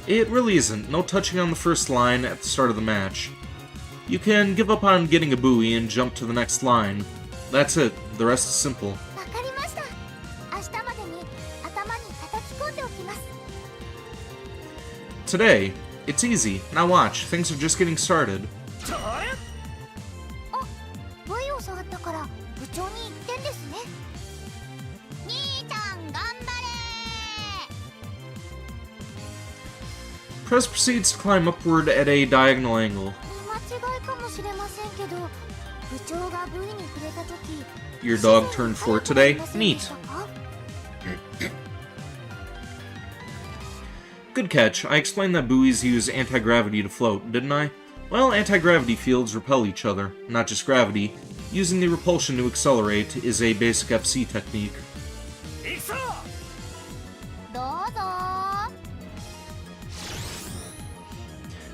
It really isn't. No touching on the first line at the start of the match. You can give up on getting a buoy and jump to the next line. That's it. The rest is simple. Today, it's easy. Now watch, things are just getting started. Prez proceeds to climb upward at a diagonal angle. Your dog turned 4 today? Neat. Good catch. I explained that buoys use anti-gravity to float, didn't I? Well, anti-gravity fields repel each other, not just gravity. Using the repulsion to accelerate is a basic FC technique.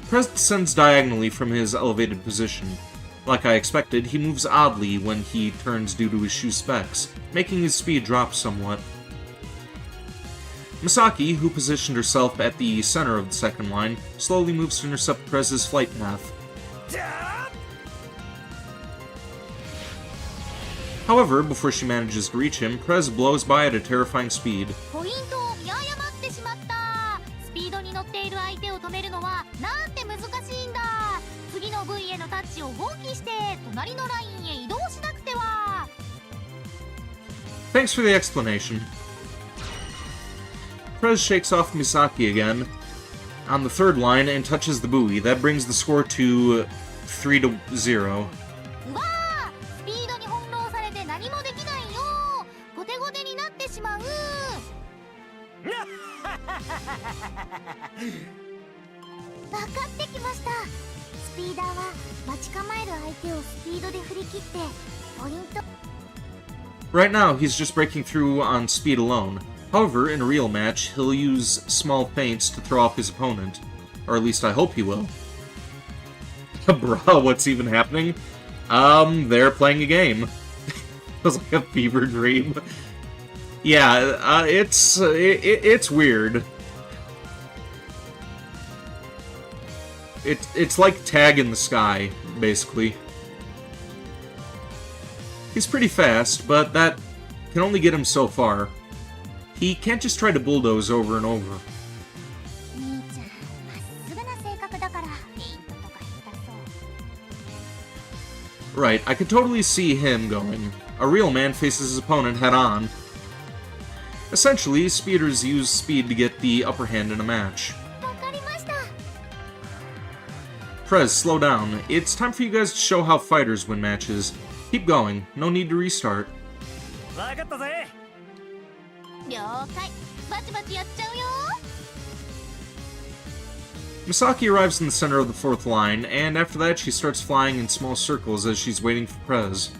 Prez descends diagonally from his elevated position. Like I expected, he moves oddly when he turns due to his shoe specs, making his speed drop somewhat. Misaki, who positioned herself at the center of the second line, slowly moves to intercept Prez's flight path. However, before she manages to reach him, Prez blows by at a terrifying speed. ポイントを見誤ってしまった。スピードに乗っている相手を止めるのはなんて難しいんだ。次の部位へのタッチを放棄して隣のラインへ移動しなくては。 Thanks for the explanation. Prez shakes off Misaki again on the third line and touches the buoy. That brings the score to 3-0. うわあ、スピードに翻弄されて何もできないよ。ゴテゴテになってしまう。分かってきました。スピーダーは待ち構える相手をスピードで振り切ってポイント。 Right now, he's just breaking through on speed alone. However, in a real match, he'll use small feints to throw off his opponent. Or at least I hope he will. Bruh, what's even happening? They're playing a game. It was like a fever dream. Yeah, it's weird. It's like tag in the sky, basically. He's pretty fast, but that can only get him so far. He can't just try to bulldoze over and over. 兄ちゃん、まっすぐな性格だからフェイントとか下手そう。 Right, I could totally see him going. A real man faces his opponent head-on. Essentially, speeders use speed to get the upper hand in a match. わかりました。 Prez, slow down. It's time for you guys to show how fighters win matches. Keep going. No need to restart. 分かったぜ。了解。バチバチやっちゃうよ。 Misaki arrives in the center of the fourth line, and after that she starts flying in small circles as she's waiting for Prez.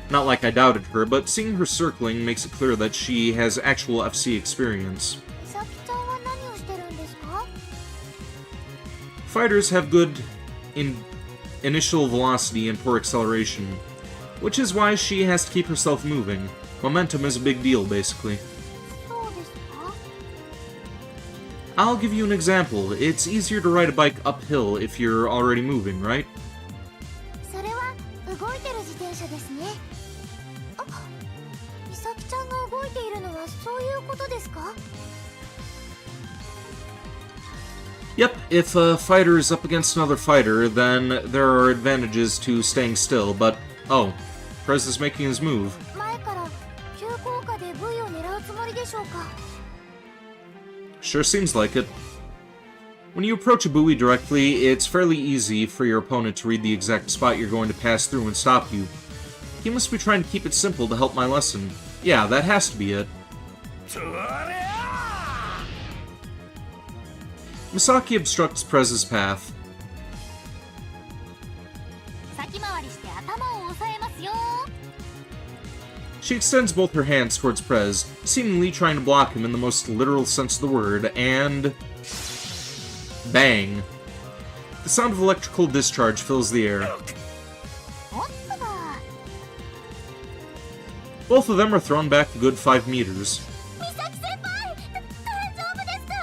Not like I doubted her, but seeing her circling makes it clear that she has actual FC experience. 美咲ちゃんは何をしてるんですか？ Fighters have good initial velocity and poor acceleration, which is why she has to keep herself moving. Momentum is a big deal, basically. そうですか？ I'll give you an example. It's easier to ride a bike uphill if you're already moving, right? それは動いてる自転車ですね。あ、美咲ちゃんが動いているのはそういうことですか？ Yep, if a fighter is up against another fighter, then there are advantages to staying still, but... Oh, Prez is making his move. 前から急降下で V を狙うつもりでしょうか？ Sure seems like it. When you approach a buoy directly, it's fairly easy for your opponent to read the exact spot you're going to pass through and stop you. He must be trying to keep it simple to help my lesson. Yeah, that has to be it. そりゃ Misaki obstructs Prez's path. 先回りして頭を押さえますよ。 She extends both her hands towards Prez, seemingly trying to block him in the most literal sense of the word, and... Bang. The sound of electrical discharge fills the air. おっとだ。 Both of them are thrown back a good 5 meters. 美咲先輩、大丈夫ですか？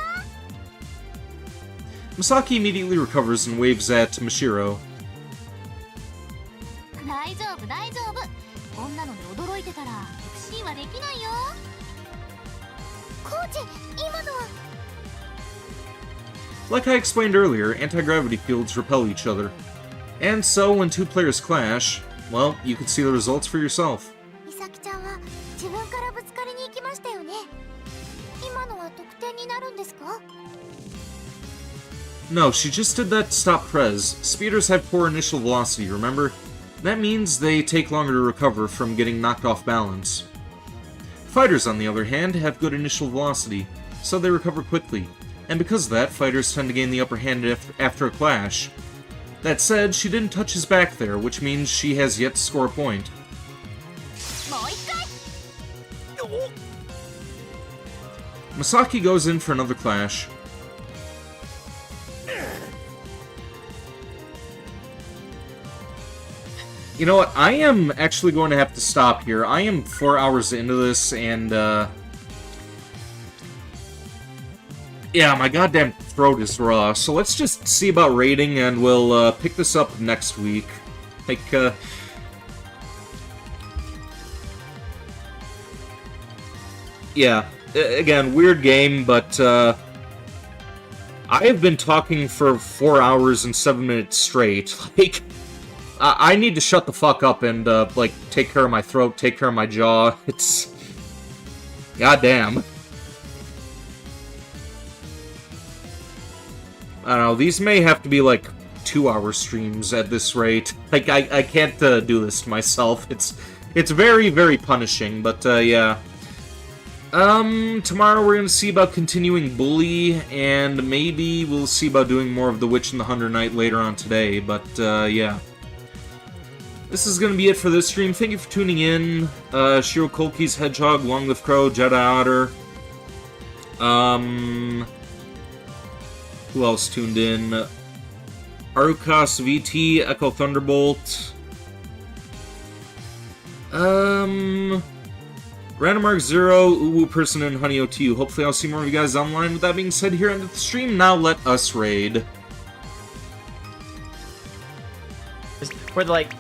Misaki immediately recovers and waves at Mashiro. 大丈夫大丈夫。こんなので驚いてたら FC はできないよ。コーチ、今のは。 Like I explained earlier, anti-gravity fields repel each other. And so, when two players clash, well, you can see the results for yourself. 美咲ちゃんは自分からぶつかりに行きましたよね。今のは得点になるんですか？ No, she just did that to stop Prez. Speeders have poor initial velocity, remember? That means they take longer to recover from getting knocked off balance. Fighters, on the other hand, have good initial velocity, so they recover quickly. And because of that, fighters tend to gain the upper hand after a clash. That said, she didn't touch his back there, which means she has yet to score a point. もう一回。 Misaki goes in for another clash. You know what? I am actually going to have to stop here. I am 4 hours into this, and, yeah, my goddamn throat is raw. So let's just see about rating, and we'll, pick this up next week. Like, yeah. Again, weird game, but, I have been talking for 4 hours and 7 minutes straight. Like, I need to shut the fuck up and, like, take care of my throat, take care of my jaw. It's... goddamn. I don't know, these may have to be, like, 2-hour streams at this rate. Like, I can't, do this to myself. It's very, very punishing, but, yeah. Tomorrow we're gonna see about continuing Bully, and maybe we'll see about doing more of The Witch and the Hunger Knight later on today, but, yeah. This is gonna be it for this stream. Thank you for tuning in. Shiro Kolki's Hedgehog, Long Live Crow, Jedi Otter. Who else tuned in? Arukas VT, Echo Thunderbolt. Random Mark Zero, Uwu Person, and Honey OTU. Hopefully I'll see more of you guys online. With that being said, here end of the stream. Now let us raid. Where like